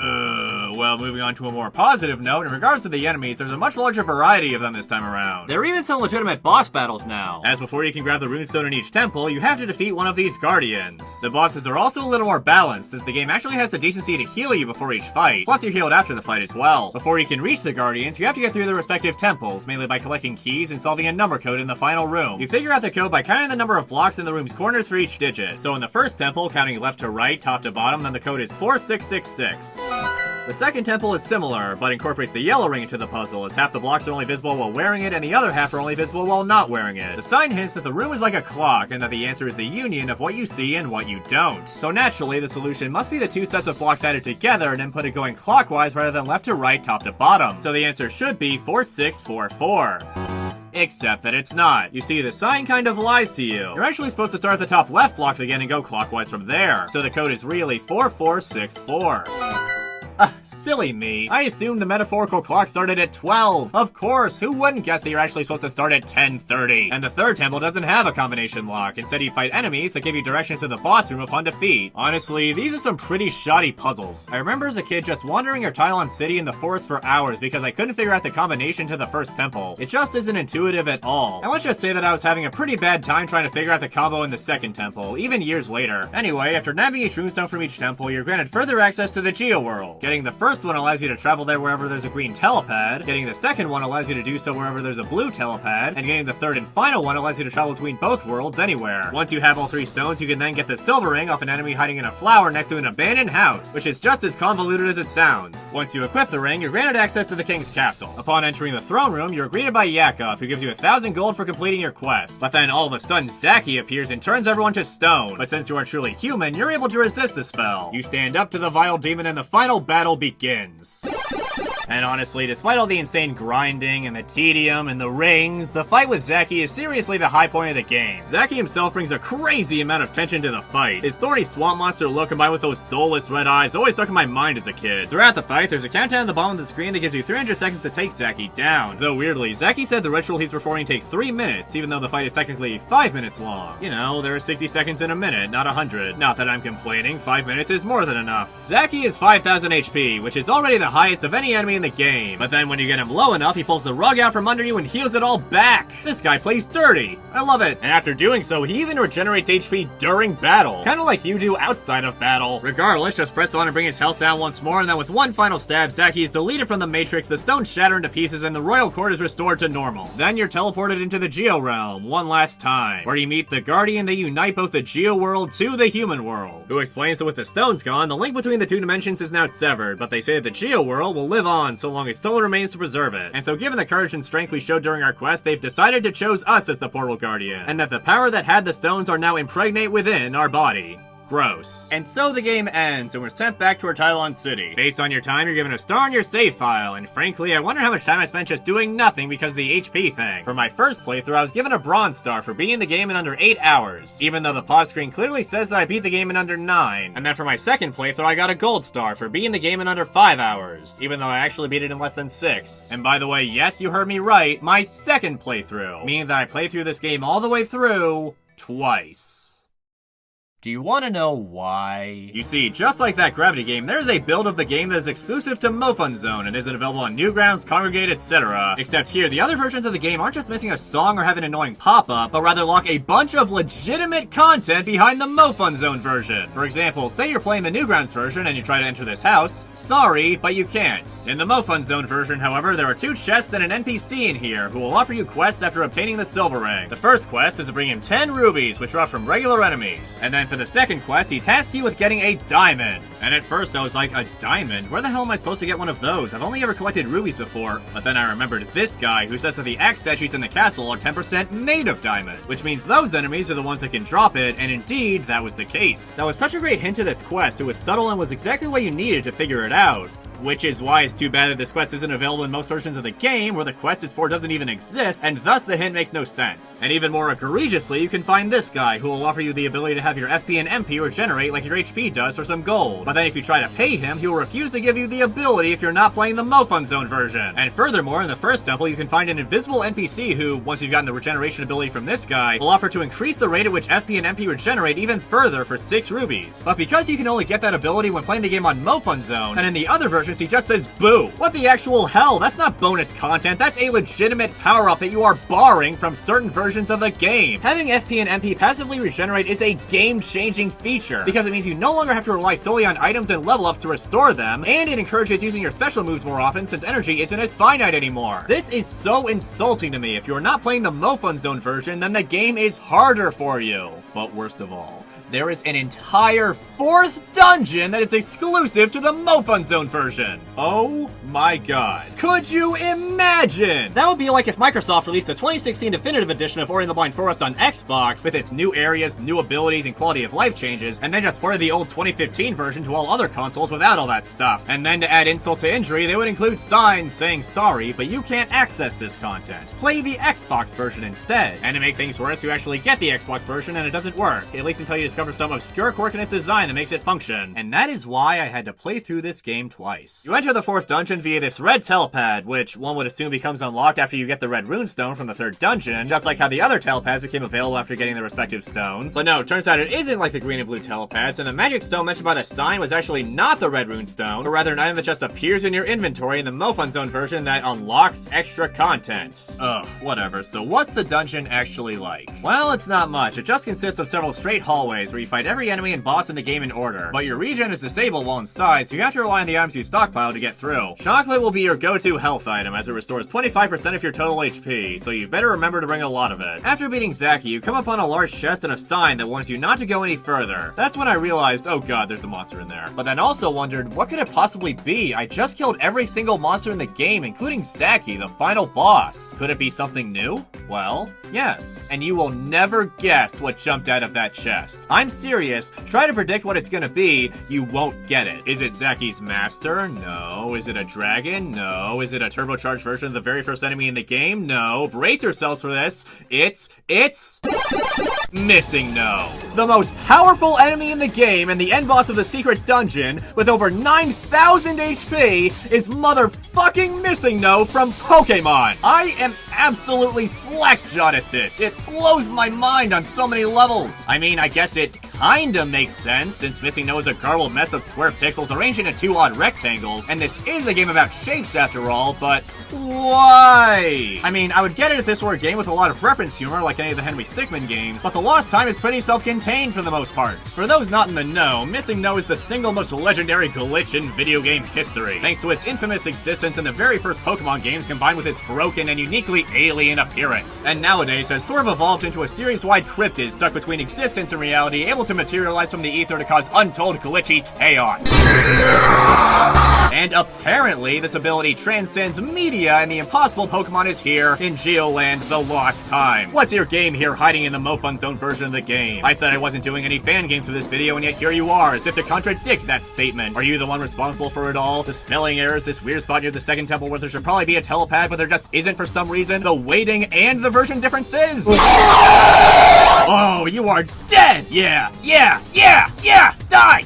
Well, moving on to a more positive note, in regards to the enemies, there's a much larger variety of them this time around. There are even some legitimate boss battles now. As before you can grab the runestone in each temple, you have to defeat one of these guardians. The bosses are also a little more balanced, since the game actually has the decency to heal you before each fight, plus you're healed after the fight as well. Before you can reach the guardians, you have to get through their respective temples, mainly by collecting keys and solving a number code in the final room. You figure out the code by counting the number of blocks in the room's corners for each digit. So in the first temple, counting left to right, top to bottom, then the code is 4666. The second temple is similar, but incorporates the yellow ring into the puzzle, as half the blocks are only visible while wearing it and the other half are only visible while not wearing it. The sign hints that the room is like a clock, and that the answer is the union of what you see and what you don't. So naturally, the solution must be the two sets of blocks added together and inputted going clockwise rather than left to right, top to bottom. So the answer should be 4644. Except that it's not. You see, the sign kind of lies to you. You're actually supposed to start at the top left blocks again and go clockwise from there. So the code is really 4464. Silly me. I assumed the metaphorical clock started at 12. Of course, who wouldn't guess that you're actually supposed to start at 10:30? And the third temple doesn't have a combination lock. Instead, you fight enemies that give you directions to the boss room upon defeat. Honestly, these are some pretty shoddy puzzles. I remember as a kid just wandering Untitled City in the forest for hours because I couldn't figure out the combination to the first temple. It just isn't intuitive at all. And let's just say that I was having a pretty bad time trying to figure out the combo in the second temple, even years later. Anyway, after nabbing each runestone from each temple, you're granted further access to the Geo world. Getting the first one allows you to travel there wherever there's a green telepad, getting the second one allows you to do so wherever there's a blue telepad, and getting the third and final one allows you to travel between both worlds anywhere. Once you have all three stones, you can then get the silver ring off an enemy hiding in a flower next to an abandoned house, which is just as convoluted as it sounds. Once you equip the ring, you're granted access to the king's castle. Upon entering the throne room, you're greeted by Yakov, who gives you 1,000 gold for completing your quest. But then all of a sudden, Zaki appears and turns everyone to stone. But since you are truly human, you're able to resist the spell. You stand up to the vile demon and the final battle begins. And honestly, despite all the insane grinding and the tedium and the rings, the fight with Zaki is seriously the high point of the game. Zaki himself brings a crazy amount of tension to the fight. His thorny swamp monster look combined with those soulless red eyes always stuck in my mind as a kid. Throughout the fight, there's a countdown at the bottom of the screen that gives you 300 seconds to take Zaki down. Though weirdly, Zaki said the ritual he's performing takes 3 minutes, even though the fight is technically 5 minutes long. You know, there are 60 seconds in a minute, not 100. Not that I'm complaining, 5 minutes is more than enough. Zaki is 5,000 HP, which is already the highest of any enemy in the game. But then when you get him low enough, he pulls the rug out from under you and heals it all back. This guy plays dirty. I love it. And after doing so, he even regenerates HP during battle. Kinda like you do outside of battle. Regardless, just press on and bring his health down once more, and then with one final stab, Zaki is deleted from the Matrix, the stones shatter into pieces, and the royal court is restored to normal. Then you're teleported into the Geo realm, one last time, where you meet the guardian that unite both the Geo world to the human world, who explains that with the stones gone, the link between the two dimensions is now severed, but they say that the Geo world will live on so long as soul remains to preserve it. And so given the courage and strength we showed during our quest, they've decided to choose us as the portal guardian, and that the power that had the stones are now impregnate within our body. Gross. And so the game ends, and we're sent back to Untitled City. Based on your time, you're given a star on your save file, and frankly, I wonder how much time I spent just doing nothing because of the HP thing. For my first playthrough, I was given a bronze star for beating the game in under 8 hours, even though the pause screen clearly says that I beat the game in under 9. And then for my second playthrough, I got a gold star for beating the game in under 5 hours, even though I actually beat it in less than 6. And by the way, yes, you heard me right, my second playthrough, meaning that I played through this game all the way through twice. Do you want to know why? You see, just like that Gravity game, there's a build of the game that is exclusive to MoFun Zone and isn't available on Newgrounds, Congregate, etc. Except here, the other versions of the game aren't just missing a song or have an annoying pop-up, but rather lock a bunch of legitimate content behind the MoFun Zone version. For example, say you're playing the Newgrounds version and you try to enter this house. Sorry, but you can't. In the MoFun Zone version, however, there are 2 chests and an NPC in here who will offer you quests after obtaining the Silver Ring. The first quest is to bring him 10 rubies, which drop from regular enemies. And then for the second quest, he tasks you with getting a diamond. And at first I was like, a diamond? Where the hell am I supposed to get one of those? I've only ever collected rubies before. But then I remembered this guy who says that the axe statues in the castle are 10% made of diamond, which means those enemies are the ones that can drop it, and indeed, that was the case. That was such a great hint to this quest. It was subtle and was exactly what you needed to figure it out. Which is why it's too bad that this quest isn't available in most versions of the game, where the quest it's for doesn't even exist, and thus the hint makes no sense. And even more egregiously, you can find this guy, who will offer you the ability to have your FP and MP regenerate like your HP does for some gold. But then if you try to pay him, he will refuse to give you the ability if you're not playing the MoFun Zone version. And furthermore, in the first temple, you can find an invisible NPC who, once you've gotten the regeneration ability from this guy, will offer to increase the rate at which FP and MP regenerate even further for 6 rubies. But because you can only get that ability when playing the game on MoFun Zone, and in the other versions he just says boo. What the actual hell? That's not bonus content, that's a legitimate power-up that you are borrowing from certain versions of the game. Having FP and MP passively regenerate is a game-changing feature, because it means you no longer have to rely solely on items and level-ups to restore them, and it encourages using your special moves more often since energy isn't as finite anymore. This is so insulting to me. If you're not playing the MoFun Zone version, then the game is harder for you. But worst of all, there is an entire 4th dungeon that is exclusive to the MoFun Zone version. Oh my god. Could you imagine? That would be like if Microsoft released the 2016 Definitive Edition of Ori and the Blind Forest on Xbox with its new areas, new abilities, and quality of life changes, and then just ported the old 2015 version to all other consoles without all that stuff. And then to add insult to injury, they would include signs saying sorry, but you can't access this content. Play the Xbox version instead. And to make things worse, you actually get the Xbox version and it doesn't work, at least until you discover some obscure quirk in its design that makes it function. And that is why I had to play through this game twice. You enter the 4th dungeon via this red telepad, which one would assume becomes unlocked after you get the red runestone from the 3rd dungeon, just like how the other telepads became available after getting the respective stones. But no, it turns out it isn't like the green and blue telepads, and the magic stone mentioned by the sign was actually not the red runestone, but rather an item that just appears in your inventory in the MoFun Zone version that unlocks extra content. Ugh, whatever. So what's the dungeon actually like? Well, it's not much. It just consists of several straight hallways where you fight every enemy and boss in the game in order. But your regen is disabled while inside, so you have to rely on the items you stockpile to get through. Chocolate will be your go-to health item, as it restores 25% of your total HP, so you better remember to bring a lot of it. After beating Zaki, you come upon a large chest and a sign that warns you not to go any further. That's when I realized, oh god, there's a monster in there. But then also wondered, what could it possibly be? I just killed every single monster in the game, including Zaki, the final boss. Could it be something new? Well, yes. And you will never guess what jumped out of that chest. I'm serious. Try to predict what it's gonna be, you won't get it. Is it Zaki's master? No. Is it a dragon? No. Is it a turbocharged version of the very first enemy in the game? No. Brace yourselves for this. It's Missing No. The most powerful enemy in the game and the end boss of the secret dungeon with over 9,000 HP is motherfucking Missing No from Pokemon. I am absolutely slack-jawed at this. It blows my mind on so many levels. I mean, I guess it kinda makes sense, since Missing No is a garbled mess of square pixels arranged into 2 odd rectangles, and this is a game about shapes after all, but why? I mean, I would get it if this were a game with a lot of reference humor like any of the Henry Stickmin games, but the Lost Time is pretty self-contained for the most part. For those not in the know, Missing No is the single most legendary glitch in video game history, thanks to its infamous existence in the very first Pokemon games combined with its broken and uniquely alien appearance. And nowadays has sort of evolved into a series-wide cryptid stuck between existence and reality, able to materialize from the ether to cause untold glitchy chaos. And apparently, this ability transcends media, and the impossible Pokemon is here in Geo Land: The Lost Time. What's your game here hiding in the MoFun Zone version of the game? I said I wasn't doing any fan games for this video, and yet here you are, as if to contradict that statement. Are you the one responsible for it all? The spelling errors, this weird spot near the second temple where there should probably be a telepad, but there just isn't for some reason, the weighting and the version differences? Oh, you are dead! Yeah! Die!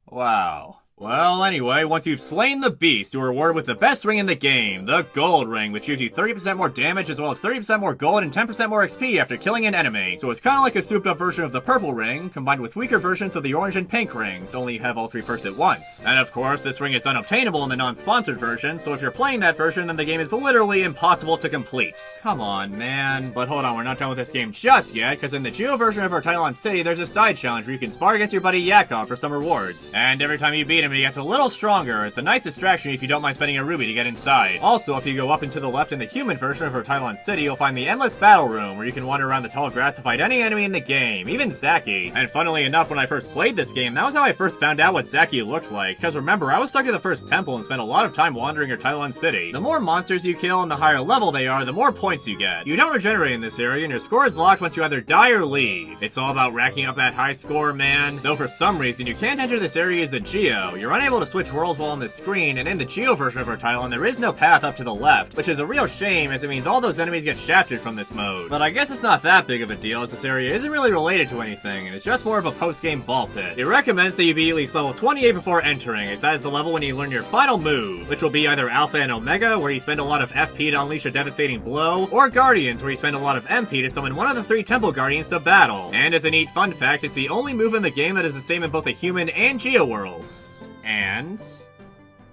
Wow. Well, anyway, once you've slain the beast, you are rewarded with the best ring in the game, the Gold Ring, which gives you 30% more damage as well as 30% more gold and 10% more XP after killing an enemy. So it's kind of like a souped up version of the purple ring, combined with weaker versions of the orange and pink rings, only you have all three perks at once. And of course, this ring is unobtainable in the non-sponsored version, so if you're playing that version, then the game is literally impossible to complete. Come on, man. But hold on, we're not done with this game just yet, because in the Geo version of Untitled City, there's a side challenge where you can spar against your buddy Yakov for some rewards. And every time you beat him, he gets a little stronger. It's a nice distraction if you don't mind spending a ruby to get inside. Also, if you go up and to the left in the human version of Untitled City, you'll find the Endless Battle Room, where you can wander around the tall grass to fight any enemy in the game, even Zaki. And funnily enough, when I first played this game, that was how I first found out what Zaki looked like, because remember, I was stuck in the first temple and spent a lot of time wandering Untitled City. The more monsters you kill and the higher level they are, the more points you get. You don't regenerate in this area, and your score is locked once you either die or leave. It's all about racking up that high score, man. Though for some reason, you can't enter this area as a Geo. You're unable to switch worlds while on the screen, and in the Geo version of Untitled, there is no path up to the left, which is a real shame as it means all those enemies get shafted from this mode. But I guess it's not that big of a deal as this area isn't really related to anything, and it's just more of a post-game ball pit. It recommends that you be at least level 28 before entering, as that is the level when you learn your final move, which will be either Alpha and Omega, where you spend a lot of FP to unleash a devastating blow, or Guardians, where you spend a lot of MP to summon one of the 3 Temple Guardians to battle. And as a neat fun fact, it's the only move in the game that is the same in both the human and Geo worlds. And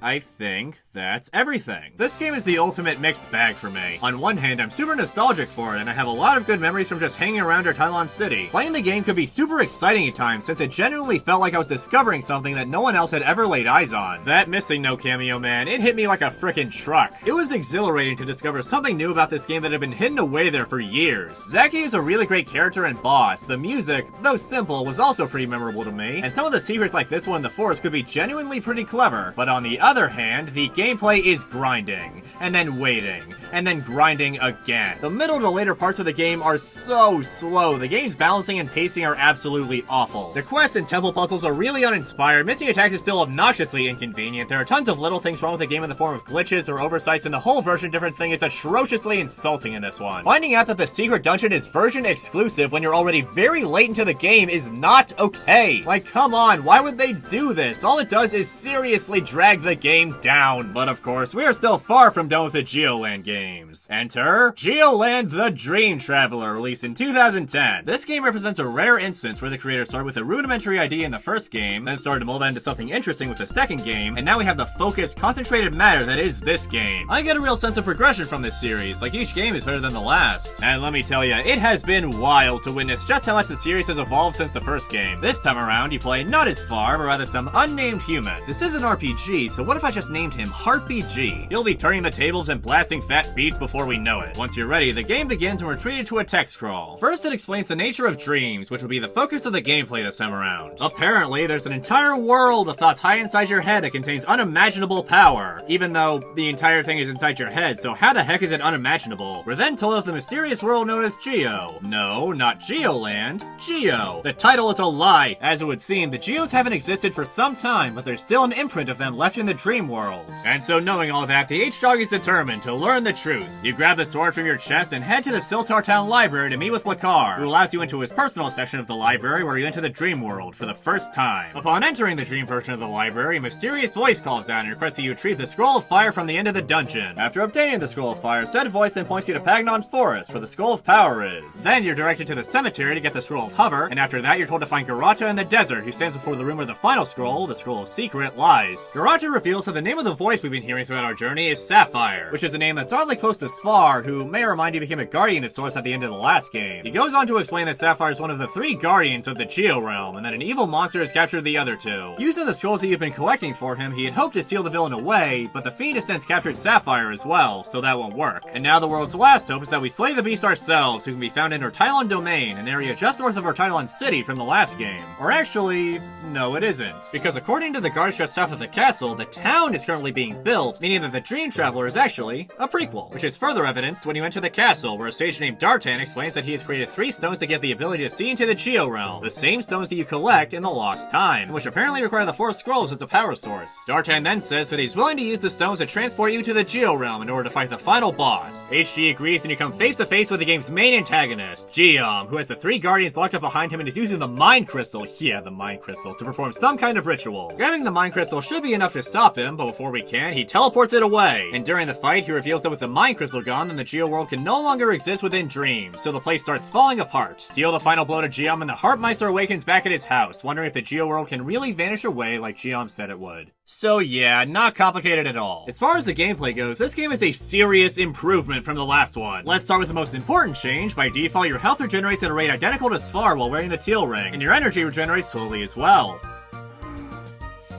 I think that's everything. This game is the ultimate mixed bag for me. On one hand, I'm super nostalgic for it, and I have a lot of good memories from just hanging around Untitled City. Playing the game could be super exciting at times, since it genuinely felt like I was discovering something that no one else had ever laid eyes on. That missing no cameo, man, it hit me like a frickin' truck. It was exhilarating to discover something new about this game that had been hidden away there for years. Zaki is a really great character and boss. The music, though simple, was also pretty memorable to me, and some of the secrets like this one in the forest could be genuinely pretty clever. But on the other hand, the gameplay is grinding, and then waiting, and then grinding again. The middle to later parts of the game are so slow. The game's balancing and pacing are absolutely awful. The quests and temple puzzles are really uninspired. Missing attacks is still obnoxiously inconvenient. There are tons of little things wrong with the game in the form of glitches or oversights, and the whole version difference thing is atrociously insulting in this one. Finding out that the secret dungeon is version exclusive when you're already very late into the game is not okay. Like, come on, why would they do this? All it does is seriously drag the game down. But of course, we are still far from done with the Geo Land games. Enter Geo Land the Dream Traveler, released in 2010. This game represents a rare instance where the creator started with a rudimentary idea in the first game, then started to mold that into something interesting with the second game, and now we have the focused, concentrated matter that is this game. I get a real sense of progression from this series, like each game is better than the last. And let me tell ya, it has been wild to witness just how much the series has evolved since the first game. This time around, you play not his farm, but rather some unnamed human. This is an RPG, so what if I just named him HeartBG? You'll be turning the tables and blasting fat beats before we know it. Once you're ready, the game begins and we're treated to a text scroll. First, it explains the nature of dreams, which will be the focus of the gameplay this time around. Apparently, there's an entire world of thoughts high inside your head that contains unimaginable power, even though the entire thing is inside your head, so how the heck is it unimaginable? We're then told of the mysterious world known as Geo. No, not Geoland, Geo. The title is a lie. As it would seem, the Geos haven't existed for some time, but there's still an imprint of them left in the dream world. And so knowing all that, the H-Dog is determined to learn the truth. You grab the sword from your chest and head to the Siltar Town Library to meet with Lakar, who allows you into his personal section of the library where you enter the dream world for the first time. Upon entering the dream version of the library, a mysterious voice calls down and requests that you retrieve the Scroll of Fire from the end of the dungeon. After obtaining the Scroll of Fire, said voice then points you to Pagnon Forest, where the Scroll of Power is. Then you're directed to the cemetery to get the Scroll of Hover, and after that you're told to find Garata in the desert, who stands before the room where the final scroll, the Scroll of Secret, lies. Garata reveals that the name of the voice we've been hearing throughout our journey is Sapphire, which is a name that's oddly close to Sfar, who may remind you became a guardian of sorts at the end of the last game. He goes on to explain that Sapphire is one of the 3 guardians of the Geo realm, and that an evil monster has captured the other 2. Using the scrolls that you've been collecting for him, he had hoped to seal the villain away, but the fiend has since captured Sapphire as well, so that won't work. And now the world's last hope is that we slay the beast ourselves, who can be found in Urtilon Domain, an area just north of Urtilon City from the last game. Or actually, no it isn't. Because according to the guards just south of the castle, the town is currently being built, meaning that the Dream Traveler is actually a prequel, which is further evidenced when you enter the castle, where a sage named Dartan explains that he has created 3 stones that give the ability to see into the Geo Realm, the same stones that you collect in the Lost Time, which apparently require the 4 scrolls as a power source. Dartan then says that he's willing to use the stones to transport you to the Geo Realm in order to fight the final boss. HG agrees, and you come face to face with the game's main antagonist, Geom, who has the 3 guardians locked up behind him and is using the Mind Crystal, yeah, the Mind Crystal, to perform some kind of ritual. Grabbing the Mind Crystal should be enough to stop him, but before we can, he teleports it away. And during the fight, he reveals that with the Mind Crystal gone, then the Geo world can no longer exist within dreams, so the place starts falling apart. Deal the final blow to Geom, and the Heartmeister awakens back at his house, wondering if the Geo world can really vanish away like Geom said it would. So yeah, not complicated at all. As far as the gameplay goes, this game is a serious improvement from the last one. Let's start with the most important change. By default, your health regenerates at a rate identical to Sfar while wearing the teal ring, and your energy regenerates slowly as well.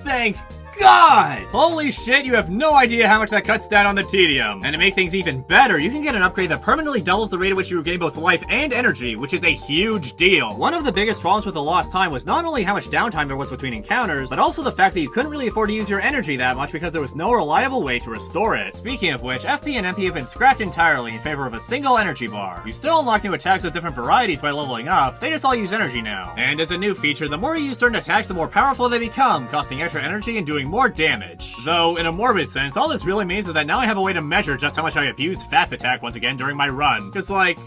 Thank God! Holy shit, you have no idea how much that cuts down on the tedium. And to make things even better, you can get an upgrade that permanently doubles the rate at which you regain both life and energy, which is a huge deal. One of the biggest problems with the Lost Time was not only how much downtime there was between encounters, but also the fact that you couldn't really afford to use your energy that much because there was no reliable way to restore it. Speaking of which, FP and MP have been scrapped entirely in favor of a single energy bar. You still unlock new attacks of different varieties by leveling up, they just all use energy now. And as a new feature, the more you use certain attacks, the more powerful they become, costing extra energy and doing more damage. Though, in a morbid sense, all this really means is that now I have a way to measure just how much I abused Fast Attack once again during my run. Cause like,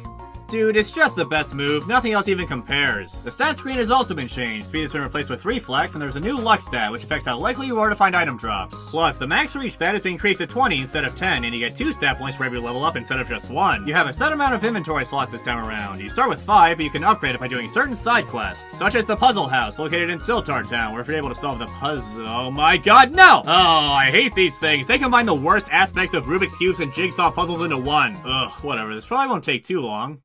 dude, it's just the best move, nothing else even compares. The stat screen has also been changed, speed has been replaced with Reflex, and there's a new luck stat, which affects how likely you are to find item drops. Plus, the max for each stat has been increased to 20 instead of 10, and you get 2 stat points for every level up instead of just 1. You have a set amount of inventory slots this time around. You start with 5, but you can upgrade it by doing certain side quests, such as the Puzzle House, located in Siltar Town, where if you're able to solve the puzzle— oh my god, no! Oh, I hate these things. They combine the worst aspects of Rubik's Cubes and Jigsaw puzzles into one. Ugh, whatever, this probably won't take too long.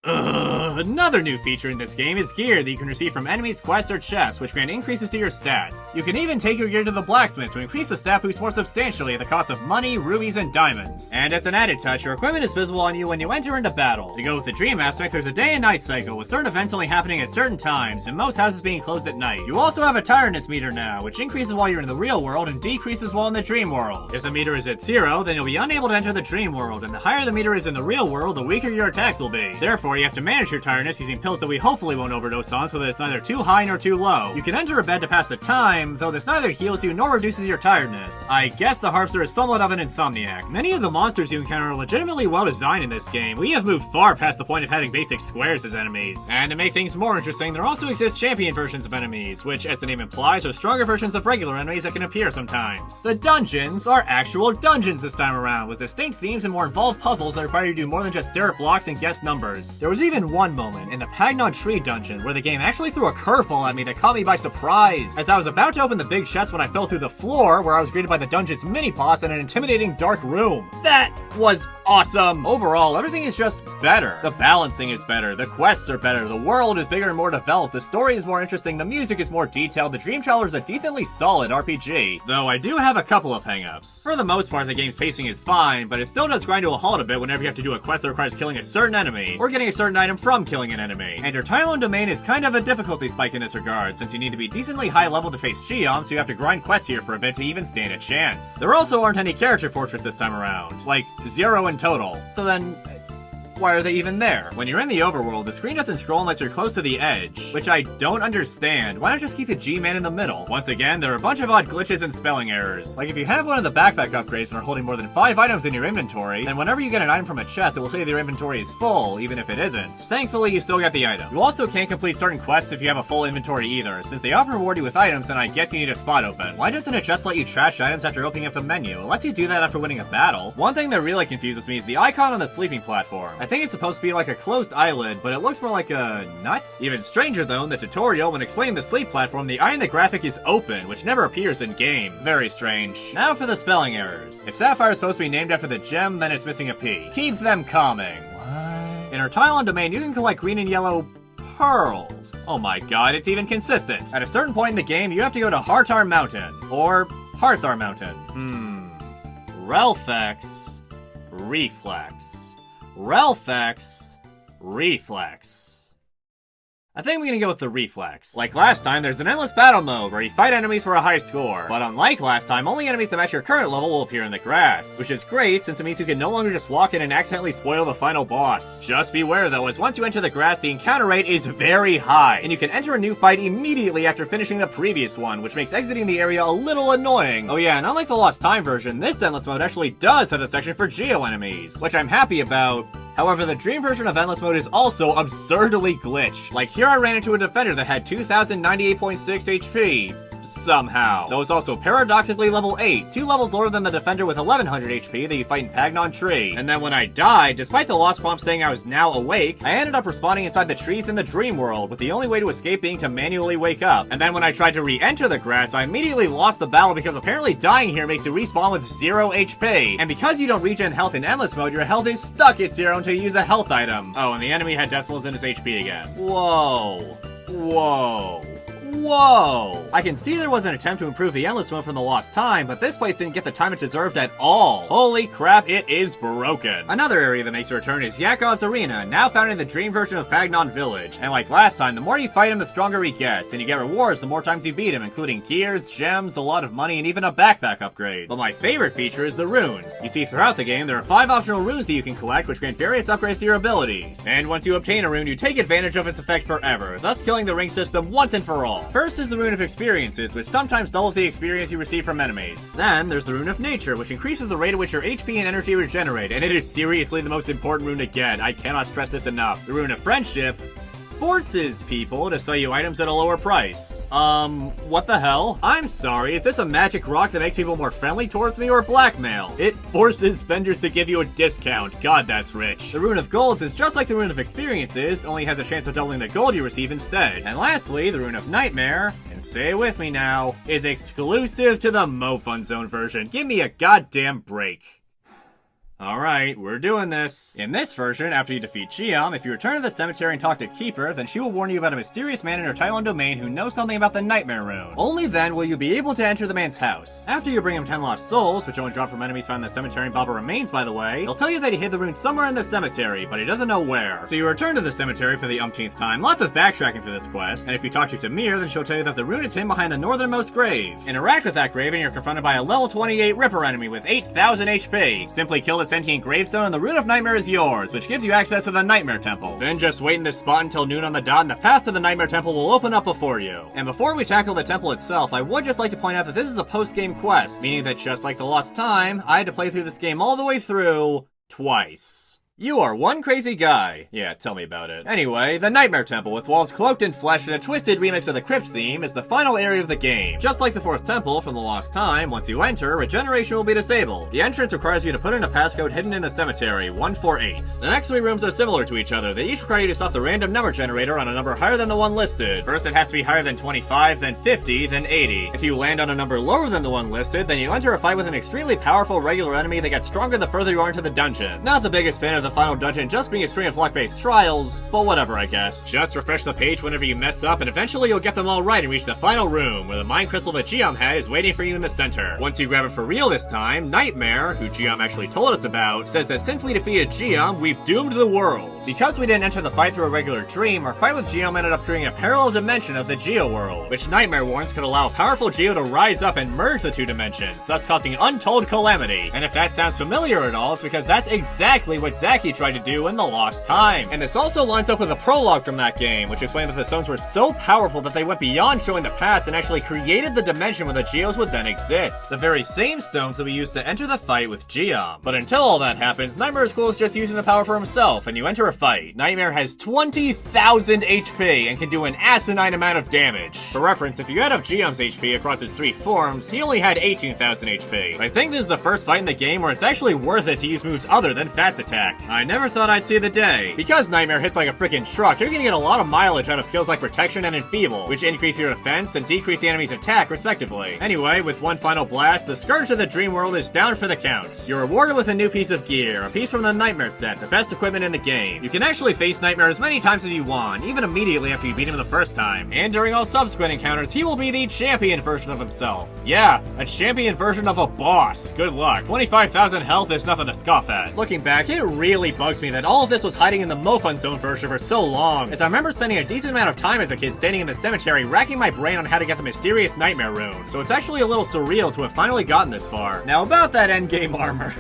Another new feature in this game is gear that you can receive from enemies, quests, or chests, which grant increases to your stats. You can even take your gear to the blacksmith to increase the stat boost more substantially at the cost of money, rubies, and diamonds. And as an added touch, your equipment is visible on you when you enter into battle. To go with the dream aspect, there's a day and night cycle, with certain events only happening at certain times, and most houses being closed at night. You also have a tiredness meter now, which increases while you're in the real world and decreases while in the dream world. If the meter is at 0, then you'll be unable to enter the dream world, and the higher the meter is in the real world, the weaker your attacks will be. Therefore, you have to manage your tiredness using pills that we hopefully won't overdose on so that it's neither too high nor too low. You can enter a bed to pass the time, though this neither heals you nor reduces your tiredness. I guess the Harpster is somewhat of an insomniac. Many of the monsters you encounter are legitimately well designed in this game. We have moved far past the point of having basic squares as enemies. And to make things more interesting, there also exist champion versions of enemies, which, as the name implies, are stronger versions of regular enemies that can appear sometimes. The dungeons are actual dungeons this time around, with distinct themes and more involved puzzles that require you to do more than just stare at blocks and guess numbers. There was even one moment in the Pagnon Tree dungeon where the game actually threw a curveball at me that caught me by surprise, as I was about to open the big chest when I fell through the floor, where I was greeted by the dungeon's mini-boss in an intimidating dark room. That was awesome! Overall, everything is just better. The balancing is better, the quests are better, the world is bigger and more developed, the story is more interesting, the music is more detailed, the Dream Traveler is a decently solid RPG. Though I do have a couple of hang-ups. For the most part, the game's pacing is fine, but it still does grind to a halt a bit whenever you have to do a quest that requires killing a certain enemy, or getting a certain item from killing an enemy. And your Tylon domain is kind of a difficulty spike in this regard, since you need to be decently high level to face Geom, so you have to grind quests here for a bit to even stand a chance. There also aren't any character portraits this time around. Like, 0 in total. So then, why are they even there? When you're in the overworld, the screen doesn't scroll unless you're close to the edge, which I don't understand. Why not just keep the G-Man in the middle? Once again, there are a bunch of odd glitches and spelling errors. Like if you have one of the backpack upgrades and are holding more than 5 items in your inventory, then whenever you get an item from a chest, it will say that your inventory is full, even if it isn't. Thankfully, you still get the item. You also can't complete certain quests if you have a full inventory either. Since they often reward you with items, then I guess you need a spot open. Why doesn't it just let you trash items after opening up the menu? It lets you do that after winning a battle. One thing that really confuses me is the icon on the sleeping platform. I think it's supposed to be like a closed eyelid, but it looks more like a nut? Even stranger though, in the tutorial, when explaining the sleep platform, the eye in the graphic is open, which never appears in-game. Very strange. Now for the spelling errors. If Sapphire is supposed to be named after the gem, then it's missing a P. Keep them coming. What? In our Tylon domain, you can collect green and yellow pearls. Oh my god, it's even consistent. At a certain point in the game, you have to go to Hartar Mountain. Or Harthar Mountain. Relfex. Reflex. Relfex. Reflex. I think I'm gonna go with the reflex. Like last time, there's an endless battle mode where you fight enemies for a high score. But unlike last time, only enemies that match your current level will appear in the grass. Which is great, since it means you can no longer just walk in and accidentally spoil the final boss. Just beware though, as once you enter the grass, the encounter rate is very high. And you can enter a new fight immediately after finishing the previous one, which makes exiting the area a little annoying. Oh yeah, and unlike the Lost Time version, this endless mode actually does have a section for Geo enemies, which I'm happy about. However, the Dream version of Endless Mode is also absurdly glitched. Like, here I ran into a defender that had 2098.6 HP. Somehow. Though it's also paradoxically level 8, 2 levels lower than the defender with 1100 HP that you fight in Pagnon Tree. And then when I died, despite the lost prompt saying I was now awake, I ended up respawning inside the trees in the dream world, with the only way to escape being to manually wake up. And then when I tried to re-enter the grass, I immediately lost the battle because apparently dying here makes you respawn with 0 HP. And because you don't regen health in Endless Mode, your health is stuck at 0 until you use a health item. Oh, and the enemy had decimals in his HP again. Whoa. Whoa. Whoa! I can see there was an attempt to improve the Endless Mode from the Lost Time, but this place didn't get the time it deserved at all. Holy crap, it is broken. Another area that makes a return is Yakov's Arena, now found in the Dream version of Pagnon Village. And like last time, the more you fight him, the stronger he gets, and you get rewards the more times you beat him, including gears, gems, a lot of money, and even a backpack upgrade. But my favorite feature is the runes. You see, throughout the game, there are 5 optional runes that you can collect, which grant various upgrades to your abilities. And once you obtain a rune, you take advantage of its effect forever, thus killing the ring system once and for all. First is the Rune of Experiences, which sometimes doubles the experience you receive from enemies. Then, there's the Rune of Nature, which increases the rate at which your HP and energy regenerate, and it is seriously the most important rune to get. I cannot stress this enough. The Rune of Friendship forces people to sell you items at a lower price. What the hell? I'm sorry, is this a magic rock that makes people more friendly towards me or blackmail? It forces vendors to give you a discount. God, that's rich. The Rune of Golds is just like the Rune of Experiences, only has a chance of doubling the gold you receive instead. And lastly, the Rune of Nightmare, and say it with me now, is exclusive to the Mo Fun Zone version. Give me a goddamn break. Alright, we're doing this. In this version, after you defeat Geom, if you return to the cemetery and talk to Keeper, then she will warn you about a mysterious man in her Tylon domain who knows something about the Nightmare Rune. Only then will you be able to enter the man's house. After you bring him 10 lost souls, which only drop from enemies found in the cemetery and Baba remains, by the way, he'll tell you that he hid the rune somewhere in the cemetery, but he doesn't know where. So you return to the cemetery for the umpteenth time, lots of backtracking for this quest, and if you talk to Tamir, then she'll tell you that the rune is hidden behind the northernmost grave. Interact with that grave and you're confronted by a level 28 Ripper enemy with 8,000 HP. Simply kill the sentient gravestone and the Rune of Nightmare is yours, which gives you access to the Nightmare Temple. Then just wait in this spot until noon on the dot and the path to the Nightmare Temple will open up before you. And before we tackle the temple itself, I would just like to point out that this is a post-game quest, meaning that just like the Lost Time, I had to play through this game all the way through twice. You are one crazy guy. Yeah, tell me about it. Anyway, the Nightmare Temple, with walls cloaked in flesh and a twisted remix of the Crypt theme, is the final area of the game. Just like the fourth temple from the Lost Time, once you enter, regeneration will be disabled. The entrance requires you to put in a passcode hidden in the cemetery, 148. The next 3 rooms are similar to each other. They each require you to stop the random number generator on a number higher than the one listed. First, it has to be higher than 25, then 50, then 80. If you land on a number lower than the one listed, then you enter a fight with an extremely powerful regular enemy that gets stronger the further you are into the dungeon. Not the biggest fan of the final dungeon just being extreme and luck-based trials, but whatever, I guess. Just refresh the page whenever you mess up, and eventually you'll get them all right and reach the final room, where the Mind Crystal that Geom had is waiting for you in the center. Once you grab it for real this time, Nightmare, who Geom actually told us about, says that since we defeated Geom, we've doomed the world. Because we didn't enter the fight through a regular dream, our fight with Geom ended up creating a parallel dimension of the Geo world, which Nightmare warns could allow a powerful Geo to rise up and merge the 2 dimensions, thus causing untold calamity. And if that sounds familiar at all, it's because that's exactly what Zaki tried to do in the Lost Time. And this also lines up with a prologue from that game, which explained that the stones were so powerful that they went beyond showing the past and actually created the dimension where the Geos would then exist. The very same stones that we used to enter the fight with Geom. But until all that happens, Nightmare is cool with just using the power for himself, and you enter a fight. Nightmare has 20,000 HP and can do an asinine amount of damage. For reference, if you add up Geom's HP across his 3 forms, he only had 18,000 HP. I think this is the first fight in the game where it's actually worth it to use moves other than Fast Attack. I never thought I'd see the day. Because Nightmare hits like a freaking truck, you're gonna get a lot of mileage out of skills like Protection and Enfeeble, which increase your defense and decrease the enemy's attack, respectively. Anyway, with one final blast, the Scourge of the Dream World is down for the count. You're rewarded with a new piece of gear, a piece from the Nightmare set, the best equipment in the game. You can actually face Nightmare as many times as you want, even immediately after you beat him the first time. And during all subsequent encounters, he will be the champion version of himself. Yeah, a champion version of a boss. Good luck. 25,000 health is nothing to scoff at. Looking back, it really really bugs me that all of this was hiding in the Mofun Zone version for so long, as I remember spending a decent amount of time as a kid standing in the cemetery racking my brain on how to get the mysterious nightmare rune, so it's actually a little surreal to have finally gotten this far. Now about that endgame armor.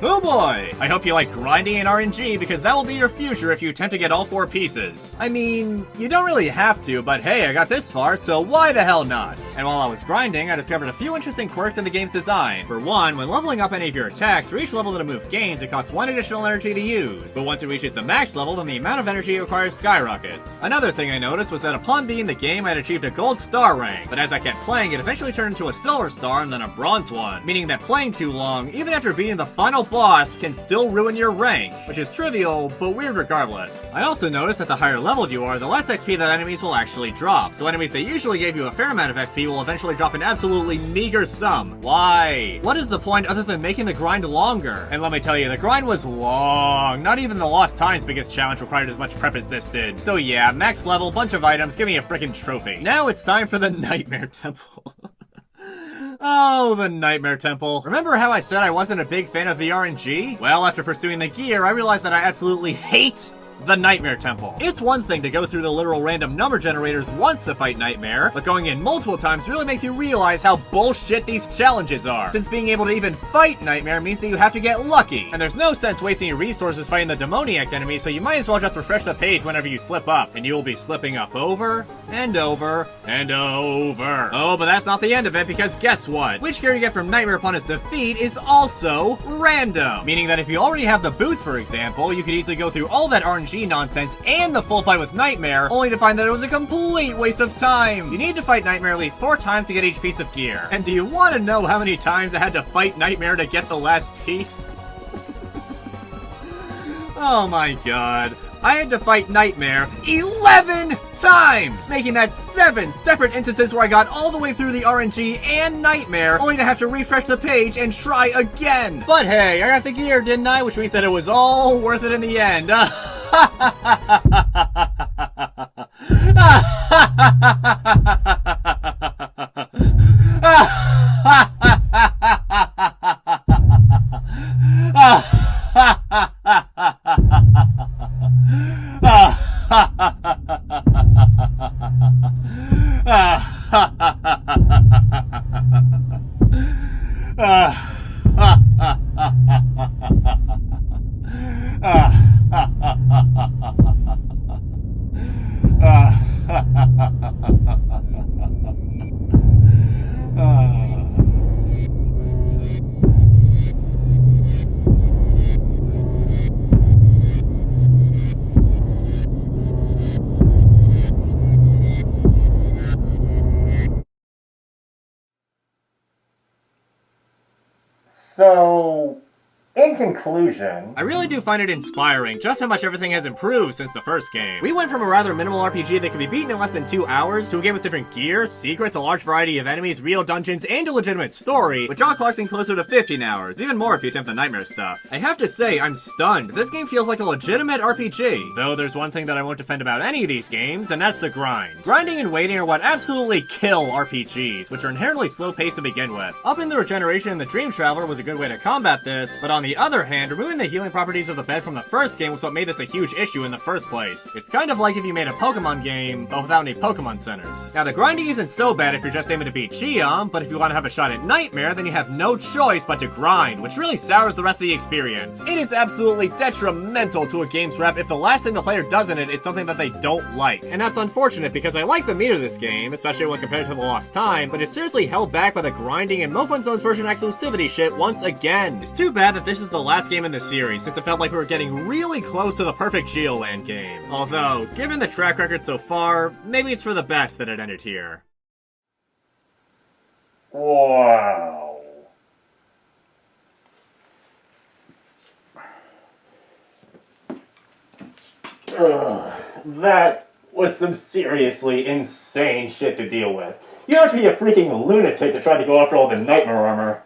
Oh boy! I hope you like grinding in RNG, because that will be your future if you attempt to get all 4 pieces. I mean, you don't really have to, but hey, I got this far, so why the hell not? And while I was grinding, I discovered a few interesting quirks in the game's design. For one, when leveling up any of your attacks, for each level that a move gains, it costs 1 additional energy to use. But once it reaches the max level, then the amount of energy it requires skyrockets. Another thing I noticed was that upon beating the game, I'd achieved a gold star rank, but as I kept playing, it eventually turned into a silver star and then a bronze one, meaning that playing too long, even after beating the final boss, can still ruin your rank, which is trivial, but weird regardless. I also noticed that the higher leveled you are, the less XP that enemies will actually drop, so enemies that usually gave you a fair amount of XP will eventually drop an absolutely meager sum. Why? What is the point other than making the grind longer? And let me tell you, the grind was long. Not even the Lost Times biggest challenge required as much prep as this did. So yeah, max level, bunch of items, give me a frickin' trophy. Now it's time for the Nightmare Temple. Oh, the Nightmare Temple. Remember how I said I wasn't a big fan of the RNG? Well, after pursuing the gear, I realized that I absolutely hate the Nightmare Temple. It's one thing to go through the literal random number generators once to fight Nightmare, but going in multiple times really makes you realize how bullshit these challenges are, since being able to even fight Nightmare means that you have to get lucky, and there's no sense wasting your resources fighting the demoniac enemy, so you might as well just refresh the page whenever you slip up, and you will be slipping up over, and over, and over. Oh, but that's not the end of it, because guess what? Which gear you get from Nightmare upon his defeat is also random, meaning that if you already have the boots, for example, you could easily go through all that RNG nonsense and the full fight with Nightmare, only to find that it was a complete waste of time. You need to fight Nightmare at least 4 times to get each piece of gear. And do you want to know how many times I had to fight Nightmare to get the last piece? Oh my god. I had to fight Nightmare 11 times! Making that 7 separate instances where I got all the way through the RNG and Nightmare, only to have to refresh the page and try again! But hey, I got the gear, didn't I? Which means that it was all worth it in the end. So, in conclusion, I really do find it inspiring just how much everything has improved since the first game. We went from a rather minimal RPG that could be beaten in less than 2 hours to a game with different gear, secrets, a large variety of enemies, real dungeons, and a legitimate story, with draw clocks in closer to 15 hours, even more if you attempt the Nightmare stuff. I have to say, I'm stunned. This game feels like a legitimate RPG. Though there's one thing that I won't defend about any of these games, and that's the grind. Grinding and waiting are what absolutely kill RPGs, which are inherently slow-paced to begin with. Upping the regeneration in the Dream Traveler was a good way to combat this, but on the other hand, removing the healing properties of the bed from the first game was what made this a huge issue in the first place. It's kind of like if you made a Pokemon game, but without any Pokemon centers. Now, the grinding isn't so bad if you're just aiming to beat Geom, but if you want to have a shot at Nightmare, then you have no choice but to grind, which really sours the rest of the experience. It is absolutely detrimental to a game's rep if the last thing the player does in it is something that they don't like. And that's unfortunate because I like the meat of this game, especially when compared to The Lost Time, but it's seriously held back by the grinding and Mofun Zone's version exclusivity shit once again. It's too bad that this is the last game in the series, since it felt like we were getting really close to the perfect Geo Land game. Although, given the track record so far, maybe it's for the best that it ended here. wow. Ugh, that was some seriously insane shit to deal with. You have to be a freaking lunatic to try to go after all the Nightmare armor.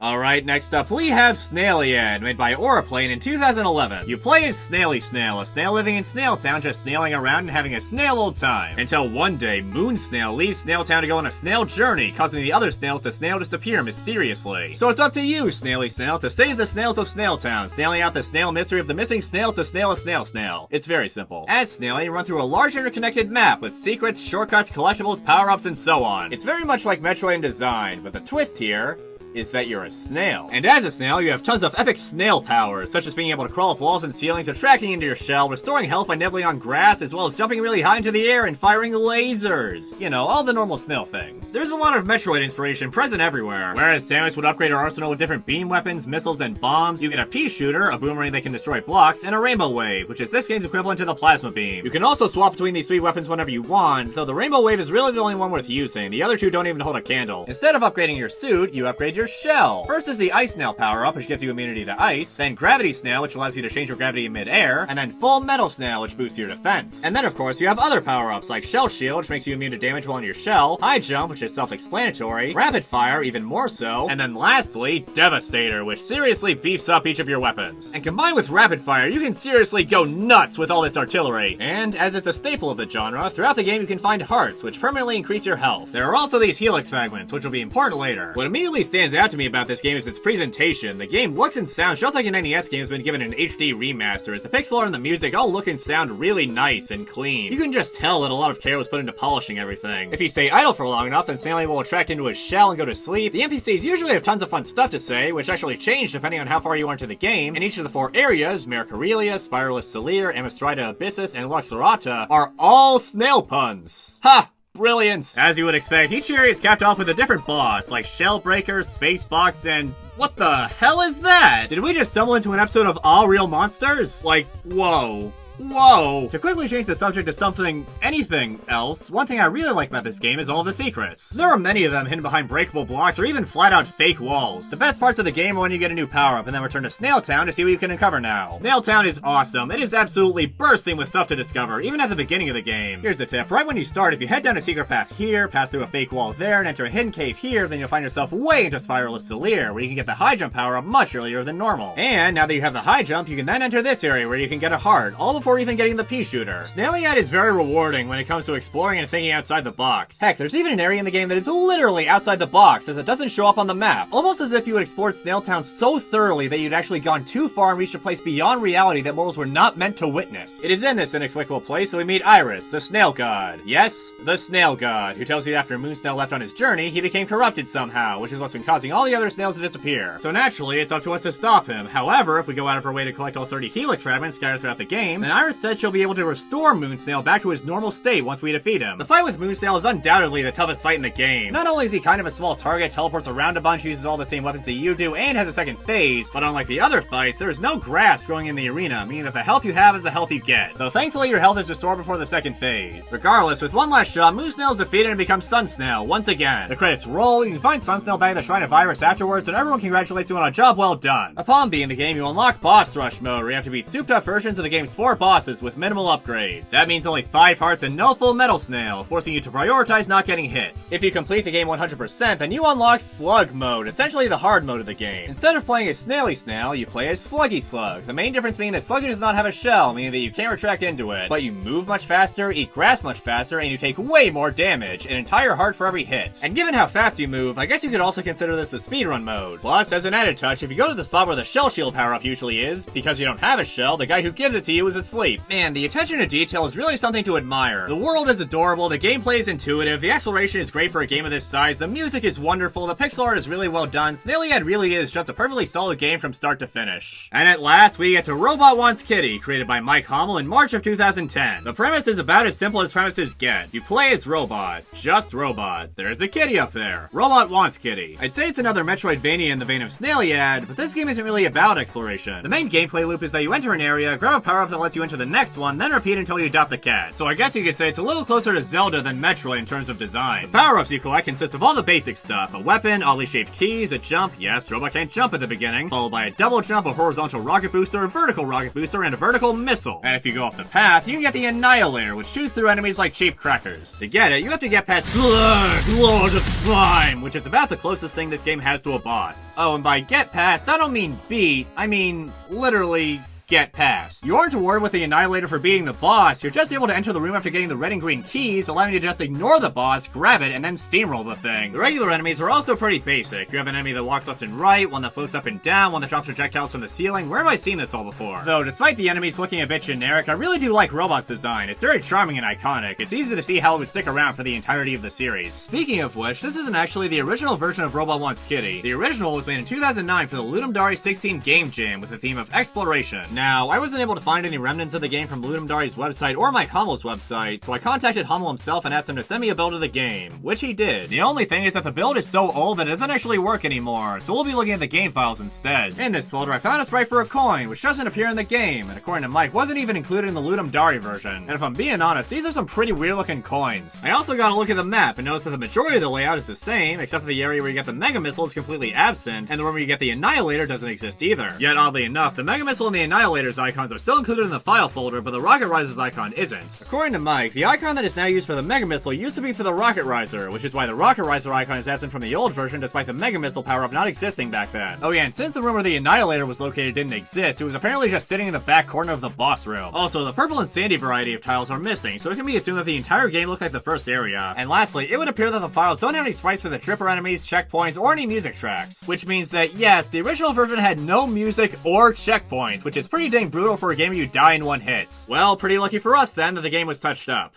Alright, next up we have Snailiad, made by Auraplane in 2011. You play as Snaily Snail, a snail living in Snail Town, just snailing around and having a snail old time. Until one day, Moon Snail leaves Snail Town to go on a snail journey, causing the other snails to snail disappear mysteriously. So it's up to you, Snaily Snail, to save the snails of Snail Town, snailing out the snail mystery of the missing snails to snail a snail. It's very simple. As Snail, you run through a large interconnected map with secrets, shortcuts, collectibles, power-ups, and so on. It's very much like Metroid in design, but the twist here is that you're a snail. And as a snail, you have tons of epic snail powers, such as being able to crawl up walls and ceilings, attracting into your shell, restoring health by nibbling on grass, as well as jumping really high into the air and firing lasers. You know, all the normal snail things. There's a lot of Metroid inspiration present everywhere. Whereas Samus would upgrade her arsenal with different beam weapons, missiles, and bombs, you get a pea shooter, a boomerang that can destroy blocks, and a rainbow wave, which is this game's equivalent to the plasma beam. You can also swap between these three weapons whenever you want, though the rainbow wave is really the only one worth using. The other two don't even hold a candle. Instead of upgrading your suit, you upgrade your shell. First is the Ice Snail power-up, which gives you immunity to ice, then Gravity Snail, which allows you to change your gravity in mid-air, and then Full Metal Snail, which boosts your defense. And then of course you have other power-ups like Shell Shield, which makes you immune to damage while in your shell, High Jump, which is self-explanatory, Rapid Fire, even more so, and then lastly, Devastator, which seriously beefs up each of your weapons. And combined with Rapid Fire, you can seriously go nuts with all this artillery. And as is a staple of the genre, throughout the game you can find hearts, which permanently increase your health. There are also these helix fragments, which will be important later. What immediately stands out to me about this game is its presentation. The game looks and sounds just like an NES game has been given an HD remaster, as the pixel art and the music all look and sound really nice and clean. You can just tell that a lot of care was put into polishing everything. If you stay idle for long enough, then Snailiad will attract into his shell and go to sleep. The NPCs usually have tons of fun stuff to say, which actually change depending on how far you are into the game, and each of the 4 areas, Mercurelia, Spiralus Celir, Amistrida Abyssus, and Luxorata, are all snail puns. Ha! Brilliance! As you would expect, each area is capped off with a different boss, like Shellbreaker, Spacebox, and what the hell is that? Did we just stumble into an episode of All Real Monsters? Like, whoa. Whoa! To quickly change the subject to anything else, one thing I really like about this game is all the secrets. There are many of them hidden behind breakable blocks or even flat-out fake walls. The best parts of the game are when you get a new power-up and then return to Snail Town to see what you can uncover now. Snail Town is awesome. It is absolutely bursting with stuff to discover, even at the beginning of the game. Here's the tip. Right when you start, if you head down a secret path here, pass through a fake wall there, and enter a hidden cave here, then you'll find yourself way into Spiralus Celir, where you can get the high jump power-up much earlier than normal. And now that you have the high jump, you can then enter this area where you can get a heart, all before even getting the pea shooter. Snailiad is very rewarding when it comes to exploring and thinking outside the box. Heck, there's even an area in the game that is literally outside the box, as it doesn't show up on the map. Almost as if you had explored Snail Town so thoroughly that you'd actually gone too far and reached a place beyond reality that mortals were not meant to witness. It is in this inexplicable place that we meet Iris, the snail god. Yes, the snail god, who tells you that after Moon Snail left on his journey, he became corrupted somehow, which is what's been causing all the other snails to disappear. So naturally, it's up to us to stop him. However, if we go out of our way to collect all 30 helix fragments scattered throughout the game, then Iris said she'll be able to restore Moon Snail back to his normal state once we defeat him. The fight with Moon Snail is undoubtedly the toughest fight in the game. Not only is he kind of a small target, teleports around a bunch, uses all the same weapons that you do, and has a second phase, but unlike the other fights, there is no grass growing in the arena, meaning that the health you have is the health you get. Though thankfully your health is restored before the second phase. Regardless, with one last shot, Moon Snail is defeated and becomes Sun Snail once again. The credits roll, you can find Sun Snail back at the Shrine of Iris afterwards, and everyone congratulates you on a job well done. Upon being the game, you unlock Boss Rush mode, where you have to beat souped up versions of the game's 4 bosses with minimal upgrades. That means only 5 hearts and no full metal snail, forcing you to prioritize not getting hits. If you complete the game 100%, then you unlock Slug mode, essentially the hard mode of the game. Instead of playing as Snaily Snail, you play as Sluggy Slug. The main difference being that Sluggy does not have a shell, meaning that you can't retract into it, but you move much faster, eat grass much faster, and you take way more damage, an entire heart for every hit. And given how fast you move, I guess you could also consider this the speedrun mode. Plus, as an added touch, if you go to the spot where the Shell Shield power-up usually is, because you don't have a shell, the guy who gives it to you is asleep. Man, the attention to detail is really something to admire. The world is adorable, the gameplay is intuitive, the exploration is great for a game of this size, the music is wonderful, the pixel art is really well done, Snailiad really is just a perfectly solid game from start to finish. And at last, we get to Robot Wants Kitty, created by Mike Hommel in March of 2010. The premise is about as simple as premises get. You play as Robot. Just Robot. There's a kitty up there. Robot Wants Kitty. I'd say it's another Metroidvania in the vein of Snailiad, but this game isn't really about exploration. The main gameplay loop is that you enter an area, grab a power-up that lets you into the next one, then repeat until you adopt the cat. So I guess you could say it's a little closer to Zelda than Metroid in terms of design. The power-ups you collect consist of all the basic stuff: a weapon, oddly shaped keys, a jump, yes, Robot can't jump at the beginning, followed by a double jump, a horizontal rocket booster, a vertical rocket booster, and a vertical missile. And if you go off the path, you can get the Annihilator, which shoots through enemies like cheap crackers. To get it, you have to get past Slug, Lord of Slime, which is about the closest thing this game has to a boss. Oh, and by get past, I don't mean beat, I mean literally get past. You aren't rewarded with the Annihilator for beating the boss, you're just able to enter the room after getting the red and green keys, allowing you to just ignore the boss, grab it, and then steamroll the thing. The regular enemies are also pretty basic. You have an enemy that walks left and right, one that floats up and down, one that drops projectiles from the ceiling. Where have I seen this all before? Though, despite the enemies looking a bit generic, I really do like Robot's design. It's very charming and iconic. It's easy to see how it would stick around for the entirety of the series. Speaking of which, this isn't actually the original version of Robot Wants Kitty. The original was made in 2009 for the Ludum Dare 16 Game Jam with the theme of exploration. Now, I wasn't able to find any remnants of the game from Ludum Dare's website or Mike Hummel's website, so I contacted Hummel himself and asked him to send me a build of the game, which he did. The only thing is that the build is so old that it doesn't actually work anymore, so we'll be looking at the game files instead. In this folder, I found a sprite for a coin, which doesn't appear in the game, and according to Mike, wasn't even included in the Ludum Dare version. And if I'm being honest, these are some pretty weird looking coins. I also got a look at the map and noticed that the majority of the layout is the same, except for the area where you get the Mega Missile is completely absent, and the one where you get the Annihilator doesn't exist either. Yet, oddly enough, the Mega Missile and the Annihilator's icons are still included in the file folder, but the Rocket Riser's icon isn't. According to Mike, the icon that is now used for the Mega Missile used to be for the Rocket Riser, which is why the Rocket Riser icon is absent from the old version despite the Mega Missile power-up not existing back then. Oh yeah, and since the room where the Annihilator was located didn't exist, it was apparently just sitting in the back corner of the boss room. Also, the purple and sandy variety of tiles are missing, so it can be assumed that the entire game looked like the first area. And lastly, it would appear that the files don't have any sprites for the tripper enemies, checkpoints, or any music tracks. Which means that, yes, the original version had no music or checkpoints, which is pretty dang brutal for a game where you die in one hit. Well, pretty lucky for us then that the game was touched up.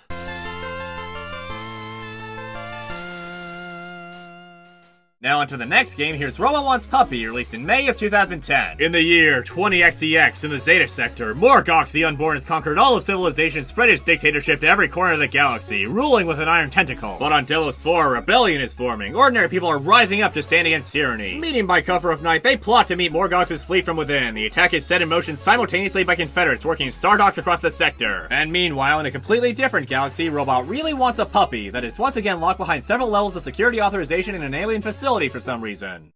Now onto the next game, here's Robot Wants Puppy, released in May of 2010. In the year 20XEX in the Zeta Sector, Morgoth the Unborn has conquered all of civilization, spread his dictatorship to every corner of the galaxy, ruling with an iron tentacle. But on Delos 4, a rebellion is forming. Ordinary people are rising up to stand against tyranny. Meeting by cover of night, they plot to meet Morgoth's fleet from within. The attack is set in motion simultaneously by Confederates working in Stardocks across the sector. And meanwhile, in a completely different galaxy, Robot really wants a puppy that is once again locked behind several levels of security authorization in an alien facility for some reason.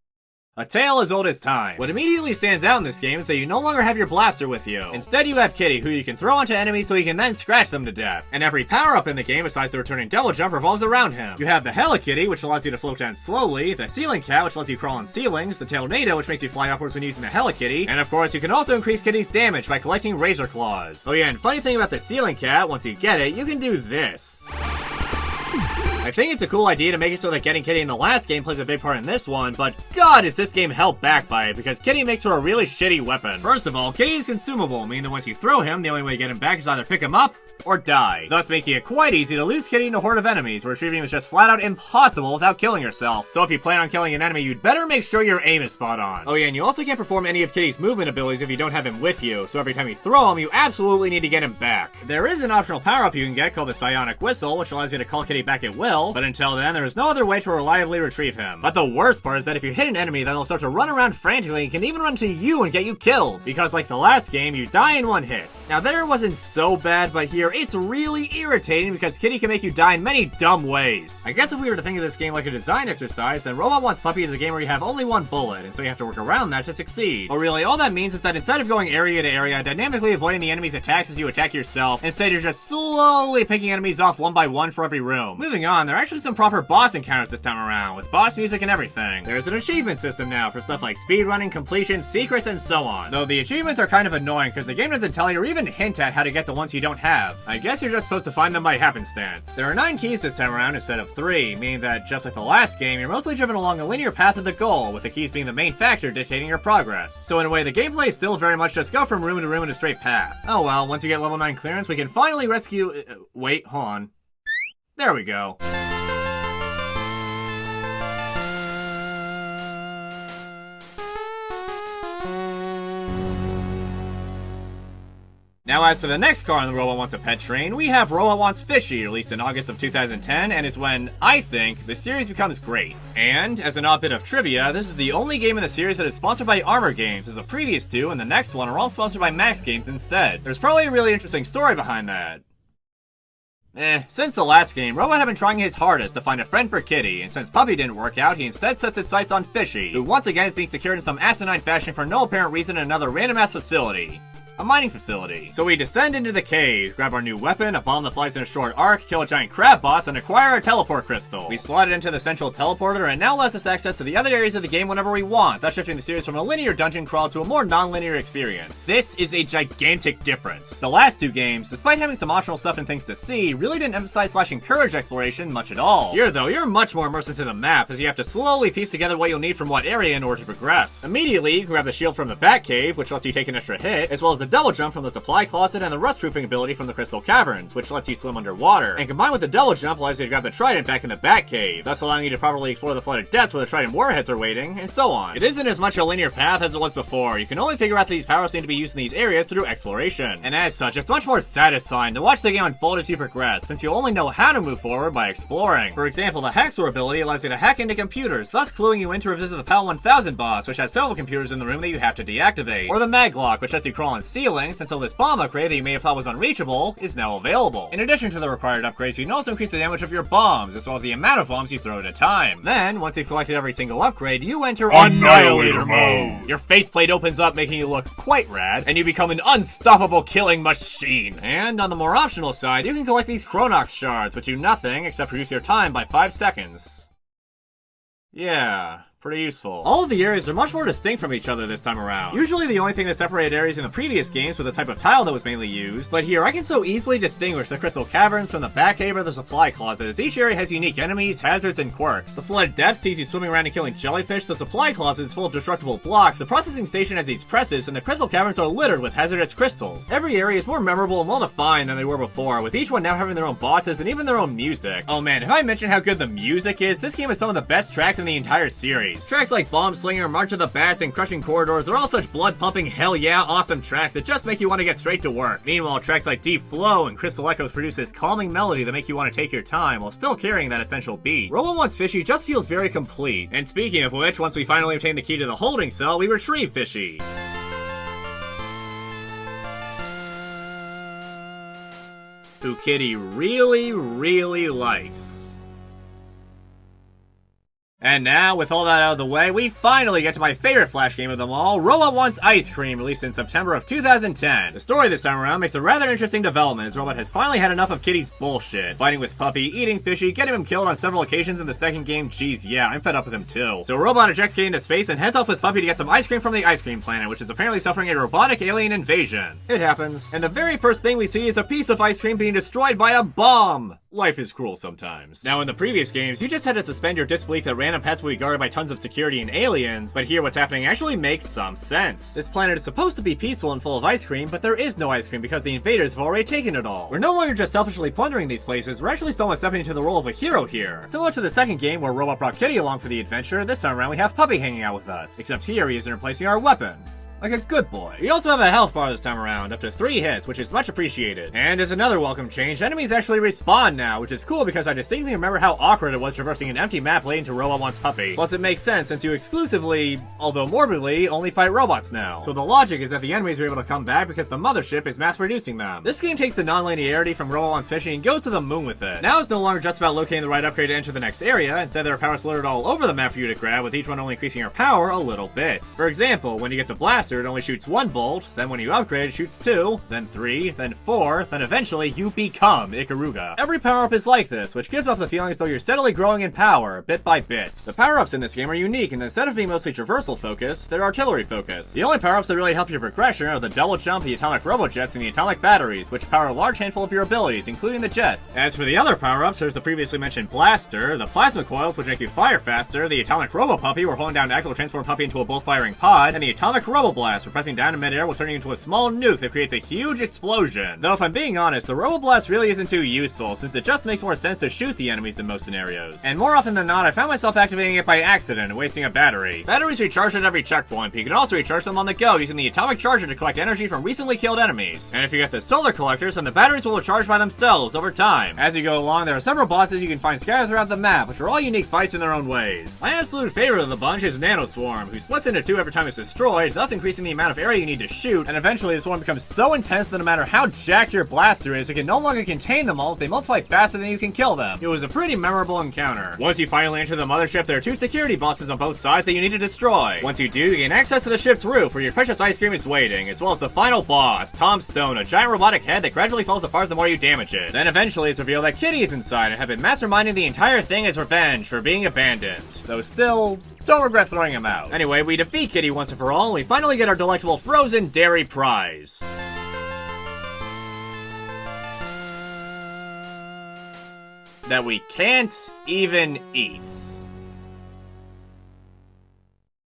A tale as old as time. What immediately stands out in this game is that you no longer have your blaster with you. Instead, you have Kitty, who you can throw onto enemies so he can then scratch them to death. And every power-up in the game, besides the returning double jump, revolves around him. You have the Helikitty, which allows you to float down slowly, the Ceiling Cat, which lets you crawl on ceilings, the Tailnado, which makes you fly upwards when using the Helikitty, and of course, you can also increase Kitty's damage by collecting Razor Claws. Oh yeah, and funny thing about the Ceiling Cat, once you get it, you can do this. I think it's a cool idea to make it so that getting Kitty in the last game plays a big part in this one, but god is this game held back by it, because Kitty makes her a really shitty weapon. First of all, Kitty is consumable, meaning that once you throw him, the only way to get him back is either pick him up or die, thus making it quite easy to lose Kitty in a horde of enemies, where retrieving him is just flat out impossible without killing yourself. So if you plan on killing an enemy, you'd better make sure your aim is spot on. Oh yeah, and you also can't perform any of Kitty's movement abilities if you don't have him with you, so every time you throw him, you absolutely need to get him back. There is an optional power-up you can get called the Psionic Whistle, which allows you to call Kitty back at will, but until then, there is no other way to reliably retrieve him. But the worst part is that if you hit an enemy, then they'll start to run around frantically and can even run to you and get you killed, because like the last game, you die in one hit. Now there it wasn't so bad, but here it's really irritating because Kitty can make you die in many dumb ways. I guess if we were to think of this game like a design exercise, then Robot Wants Puppy is a game where you have only one bullet, and so you have to work around that to succeed. But really, all that means is that instead of going area to area, dynamically avoiding the enemy's attacks as you attack yourself, instead you're just slowly picking enemies off one by one for every room. Moving on, there are actually some proper boss encounters this time around, with boss music and everything. There's an achievement system now for stuff like speedrunning, completion, secrets, and so on. Though the achievements are kind of annoying because the game doesn't tell you or even hint at how to get the ones you don't have. I guess you're just supposed to find them by happenstance. There are 9 keys this time around instead of 3, meaning that just like the last game, you're mostly driven along a linear path of the goal, with the keys being the main factor dictating your progress. So in a way, the gameplay is still very much just go from room to room in a straight path. Oh well, once you get level 9 clearance, we can finally rescue... wait, hold on. There we go. Now as for the next car on the Robot Wants a Pet train, we have Robot Wants Fishy, released in August of 2010, and is when, I think, the series becomes great. And, as an odd bit of trivia, this is the only game in the series that is sponsored by Armor Games, as the previous two and the next one are all sponsored by Max Games instead. There's probably a really interesting story behind that. Since the last game, Robot had been trying his hardest to find a friend for Kitty, and since Puppy didn't work out, he instead sets its sights on Fishy, who once again is being secured in some asinine fashion for no apparent reason in another random-ass facility. A mining facility. So we descend into the cave, grab our new weapon, a bomb that flies in a short arc, kill a giant crab boss, and acquire a teleport crystal. We slide it into the central teleporter, and now lets us access to the other areas of the game whenever we want, thus shifting the series from a linear dungeon crawl to a more non-linear experience. This is a gigantic difference. The last two games, despite having some optional stuff and things to see, really didn't emphasize / encourage exploration much at all. Here though, you're much more immersed into the map, as you have to slowly piece together what you'll need from what area in order to progress. Immediately, you can grab the shield from the Bat Cave, which lets you take an extra hit, as well as the double jump from the supply closet and the rust-proofing ability from the Crystal Caverns, which lets you swim underwater. And combined with the double jump allows you to grab the Trident back in the Bat Cave, thus allowing you to properly explore the flooded depths where the Trident warheads are waiting, and so on. It isn't as much a linear path as it was before. You can only figure out that these powers seem to be used in these areas through exploration. And as such, it's much more satisfying to watch the game unfold as you progress, since you only know how to move forward by exploring. For example, the Hacksaw ability allows you to hack into computers, thus cluing you in to revisit the PAL 1000 boss, which has several computers in the room that you have to deactivate. Or the Maglock, which lets you crawl on ceilings, until this bomb upgrade that you may have thought was unreachable is now available. In addition to the required upgrades, you can also increase the damage of your bombs, as well as the amount of bombs you throw at a time. Then, once you've collected every single upgrade, you enter Annihilator mode. Your faceplate opens up, making you look quite rad, and you become an unstoppable killing machine. And on the more optional side, you can collect these Chronox shards, which do nothing except reduce your time by 5 seconds. Yeah. Pretty useful. All of the areas are much more distinct from each other this time around. Usually the only thing that separated areas in the previous games was the type of tile that was mainly used, but here I can so easily distinguish the Crystal Caverns from the Bat Cave or the Supply Closet, as each area has unique enemies, hazards, and quirks. The Flooded Depths sees you swimming around and killing jellyfish, the Supply Closet is full of destructible blocks, the Processing Station has these presses, and the Crystal Caverns are littered with hazardous crystals. Every area is more memorable and well-defined than they were before, with each one now having their own bosses and even their own music. Oh man, if I mention how good the music is, this game has some of the best tracks in the entire series. Tracks like Bomb Slinger, March of the Bats, and Crushing Corridors are all such blood-pumping, hell yeah, awesome tracks that just make you want to get straight to work. Meanwhile, tracks like Deep Flow and Crystal Echoes produce this calming melody that make you want to take your time while still carrying that essential beat. Robot Wants Fishy just feels very complete. And speaking of which, once we finally obtain the key to the holding cell, we retrieve Fishy. Who Kitty really, really likes. And now, with all that out of the way, we finally get to my favorite Flash game of them all, Robot Wants Ice Cream, released in September of 2010. The story this time around makes a rather interesting development, as Robot has finally had enough of Kitty's bullshit. Fighting with Puppy, eating Fishy, getting him killed on several occasions in the second game, geez, yeah, I'm fed up with him too. So Robot ejects Kitty into space and heads off with Puppy to get some ice cream from the ice cream planet, which is apparently suffering a robotic alien invasion. It happens. And the very first thing we see is a piece of ice cream being destroyed by a bomb! Life is cruel sometimes. Now in the previous games, you just had to suspend your disbelief that random pets will be guarded by tons of security and aliens, but here what's happening actually makes some sense. This planet is supposed to be peaceful and full of ice cream, but there is no ice cream because the invaders have already taken it all. We're no longer just selfishly plundering these places, we're actually somewhat stepping into the role of a hero here. Similar to the second game where Robot brought Kitty along for the adventure, this time around we have Puppy hanging out with us, except here he isn't replacing our weapon. Like a good boy. We also have a health bar this time around, up to 3 hits, which is much appreciated. And as another welcome change, enemies actually respawn now, which is cool because I distinctly remember how awkward it was traversing an empty map late into Robot Wants Puppy. Plus it makes sense since you exclusively, although morbidly, only fight robots now. So the logic is that the enemies are able to come back because the mothership is mass producing them. This game takes the non-linearity from Robot Wants Fishy and goes to the moon with it. Now it's no longer just about locating the right upgrade to enter the next area, instead there are powers littered all over the map for you to grab, with each one only increasing your power a little bit. For example, when you get the blaster, it only shoots 1 bolt, then when you upgrade it shoots 2, then 3, then 4, then eventually you become Ikaruga. Every power-up is like this, which gives off the feeling as though you're steadily growing in power, bit by bit. The power-ups in this game are unique, and instead of being mostly traversal focused, they're artillery focused. The only power-ups that really help your progression are the double jump, the atomic robojets, and the atomic batteries, which power a large handful of your abilities, including the jets. As for the other power-ups, there's the previously mentioned blaster, the plasma coils, which make you fire faster, the atomic robo puppy, where holding down X will transform Puppy into a bolt-firing pod, and the atomic robo Roboblast for pressing down in midair will turn you into a small nuke that creates a huge explosion. Though if I'm being honest, the Roboblast really isn't too useful, since it just makes more sense to shoot the enemies in most scenarios. And more often than not, I found myself activating it by accident and wasting a battery. Batteries recharge at every checkpoint, but you can also recharge them on the go using the atomic charger to collect energy from recently killed enemies. And if you get the solar collectors, then the batteries will recharge by themselves over time. As you go along, there are several bosses you can find scattered throughout the map, which are all unique fights in their own ways. My absolute favorite of the bunch is Nanoswarm, who splits into two every time it's destroyed, thus increasing the amount of area you need to shoot, and eventually this one becomes so intense that no matter how jacked your blaster is, it can no longer contain them all as they multiply faster than you can kill them. It was a pretty memorable encounter. Once you finally enter the mothership, there are two security bosses on both sides that you need to destroy. Once you do, you gain access to the ship's roof, where your precious ice cream is waiting, as well as the final boss, Tom Stone, a giant robotic head that gradually falls apart the more you damage it. Then eventually it's revealed that Kitty is inside and have been masterminding the entire thing as revenge for being abandoned. Though still, don't regret throwing him out. Anyway, we defeat Kitty once and for all, and we finally get our delectable frozen dairy prize. That we can't even eat.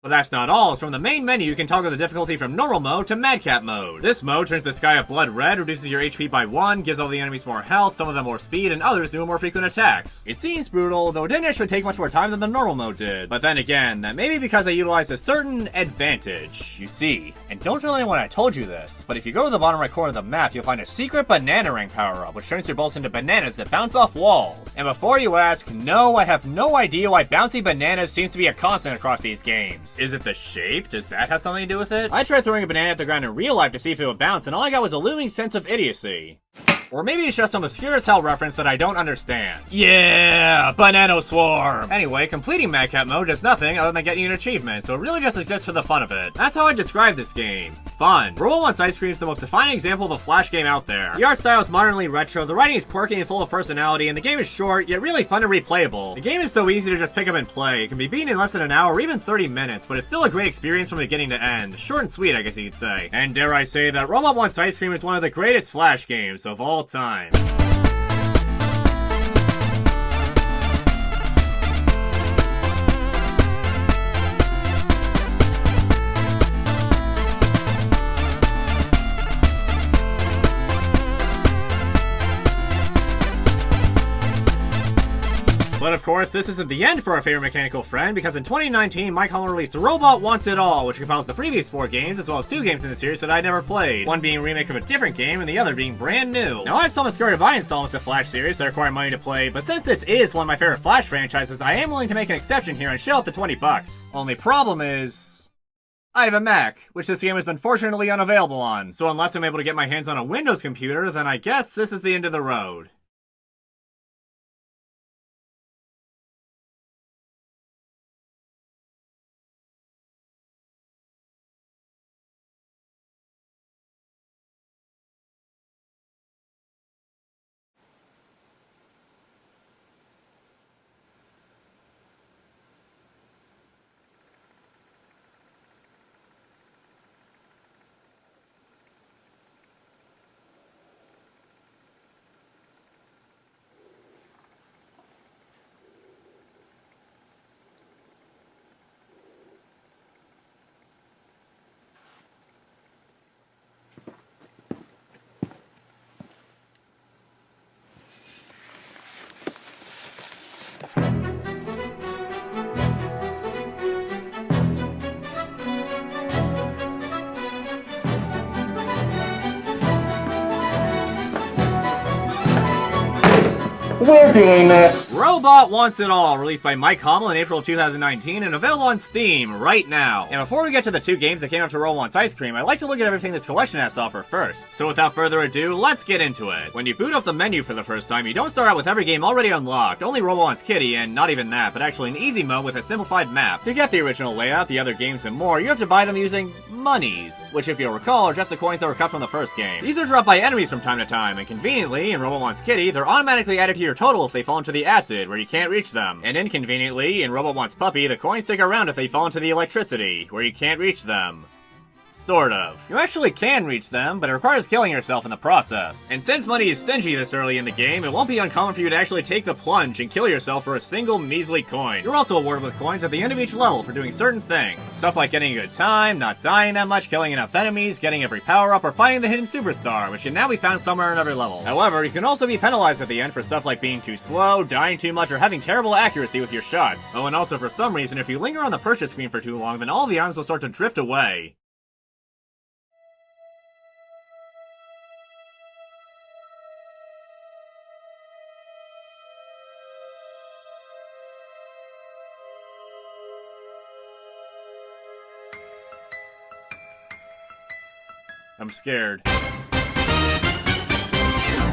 But that's not all, as from the main menu you can toggle the difficulty from normal mode to madcap mode. This mode turns the sky of blood red, reduces your HP by 1, gives all the enemies more health, some of them more speed, and others do more frequent attacks. It seems brutal, though it didn't actually take much more time than the normal mode did. But then again, that may be because I utilized a certain advantage. You see, and don't tell anyone I told you this, but if you go to the bottom right corner of the map, you'll find a secret banana ring power-up, which turns your bolts into bananas that bounce off walls. And before you ask, no, I have no idea why bouncing bananas seems to be a constant across these games. Is it the shape? Does that have something to do with it? I tried throwing a banana at the ground in real life to see if it would bounce, and all I got was a looming sense of idiocy. Or maybe it's just some obscure as hell reference that I don't understand. Yeah! Banana Swarm! Anyway, completing Madcap mode does nothing other than getting an achievement, so it really just exists for the fun of it. That's how I describe this game. Fun. Roll Once Ice Cream is the most defining example of a Flash game out there. The art style is modernly retro, the writing is quirky and full of personality, and the game is short, yet really fun and replayable. The game is so easy to just pick up and play. It can be beaten in less than an hour or even 30 minutes, but it's still a great experience from beginning to end. Short and sweet, I guess you could say. And dare I say that Robot Wants Ice Cream is one of the greatest Flash games of all time. But of course, this isn't the end for our favorite mechanical friend, because in 2019, Mike Holland released Robot Wants It All, which compiles the previous 4 games, as well as 2 games in the series that I'd never played, one being a remake of a different game, and the other being brand new. Now, I've still discovered to buy installments of Flash series that require money to play, but since this is one of my favorite Flash franchises, I am willing to make an exception here and shell out the $20. Only problem is, I have a Mac, which this game is unfortunately unavailable on, so unless I'm able to get my hands on a Windows computer, then I guess this is the end of the road. We're doing this! Robot Wants It All, released by Mike Hommel in April of 2019 and available on Steam right now. And before we get to the 2 games that came after Robot Wants Ice Cream, I'd like to look at everything this collection has to offer first. So without further ado, let's get into it. When you boot up the menu for the first time, you don't start out with every game already unlocked, only Robot Wants Kitty, and not even that, but actually an easy mode with a simplified map. To get the original layout, the other games, and more, you have to buy them using monies, which if you'll recall are just the coins that were cut from the first game. These are dropped by enemies from time to time, and conveniently, in Robot Wants Kitty, they're automatically added to your total if they fall into the acid, where you can't reach them. And inconveniently, in Robot Wants Puppy, the coins stick around if they fall into the electricity, where you can't reach them. Sort of. You actually can reach them, but it requires killing yourself in the process. And since money is stingy this early in the game, it won't be uncommon for you to actually take the plunge and kill yourself for a single measly coin. You're also awarded with coins at the end of each level for doing certain things. Stuff like getting a good time, not dying that much, killing enough enemies, getting every power-up, or finding the hidden superstar, which can now be found somewhere in every level. However, you can also be penalized at the end for stuff like being too slow, dying too much, or having terrible accuracy with your shots. Oh, and also for some reason, if you linger on the purchase screen for too long, then all the items will start to drift away. I'm scared.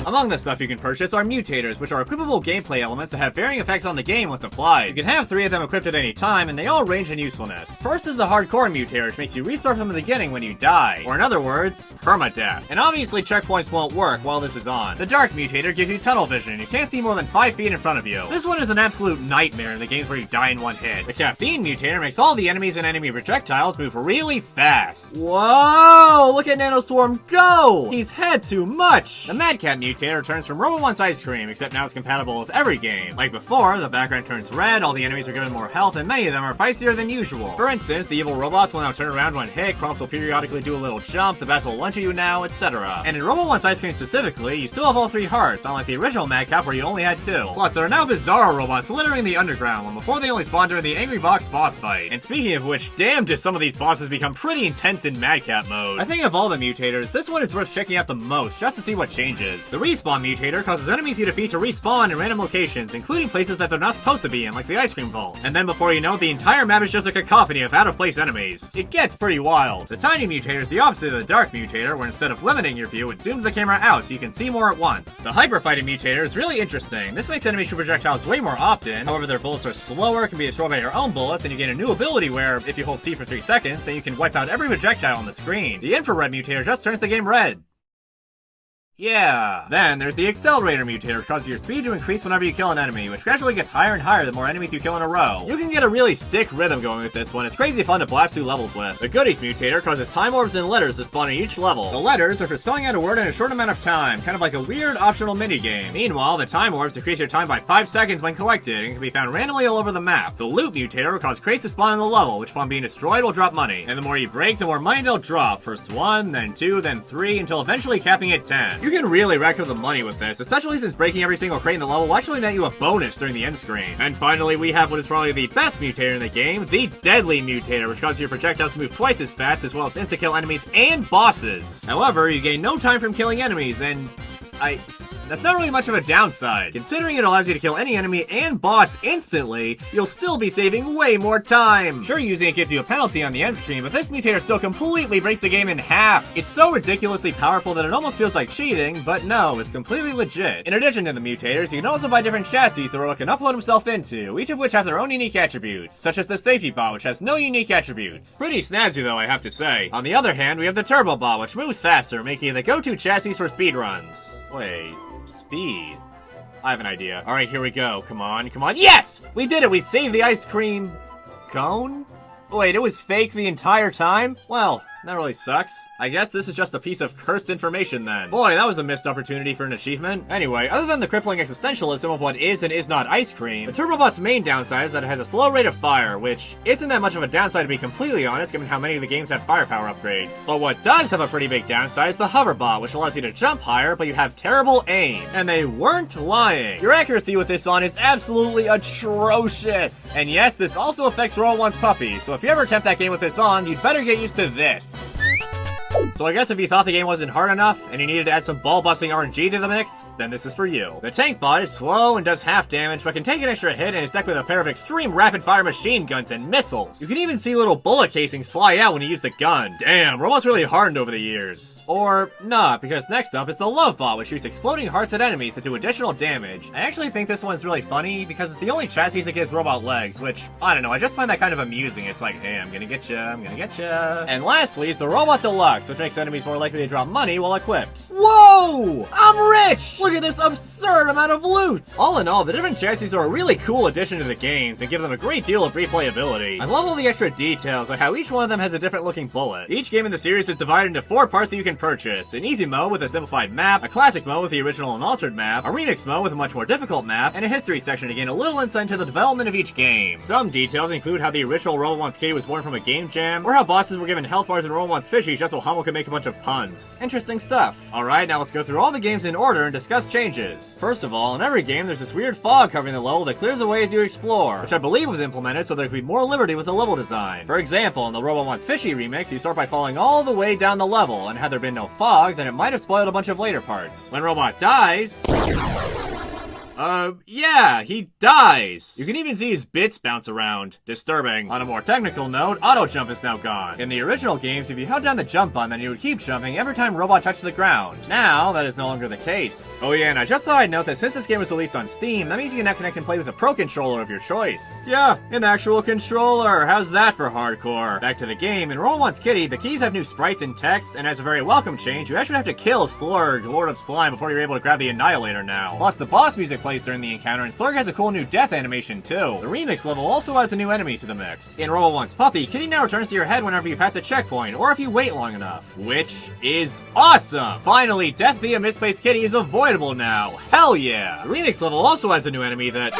Among the stuff you can purchase are mutators, which are equipable gameplay elements that have varying effects on the game once applied. You can have 3 of them equipped at any time, and they all range in usefulness. First is the hardcore mutator, which makes you restart from the beginning when you die. Or in other words, permadeath. And obviously checkpoints won't work while this is on. The dark mutator gives you tunnel vision, you can't see more than 5 feet in front of you. This one is an absolute nightmare in the games where you die in one hit. The caffeine mutator makes all the enemies and enemy projectiles move really fast. Whoa! Look at Nanoswarm go! He's had too much! The Madcat mutator turns from Robo One's ice cream, except now it's compatible with every game. Like before, the background turns red, all the enemies are given more health, and many of them are feistier than usual. For instance, the evil robots will now turn around when hit, Crumps will periodically do a little jump, the bats will lunge at you now, etc. And in Robo One's ice cream specifically, you still have all 3 hearts, unlike the original Madcap where you only had 2. Plus, there are now Bizarro robots littering the underground, when before they only spawned during the Angry Box boss fight. And speaking of which, damn do some of these bosses become pretty intense in Madcap mode. I think of all the mutators, this one is worth checking out the most, just to see what changes. The respawn mutator causes enemies you defeat to respawn in random locations, including places that they're not supposed to be in, like the ice cream vault. And then before you know it, the entire map is just a cacophony of out-of-place enemies. It gets pretty wild. The tiny mutator is the opposite of the dark mutator, where instead of limiting your view, it zooms the camera out so you can see more at once. The hyper fighting mutator is really interesting. This makes enemies shoot projectiles way more often, however their bullets are slower, can be destroyed by your own bullets, and you gain a new ability where, if you hold C for 3 seconds, then you can wipe out every projectile on the screen. The infrared mutator just turns the game red. Yeah. Then there's the Accelerator mutator, which causes your speed to increase whenever you kill an enemy, which gradually gets higher and higher the more enemies you kill in a row. You can get a really sick rhythm going with this one, it's crazy fun to blast through levels with. The Goodies mutator causes time orbs and letters to spawn in each level. The letters are for spelling out a word in a short amount of time, kind of like a weird optional minigame. Meanwhile, the time orbs decrease your time by 5 seconds when collected, and can be found randomly all over the map. The Loot mutator will cause crates to spawn in the level, which upon being destroyed will drop money. And the more you break, the more money they'll drop. First 1, then 2, then 3, until eventually capping at 10. You can really rack up the money with this, especially since breaking every single crate in the level will actually net you a bonus during the end screen. And finally, we have what is probably the best mutator in the game, the Deadly mutator, which causes your projectiles to move twice as fast, as well as insta-kill enemies and bosses. However, you gain no time from killing enemies, and that's not really much of a downside. Considering it allows you to kill any enemy and boss instantly, you'll still be saving way more time. Sure, using it gives you a penalty on the end screen, but this mutator still completely breaks the game in half. It's so ridiculously powerful that it almost feels like cheating, but no, it's completely legit. In addition to the mutators, you can also buy different chassis the robot can upload himself into, each of which have their own unique attributes, such as the Safety Bot, which has no unique attributes. Pretty snazzy though, I have to say. On the other hand, we have the Turbo Bot, which moves faster, making it the go-to chassis for speedruns. Wait. Speed? I have an idea. Alright, here we go. Come on, come on. Yes! We did it! We saved the ice cream cone? Wait, it was fake the entire time? Well, that really sucks. I guess this is just a piece of cursed information then. Boy, that was a missed opportunity for an achievement. Anyway, other than the crippling existentialism of what is and is not ice cream, the Turbobot's main downside is that it has a slow rate of fire, which isn't that much of a downside to be completely honest, given how many of the games have firepower upgrades. But what does have a pretty big downside is the Hoverbot, which allows you to jump higher, but you have terrible aim. And they weren't lying. Your accuracy with this on is absolutely atrocious. And yes, this also affects Roll One's puppy, so if you ever attempt that game with this on, you'd better get used to this. So I guess if you thought the game wasn't hard enough, and you needed to add some ball-busting RNG to the mix, then this is for you. The Tank Bot is slow and does half damage, but can take an extra hit and is decked with a pair of extreme rapid-fire machine guns and missiles. You can even see little bullet casings fly out when you use the gun. Damn, robots really hardened over the years. Or not, because next up is the Love Bot, which shoots exploding hearts at enemies that do additional damage. I actually think this one's really funny, because it's the only chassis that gives robot legs, which, I don't know, I just find that kind of amusing. It's like, hey, I'm gonna get ya, I'm gonna get ya. And lastly is the Robot Deluxe, which makes enemies more likely to drop money while equipped. Whoa! Whoa! I'm rich! Look at this absurd amount of loot! All in all, the different chassis are a really cool addition to the games and give them a great deal of replayability. I love all the extra details, like how each one of them has a different looking bullet. Each game in the series is divided into 4 parts that you can purchase. An easy mode with a simplified map, a classic mode with the original and altered map, a remix mode with a much more difficult map, and a history section to gain a little insight into the development of each game. Some details include how the original Robo Wants Kitty was born from a game jam, or how bosses were given health bars in Robo Wants Fishy just so Hummel could make a bunch of puns. Interesting stuff. Alright, now let's go through all the games in order and discuss changes. First of all, in every game there's this weird fog covering the level that clears away as you explore, which I believe was implemented so there could be more liberty with the level design. For example, in the Robo Wants Fishy remix, you start by falling all the way down the level, and had there been no fog, then it might have spoiled a bunch of later parts. When Robot dies... yeah, he dies. You can even see his bits bounce around. Disturbing. On a more technical note, auto jump is now gone. In the original games, if you held down the jump button, then you would keep jumping every time Robot touched the ground. Now, that is no longer the case. Oh yeah, and I just thought I'd note that since this game was released on Steam, that means you can now connect and play with a pro controller of your choice. Yeah, an actual controller. How's that for hardcore? Back to the game, in Robo Wants Kitty, the keys have new sprites and text, and as a very welcome change, you actually have to kill Slurg, Lord of Slime, before you're able to grab the Annihilator now. Plus, the boss music plays during the encounter, and Slurg has a cool new death animation too. The remix level also adds a new enemy to the mix. In Robo Wants Puppy, Kitty now returns to your head whenever you pass a checkpoint, or if you wait long enough, which is awesome! Finally, death via misplaced Kitty is avoidable now. Hell yeah! The remix level also adds a new enemy that...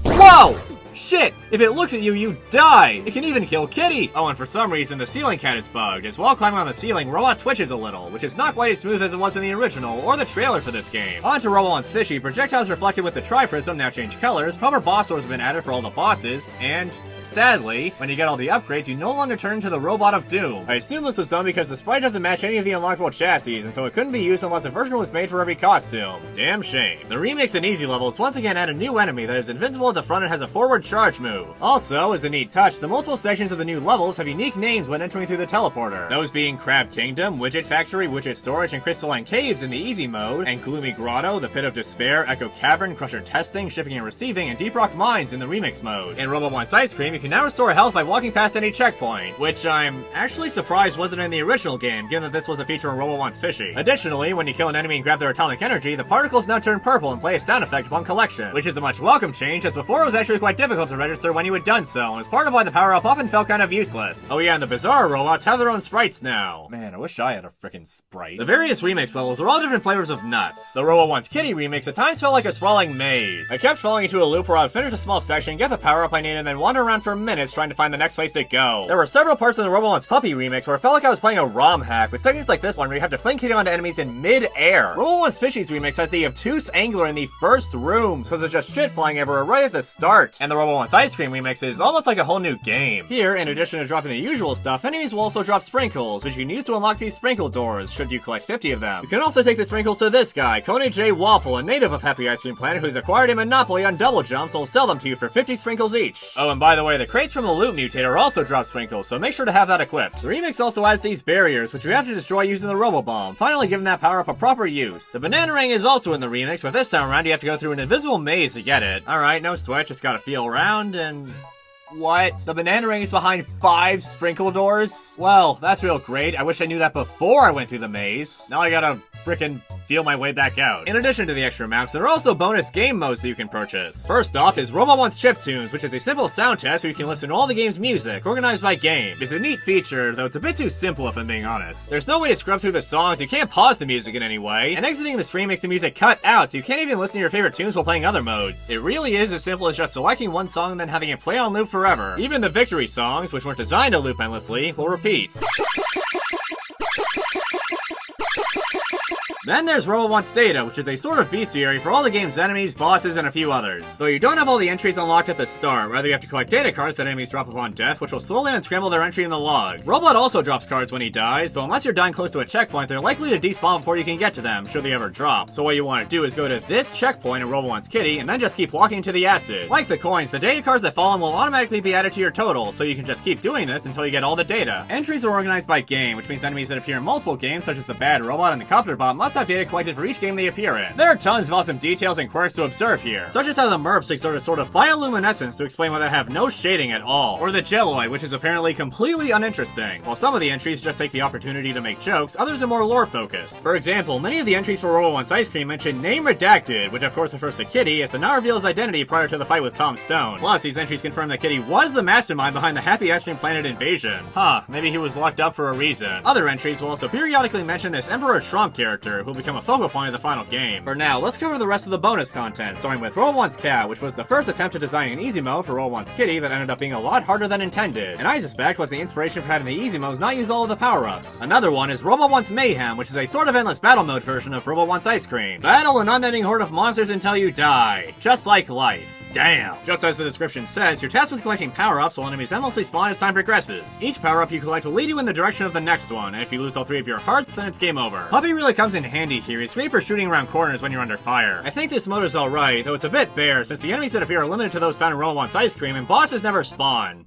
Whoa! Shit! If it looks at you, you die! It can even kill Kitty! Oh, and for some reason, the ceiling cat is bugged, as while climbing on the ceiling, Robot twitches a little, which is not quite as smooth as it was in the original, or the trailer for this game. On to Robo Wants Fishy, projectiles reflected with the Tri-Prism now change colors, proper boss swords have been added for all the bosses, and... sadly, when you get all the upgrades, you no longer turn into the Robot of Doom. I assume this was done because the sprite doesn't match any of the unlockable chassis, and so it couldn't be used unless a version was made for every costume. Damn shame. The remix and easy levels once again add a new enemy that is invincible at the front and has a forward charge move. Also, as a neat touch, the multiple sections of the new levels have unique names when entering through the teleporter. Those being Crab Kingdom, Widget Factory, Widget Storage, and Crystalline Caves in the easy mode, and Gloomy Grotto, the Pit of Despair, Echo Cavern, Crusher Testing, Shipping and Receiving, and Deep Rock Mines in the remix mode. In Robo Wants Ice Cream, you can now restore health by walking past any checkpoint, which I'm actually surprised wasn't in the original game, given that this was a feature in Robo Wants Fishy. Additionally, when you kill an enemy and grab their atomic energy, the particles now turn purple and play a sound effect upon collection, which is a much welcome change, as before it was actually quite difficult to register when you had done so, and is part of why the power-up often felt kind of useless. Oh yeah, and the bizarre robots have their own sprites now. Man, I wish I had a frickin' sprite. The various remix levels are all different flavors of nuts. The Robo Wants Kitty remix at times felt like a sprawling maze. I kept falling into a loop where I would finish a small section, get the power-up I needed, and then wander around for minutes trying to find the next place to go. There were several parts of the Robo Wants Puppy remix where it felt like I was playing a ROM hack, with sections like this one where you have to fling Kitty onto enemies in mid-air. Robo Wants Fishy's remix has the obtuse angler in the first room, so there's just shit flying everywhere right at the start. And the Robo Wants Ice Cream remix is almost like a whole new game. Here, in addition to dropping the usual stuff, enemies will also drop sprinkles, which you can use to unlock these sprinkle doors, should you collect 50 of them. You can also take the sprinkles to this guy, Kone J. Waffle, a native of Happy Ice Cream Planet who's acquired a monopoly on double jumps and will sell them to you for 50 sprinkles each. Oh, and by the way, the crates from the Loot Mutator also drop sprinkles, so make sure to have that equipped. The remix also adds these barriers, which you have to destroy using the Robo Bomb, finally giving that power-up a proper use. The Banana Ring is also in the remix, but this time around you have to go through an invisible maze to get it. Alright, no sweat, just gotta feel around and... What? The Banana Ring is behind 5 sprinkle doors? Well, that's real great. I wish I knew that before I went through the maze. Now I gotta frickin' feel my way back out. In addition to the extra maps, there are also bonus game modes that you can purchase. First off is Robo Wants Chiptunes, which is a simple sound test where you can listen to all the game's music, organized by game. It's a neat feature, though it's a bit too simple if I'm being honest. There's no way to scrub through the songs, you can't pause the music in any way, and exiting the stream makes the music cut out, so you can't even listen to your favorite tunes while playing other modes. It really is as simple as just selecting one song and then having it play on loop forever. Even the victory songs, which weren't designed to loop endlessly, will repeat. Then there's Robo Wants Data, which is a sort of bestiary for all the game's enemies, bosses, and a few others. Though you don't have all the entries unlocked at the start, rather you have to collect data cards that enemies drop upon death, which will slowly unscramble their entry in the log. Robot also drops cards when he dies, though unless you're dying close to a checkpoint, they're likely to despawn before you can get to them, should they ever drop. So what you want to do is go to this checkpoint in Robo Wants Kitty, and then just keep walking to the acid. Like the coins, the data cards that fall in will automatically be added to your total, so you can just keep doing this until you get all the data. Entries are organized by game, which means enemies that appear in multiple games, such as the Bad Robot and the Copter Bot, must have have data collected for each game they appear in. There are tons of awesome details and quirks to observe here, such as how the merps exert a sort of bioluminescence to explain why they have no shading at all, or the jelloid, which is apparently completely uninteresting. While some of the entries just take the opportunity to make jokes, others are more lore focused. For example, many of the entries for Robo One's Ice Cream mention name redacted, which of course refers to Kitty, as to not reveal his identity prior to the fight with Tom Stone. Plus, these entries confirm that Kitty was the mastermind behind the Happy Ice Cream Planet invasion. Huh, maybe he was locked up for a reason. Other entries will also periodically mention this Emperor Trump character, who will become a focal point of the final game. For now, let's cover the rest of the bonus content, starting with Robo One's Cat, which was the first attempt at designing an easy mode for Robo One's Kitty that ended up being a lot harder than intended, and I suspect was the inspiration for having the easy modes not use all of the power-ups. Another one is Robo One's Mayhem, which is a sort of endless battle mode version of Robo One's Ice Cream. Battle an unending horde of monsters until you die. Just like life. Damn! Just as the description says, you're tasked with collecting power-ups while enemies endlessly spawn as time progresses. Each power-up you collect will lead you in the direction of the next one, and if you lose all 3 of your hearts, then it's game over. Puppy really comes in handy here. He's great for shooting around corners when you're under fire. I think this mode is alright, though it's a bit bare, since the enemies that appear are limited to those found in Robo One's Ice Cream, and bosses never spawn.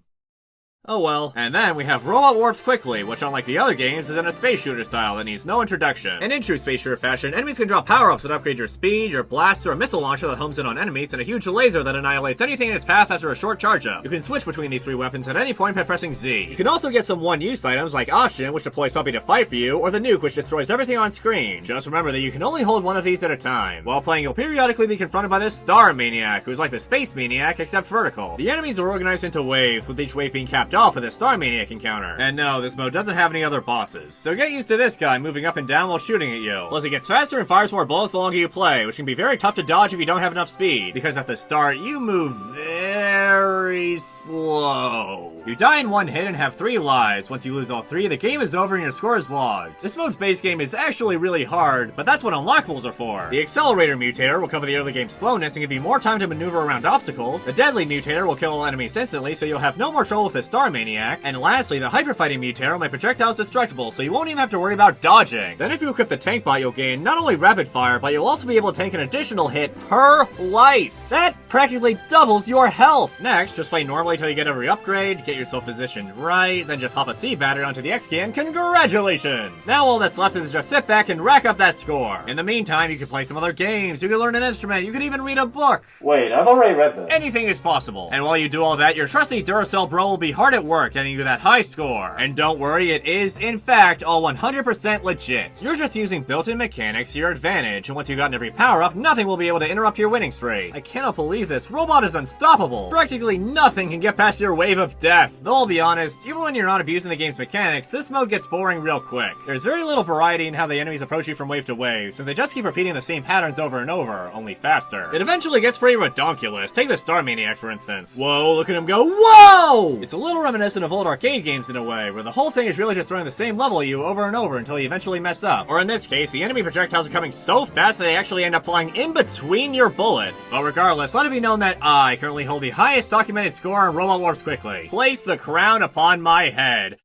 Oh well. And then we have Robot Warps Quickly, which unlike the other games is in a space shooter style that needs no introduction. And in true space shooter fashion, enemies can drop power-ups that upgrade your speed, your blaster, a missile launcher that homes in on enemies, and a huge laser that annihilates anything in its path after a short charge-up. You can switch between these 3 weapons at any point by pressing Z. You can also get some one-use items like Option, which deploys Puppy to fight for you, or the Nuke, which destroys everything on screen. Just remember that you can only hold one of these at a time. While playing, you'll periodically be confronted by this Star Maniac, who's like the Space Maniac, except vertical. The enemies are organized into waves, with each wave being capped off with a Star Maniac encounter. And no, this mode doesn't have any other bosses. So get used to this guy moving up and down while shooting at you. Plus, he gets faster and fires more bullets the longer you play, which can be very tough to dodge if you don't have enough speed, because at the start, you move very slow. You die in 1 hit and have 3 lives. Once you lose all 3, the game is over and your score is logged. This mode's base game is actually really hard, but that's what unlockables are for. The Accelerator Mutator will cover the early game slowness and give you more time to maneuver around obstacles. The Deadly Mutator will kill all enemies instantly, so you'll have no more trouble with the Star Maniac. And lastly, the Hyper Fighting Mutator will make projectiles destructible, so you won't even have to worry about dodging. Then if you equip the Tank Bot, you'll gain not only rapid fire, but you'll also be able to tank an additional hit per life. That practically doubles your health. Next, just play normally till you get every upgrade, get yourself positioned right, then just hop a C battery onto the X key, and congratulations! Now all that's left is just sit back and rack up that score. In the meantime, you can play some other games, you can learn an instrument, you can even read a book. Wait, I've already read this. Anything is possible. And while you do all that, your trusty Duracell bro will be hard at work getting you that high score. And don't worry, it is, in fact, all 100% legit. You're just using built-in mechanics to your advantage, and once you've gotten every power-up, nothing will be able to interrupt your winning spree. I cannot believe this. Robot is unstoppable. Practically nothing can get past your wave of death. Though I'll be honest, even when you're not abusing the game's mechanics, this mode gets boring real quick. There's very little variety in how the enemies approach you from wave to wave, so they just keep repeating the same patterns over and over, only faster. It eventually gets pretty redonkulous. Take the Star Maniac, for instance. Whoa, look at him go, whoa! It's a little reminiscent of old arcade games in a way, where the whole thing is really just throwing the same level at you over and over until you eventually mess up. Or in this case, the enemy projectiles are coming so fast that they actually end up flying in between your bullets. But regardless, let it be known that I currently hold the highest documented score on Robot Warps Quickly. Place the crown upon my head.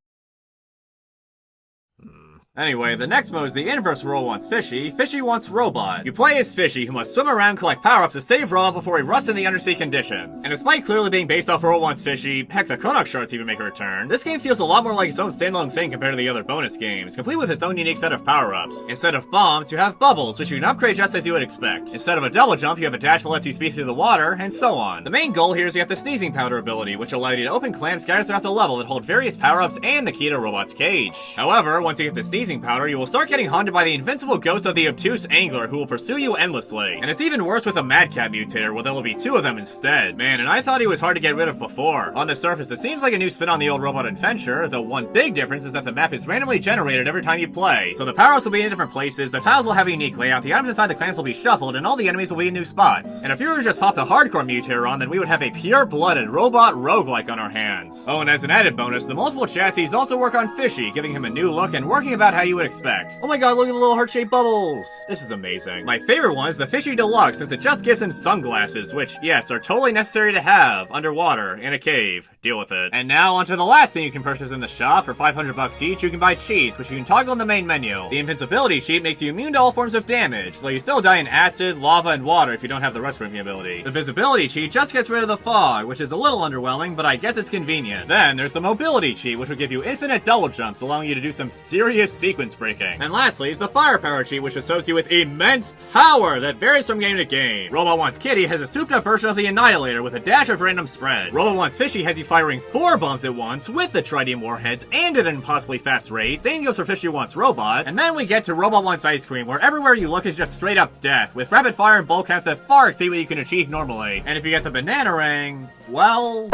Anyway, the next mode is the inverse role wants Fishy. Fishy wants Robot. You play as Fishy, who must swim around, collect power-ups to save Robot before he rusts in the undersea conditions. And despite clearly being based off Role Wants Fishy, heck, the Konak shards even make a return, this game feels a lot more like its own standalone thing compared to the other bonus games, complete with its own unique set of power-ups. Instead of bombs, you have bubbles, which you can upgrade just as you would expect. Instead of a double jump, you have a dash that lets you speed through the water, and so on. The main goal here is to get the Sneezing Powder ability, which allows you to open clams scattered throughout the level that hold various power-ups and the key to Robot's cage. However, once you get the Sneezing Powder, you will start getting haunted by the invincible ghost of the obtuse angler who will pursue you endlessly. And it's even worse with a Madcat Mutator, where there will be 2 of them instead. Man, and I thought he was hard to get rid of before. On the surface, it seems like a new spin on the old Robot Adventure, though one big difference is that the map is randomly generated every time you play. So the power-ups will be in different places, the tiles will have a unique layout, the items inside the clams will be shuffled, and all the enemies will be in new spots. And if you were to just pop the Hardcore Mutator on, then we would have a pure-blooded robot roguelike on our hands. Oh, and as an added bonus, the multiple chassis also work on Fishy, giving him a new look and working about how you would expect. Oh my god, look at the little heart-shaped bubbles! This is amazing. My favorite one is the Fishy Deluxe, since it just gives him sunglasses, which, yes, are totally necessary to have underwater in a cave. Deal with it. And now onto the last thing you can purchase in the shop. For $500 each, you can buy cheats, which you can toggle in the main menu. The invincibility cheat makes you immune to all forms of damage, though you still die in acid, lava, and water if you don't have the rust-proofing ability. The visibility cheat just gets rid of the fog, which is a little underwhelming, but I guess it's convenient. Then there's the mobility cheat, which will give you infinite double jumps, allowing you to do some serious sequence breaking. And lastly is the firepower cheat, which associates you with immense power that varies from game to game. Robot Wants Kitty has a souped up version of the Annihilator with a dash of random spread. Robot Wants Fishy has you firing 4 bombs at once with the tritium warheads and at an impossibly fast rate. Same goes for Fishy Wants Robot. And then we get to Robot Wants Ice Cream, where everywhere you look is just straight up death, with rapid fire and bulk counts that far exceed what you can achieve normally. And if you get the banana ring, well,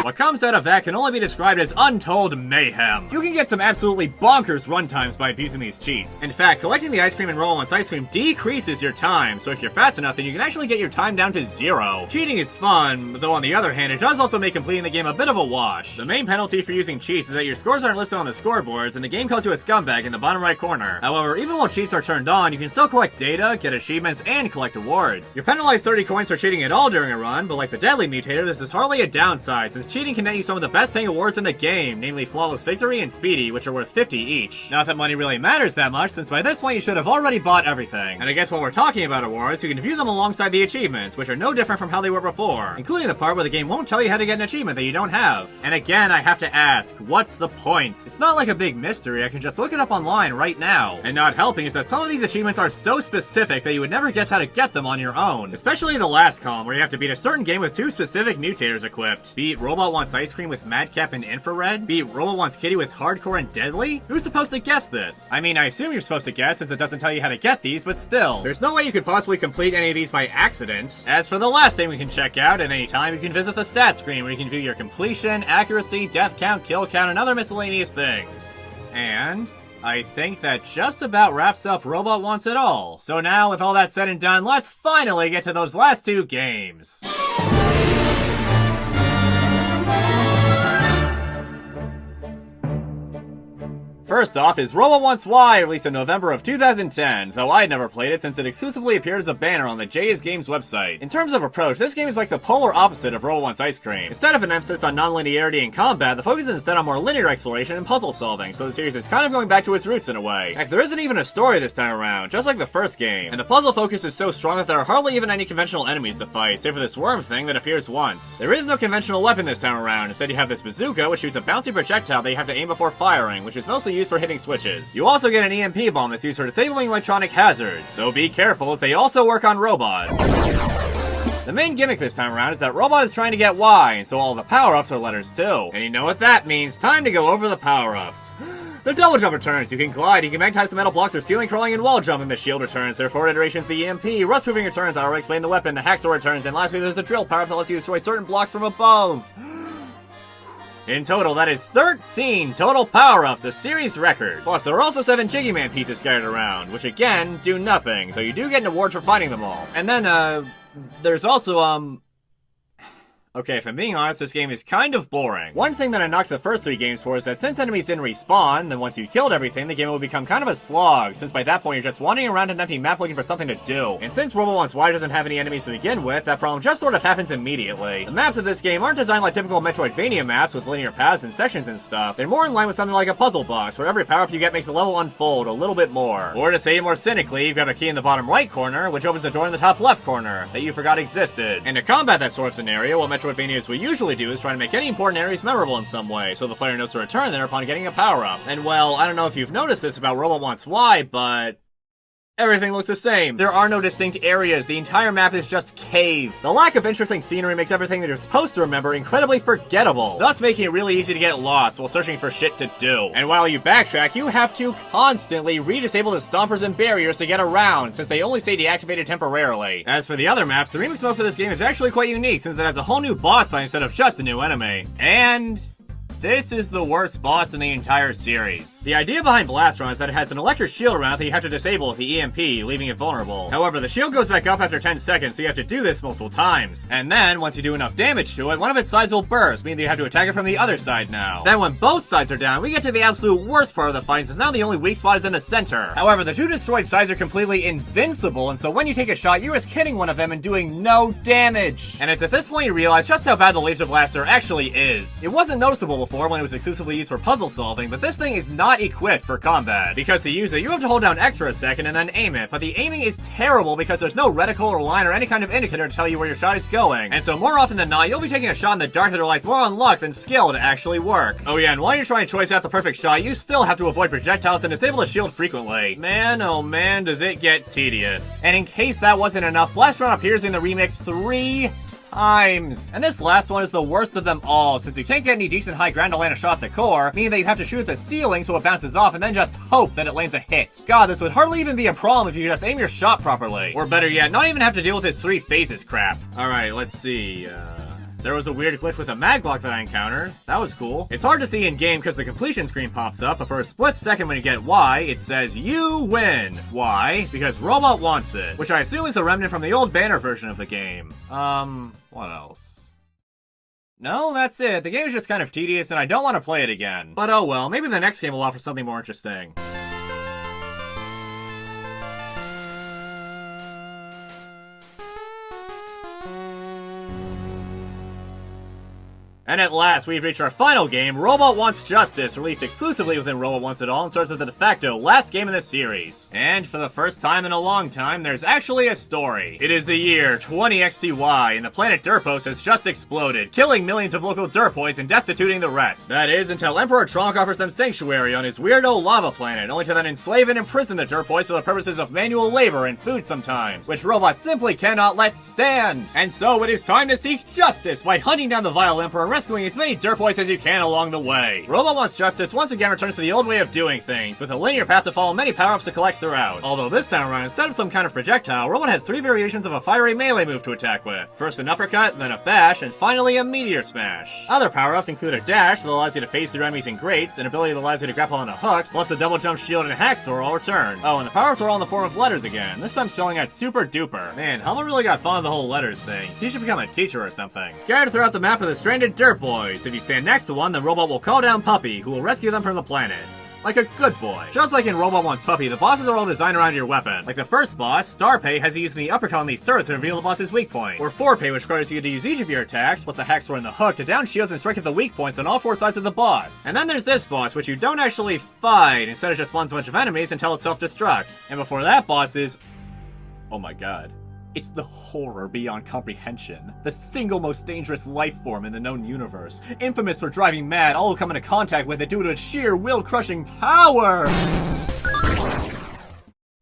what comes out of that can only be described as untold mayhem. You can get some absolutely bonkers runtimes by abusing these cheats. In fact, collecting the ice cream in Robot Wants Ice Cream decreases your time, so if you're fast enough, then you can actually get your time down to 0. Cheating is fun, though on the other hand, it does also make completing the game a bit of a wash. The main penalty for using cheats is that your scores aren't listed on the scoreboards, and the game calls you a scumbag in the bottom right corner. However, even while cheats are turned on, you can still collect data, get achievements, and collect awards. You're penalized 30 coins for cheating at all during a run, but like the Deadly Mutator, this is hardly a downside, since cheating can net you some of the best paying awards in the game, namely Flawless Victory and Speedy, which are worth 50 each. Not that money really matters that much, since by this point you should have already bought everything. And I guess while we're talking about awards, you can view them alongside the achievements, which are no different from how they were before, including the part where the game won't tell you how to get an achievement that you don't have. And again, I have to ask, what's the point? It's not like a big mystery, I can just look it up online right now. And not helping is that some of these achievements are so specific that you would never guess how to get them on your own. Especially the last column, where you have to beat a certain game with 2 specific mutators equipped. Beat Robot Wants Ice Cream with Madcap and Infrared? Beat Robot Wants Kitty with Hardcore and Deadly? Who's supposed to guess this? I mean, I assume you're supposed to guess since it doesn't tell you how to get these, but still. There's no way you could possibly complete any of these by accident. As for the last thing we can check out, at any time you can visit the stats screen where you can view your completion, accuracy, death count, kill count, and other miscellaneous things. And I think that just about wraps up Robot Wants It All. So now, with all that said and done, let's finally get to those last 2 games. First off is Robot Wants Y, released in November of 2010, though I'd never played it since it exclusively appeared as a banner on the JS Games website. In terms of approach, this game is like the polar opposite of Robot Wants Ice Cream. Instead of an emphasis on non-linearity and combat, the focus is instead on more linear exploration and puzzle solving, so the series is kind of going back to its roots in a way. Heck, there isn't even a story this time around, just like the first game, and the puzzle focus is so strong that there are hardly even any conventional enemies to fight, save for this worm thing that appears once. There is no conventional weapon this time around, instead you have this bazooka, which shoots a bouncy projectile that you have to aim before firing, which is mostly used for hitting switches. You also get an EMP bomb that's used for disabling electronic hazards, so be careful as they also work on Robot. The main gimmick this time around is that Robot is trying to get Y, and so all the power-ups are letters too. And you know what that means, time to go over the power-ups. The double jump returns, you can glide, you can magnetize the metal blocks or ceiling crawling and wall jumping, the shield returns, there are 4 iterations of the EMP, rust proofing returns, I already explained the weapon, the hacksaw returns, and lastly there's a drill power-up that lets you destroy certain blocks from above. In total, that is 13 total power-ups, a series record. Plus, there are also 7 Jiggy Man pieces scattered around, which again, do nothing, though you do get an award for finding them all. And then, there's also, okay, if I'm being honest, this game is kind of boring. One thing that I knocked the first 3 games for is that since enemies didn't respawn, then once you killed everything, the game would become kind of a slog, since by that point you're just wandering around an empty map looking for something to do. And since Robot Wants Y doesn't have any enemies to begin with, that problem just sort of happens immediately. The maps of this game aren't designed like typical Metroidvania maps with linear paths and sections and stuff. They're more in line with something like a puzzle box, where every power-up you get makes the level unfold a little bit more. Or to say it more cynically, you've got a key in the bottom right corner, which opens a door in the top left corner, that you forgot existed. And to combat that sort of scenario, what Metroidvanias will usually do is try to make any important areas memorable in some way, so the player knows to return there upon getting a power-up. And well, I don't know if you've noticed this about Robot Wants Y, but everything looks the same. There are no distinct areas, the entire map is just cave. The lack of interesting scenery makes everything that you're supposed to remember incredibly forgettable, thus making it really easy to get lost while searching for shit to do. And while you backtrack, you have to constantly re-disable the stompers and barriers to get around, since they only stay deactivated temporarily. As for the other maps, the remix mode for this game is actually quite unique, since it has a whole new boss fight instead of just a new enemy. And this is the worst boss in the entire series. The idea behind Blastron is that it has an electric shield around that you have to disable with the EMP, leaving it vulnerable. However, the shield goes back up after 10 seconds, so you have to do this multiple times. And then, once you do enough damage to it, one of its sides will burst, meaning that you have to attack it from the other side now. Then when both sides are down, we get to the absolute worst part of the fight, since now the only weak spot is in the center. However, the 2 destroyed sides are completely invincible, and so when you take a shot, you risk hitting one of them and doing no damage. And it's at this point you realize just how bad the laser blaster actually is. It wasn't noticeable before, before when it was exclusively used for puzzle solving, but this thing is not equipped for combat. Because to use it, you have to hold down X for a second and then aim it, but the aiming is terrible because there's no reticle or line or any kind of indicator to tell you where your shot is going. And so more often than not, you'll be taking a shot in the dark that relies more on luck than skill to actually work. Oh yeah, and while you're trying to choice out the perfect shot, you still have to avoid projectiles and disable the shield frequently. Man, oh man, does it get tedious. And in case that wasn't enough, Blastron appears in the remakes 3 times. And this last one is the worst of them all, since you can't get any decent high ground to land a shot at the core, meaning that you have to shoot at the ceiling so it bounces off and then just hope that it lands a hit. God, this would hardly even be a problem if you just aim your shot properly. Or better yet, not even have to deal with this 3 phases crap. Alright, let's see, there was a weird glitch with a mag block that I encountered. That was cool. It's hard to see in-game because the completion screen pops up, but for a split second when you get Y, it says, "You win." Why? Because Robot wants it. Which I assume is a remnant from the old banner version of the game. What else? No, that's it. The game is just kind of tedious and I don't want to play it again. But oh well, maybe the next game will offer something more interesting. And at last, we've reached our final game, Robot Wants Justice, released exclusively within Robot Wants It All and serves as the de facto last game in the series. And for the first time in a long time, there's actually a story. It is the year 20XCY, and the planet Derpos has just exploded, killing millions of local Derpoids and destituting the rest. That is, until Emperor Tronk offers them sanctuary on his weirdo lava planet, only to then enslave and imprison the Derpoids for the purposes of manual labor and food sometimes, which robots simply cannot let stand. And so it is time to seek justice by hunting down the vile Emperor and rescuing as many Derpoids as you can along the way. Robot Wants Justice once again returns to the old way of doing things, with a linear path to follow many power-ups to collect throughout. Although this time around, instead of some kind of projectile, Robot has 3 variations of a fiery melee move to attack with. First an uppercut, then a bash, and finally a meteor smash. Other power-ups include a dash that allows you to phase through enemies in grates, an ability that allows you to grapple onto hooks, plus the double jump shield and hacksaw all return. Oh, and the power-ups are all in the form of letters again, this time spelling out super duper. Man, Helma really got fun of the whole letters thing. He should become a teacher or something. Scattered throughout the map are the stranded Derpoids. If you stand next to one, then Robot will call down Puppy, who will rescue them from the planet. Like a good boy. Just like in Robot Wants Puppy, the bosses are all designed around your weapon. Like the first boss, Starpay has you using the uppercut on these turrets to reveal the boss's weak point. Or Forepay, which requires you to use each of your attacks, plus the hacksaw and the hook, to down shields and strike at the weak points on all 4 sides of the boss. And then there's this boss, which you don't actually fight, instead it just spawns a bunch of enemies until it self-destructs. And before that boss is... oh my god. It's the horror beyond comprehension. The single most dangerous life form in the known universe. Infamous for driving mad all who come into contact with it due to its sheer will-crushing power!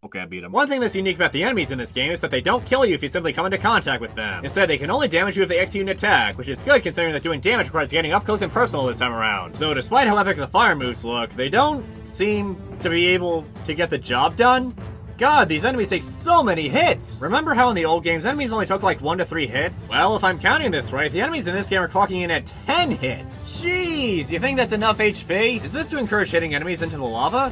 Okay, I beat him. One thing that's unique about the enemies in this game is that they don't kill you if you simply come into contact with them. Instead, they can only damage you if they execute an attack, which is good considering that doing damage requires getting up close and personal this time around. Though despite how epic the fire moves look, they don't seem to be able to get the job done. God, these enemies take so many hits! Remember how in the old games, enemies only took like 1 to 3 hits? Well, if I'm counting this right, the enemies in this game are clocking in at 10 hits! Jeez, you think that's enough HP? Is this to encourage hitting enemies into the lava?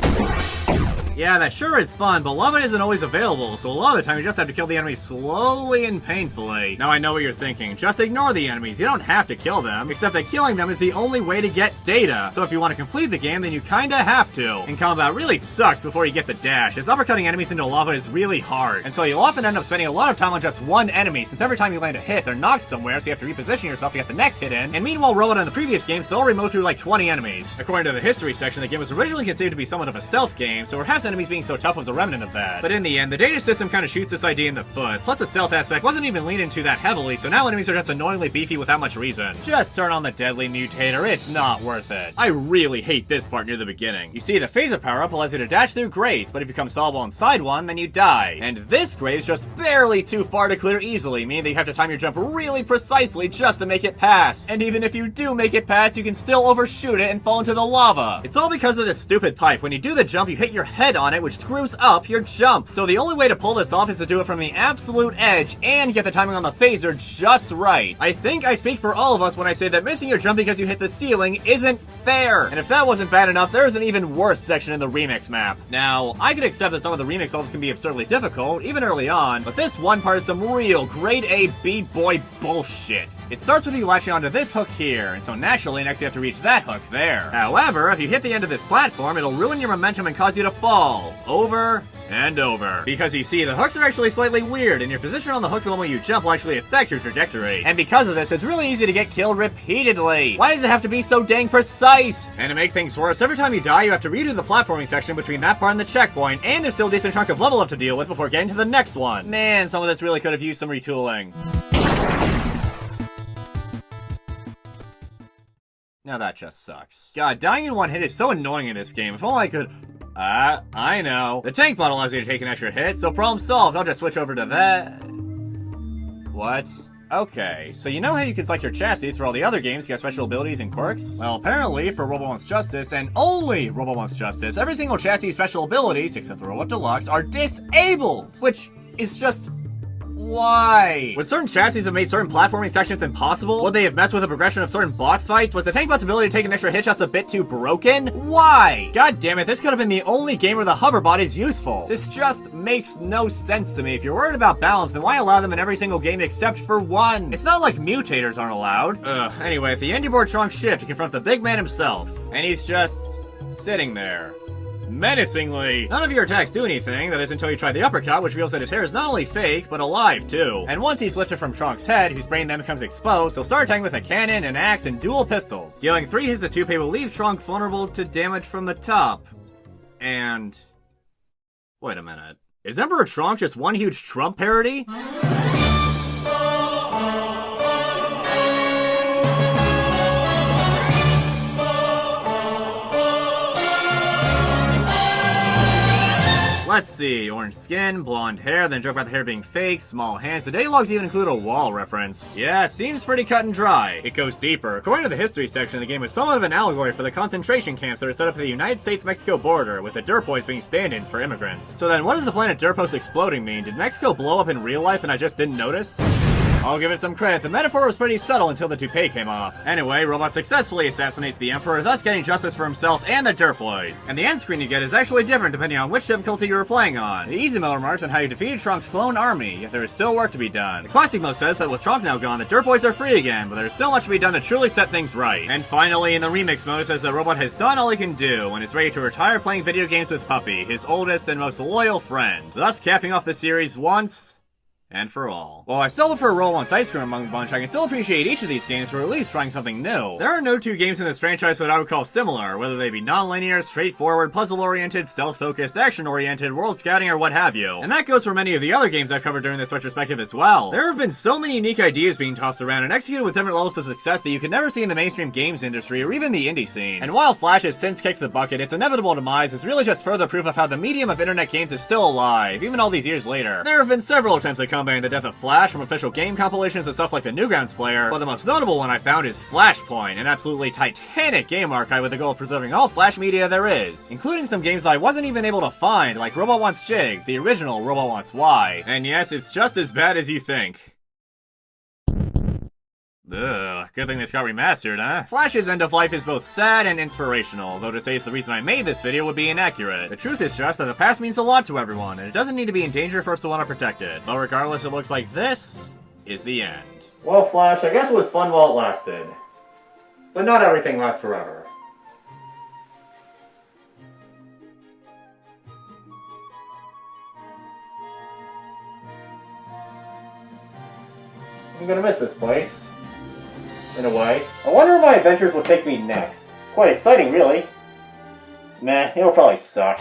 Yeah, that sure is fun, but lava isn't always available, so a lot of the time you just have to kill the enemies slowly and painfully. Now I know what you're thinking, just ignore the enemies, you don't have to kill them, except that killing them is the only way to get data. So if you want to complete the game, then you kinda have to. And combat really sucks before you get the dash, as uppercutting enemies into lava is really hard. And so you'll often end up spending a lot of time on just one enemy, since every time you land a hit, they're knocked somewhere, so you have to reposition yourself to get the next hit in. And meanwhile, Robot in the previous game still removed through like 20 enemies. According to the history section, the game was originally conceived to be somewhat of a stealth game, so perhaps enemies being so tough was a remnant of that. But in the end, the data system kind of shoots this idea in the foot, plus the stealth aspect wasn't even leaned into that heavily, so now enemies are just annoyingly beefy without much reason. Just turn on the deadly mutator, it's not worth it. I really hate this part near the beginning. You see, the phaser power-up allows you to dash through grates, but if you come soloable inside one, then you die. And this grate is just barely too far to clear easily, meaning that you have to time your jump really precisely just to make it pass. And even if you do make it pass, you can still overshoot it and fall into the lava. It's all because of this stupid pipe. When you do the jump, you hit your head on it, which screws up your jump. So the only way to pull this off is to do it from the absolute edge and get the timing on the phaser just right. I think I speak for all of us when I say that missing your jump because you hit the ceiling isn't fair. And if that wasn't bad enough, there's an even worse section in the remix map. Now, I could accept that some of the remix levels can be absurdly difficult, even early on, but this one part is some real grade A B-boy bullshit. It starts with you latching onto this hook here, and so naturally next you have to reach that hook there. However, if you hit the end of this platform, it'll ruin your momentum and cause you to fall. Over and over. Because you see, the hooks are actually slightly weird, and your position on the hook the moment you jump will actually affect your trajectory. And because of this, it's really easy to get killed repeatedly. Why does it have to be so dang precise? And to make things worse, every time you die, you have to redo the platforming section between that part and the checkpoint, and there's still a decent chunk of level up to deal with before getting to the next one. Man, some of this really could have used some retooling. Now that just sucks. God, dying in one hit is so annoying in this game. If only I could... I know. The tank bot allows you to take an extra hit, so problem solved. I'll just switch over to that. What? Okay, so you know how you can select your chassis for all the other games to get special abilities and quirks? Well, apparently, for Robot Wants Justice, and only Robot Wants Justice, every single chassis special abilities, except the Robot Deluxe, are disabled! Which is just... why? Would certain chassis have made certain platforming sections impossible? Would they have messed with the progression of certain boss fights? Was the tank bot's ability to take an extra hit just a bit too broken? Why? God damn it, this could have been the only game where the hoverbot is useful. This just makes no sense to me. If you're worried about balance, then why allow them in every single game except for one? It's not like mutators aren't allowed. Anyway, at the end you board Trunk's ship to confront the big man himself. And he's just... sitting there. Menacingly. None of your attacks do anything, that is until you try the uppercut, which reveals that his hair is not only fake, but alive too. And once he's lifted from Trunk's head, whose brain then becomes exposed, he'll start attacking with a cannon, an axe, and dual pistols. Dealing 3 hits to 2 will leave Trunk vulnerable to damage from the top. And... wait a minute. Is Emperor Trunk just one huge Trump parody? Let's see, orange skin, blonde hair, then joke about the hair being fake, small hands. The daily logs even include a wall reference. Yeah, seems pretty cut and dry. It goes deeper. According to the history section, the game is somewhat of an allegory for the concentration camps that are set up at the United States-Mexico border, with the Derpoys being stand-ins for immigrants. So then what does the planet Derpos exploding mean? Did Mexico blow up in real life and I just didn't notice? I'll give it some credit, the metaphor was pretty subtle until the toupee came off. Anyway, Robot successfully assassinates the Emperor, thus getting justice for himself and the Derploids. And the end screen you get is actually different depending on which difficulty you were playing on. The easy mode remarks on how you defeated Trunk's clone army, yet there is still work to be done. The classic mode says that with Trunk now gone, the Derploids are free again, but there is still much to be done to truly set things right. And finally, in the remix mode, it says that Robot has done all he can do, and is ready to retire playing video games with Puppy, his oldest and most loyal friend, thus capping off the series once... and for all. While I still prefer Roll Once Ice Cream among the bunch, I can still appreciate each of these games for at least trying something new. There are no two games in this franchise that I would call similar, whether they be non-linear, straightforward, puzzle-oriented, stealth-focused, action-oriented, world scouting, or what have you. And that goes for many of the other games I've covered during this retrospective as well. There have been so many unique ideas being tossed around and executed with different levels of success that you could never see in the mainstream games industry or even the indie scene. And while Flash has since kicked the bucket, its inevitable demise is really just further proof of how the medium of internet games is still alive, even all these years later. There have been several attempts at combating the death of Flash, from official game compilations to stuff like the Newgrounds player, but the most notable one I found is Flashpoint, an absolutely titanic game archive with the goal of preserving all Flash media there is, including some games that I wasn't even able to find, like Robot Wants Jig, the original Robot Wants Y. And yes, it's just as bad as you think. Ugh, good thing this got remastered, huh? Flash's end of life is both sad and inspirational, though to say it's the reason I made this video would be inaccurate. The truth is just that the past means a lot to everyone, and it doesn't need to be in danger for us to want to protect it. But regardless, it looks like this is the end. Well, Flash, I guess it was fun while it lasted. But not everything lasts forever. I'm gonna miss this place. In a way. I wonder where my adventures will take me next. Quite exciting, really. Meh, it'll probably suck.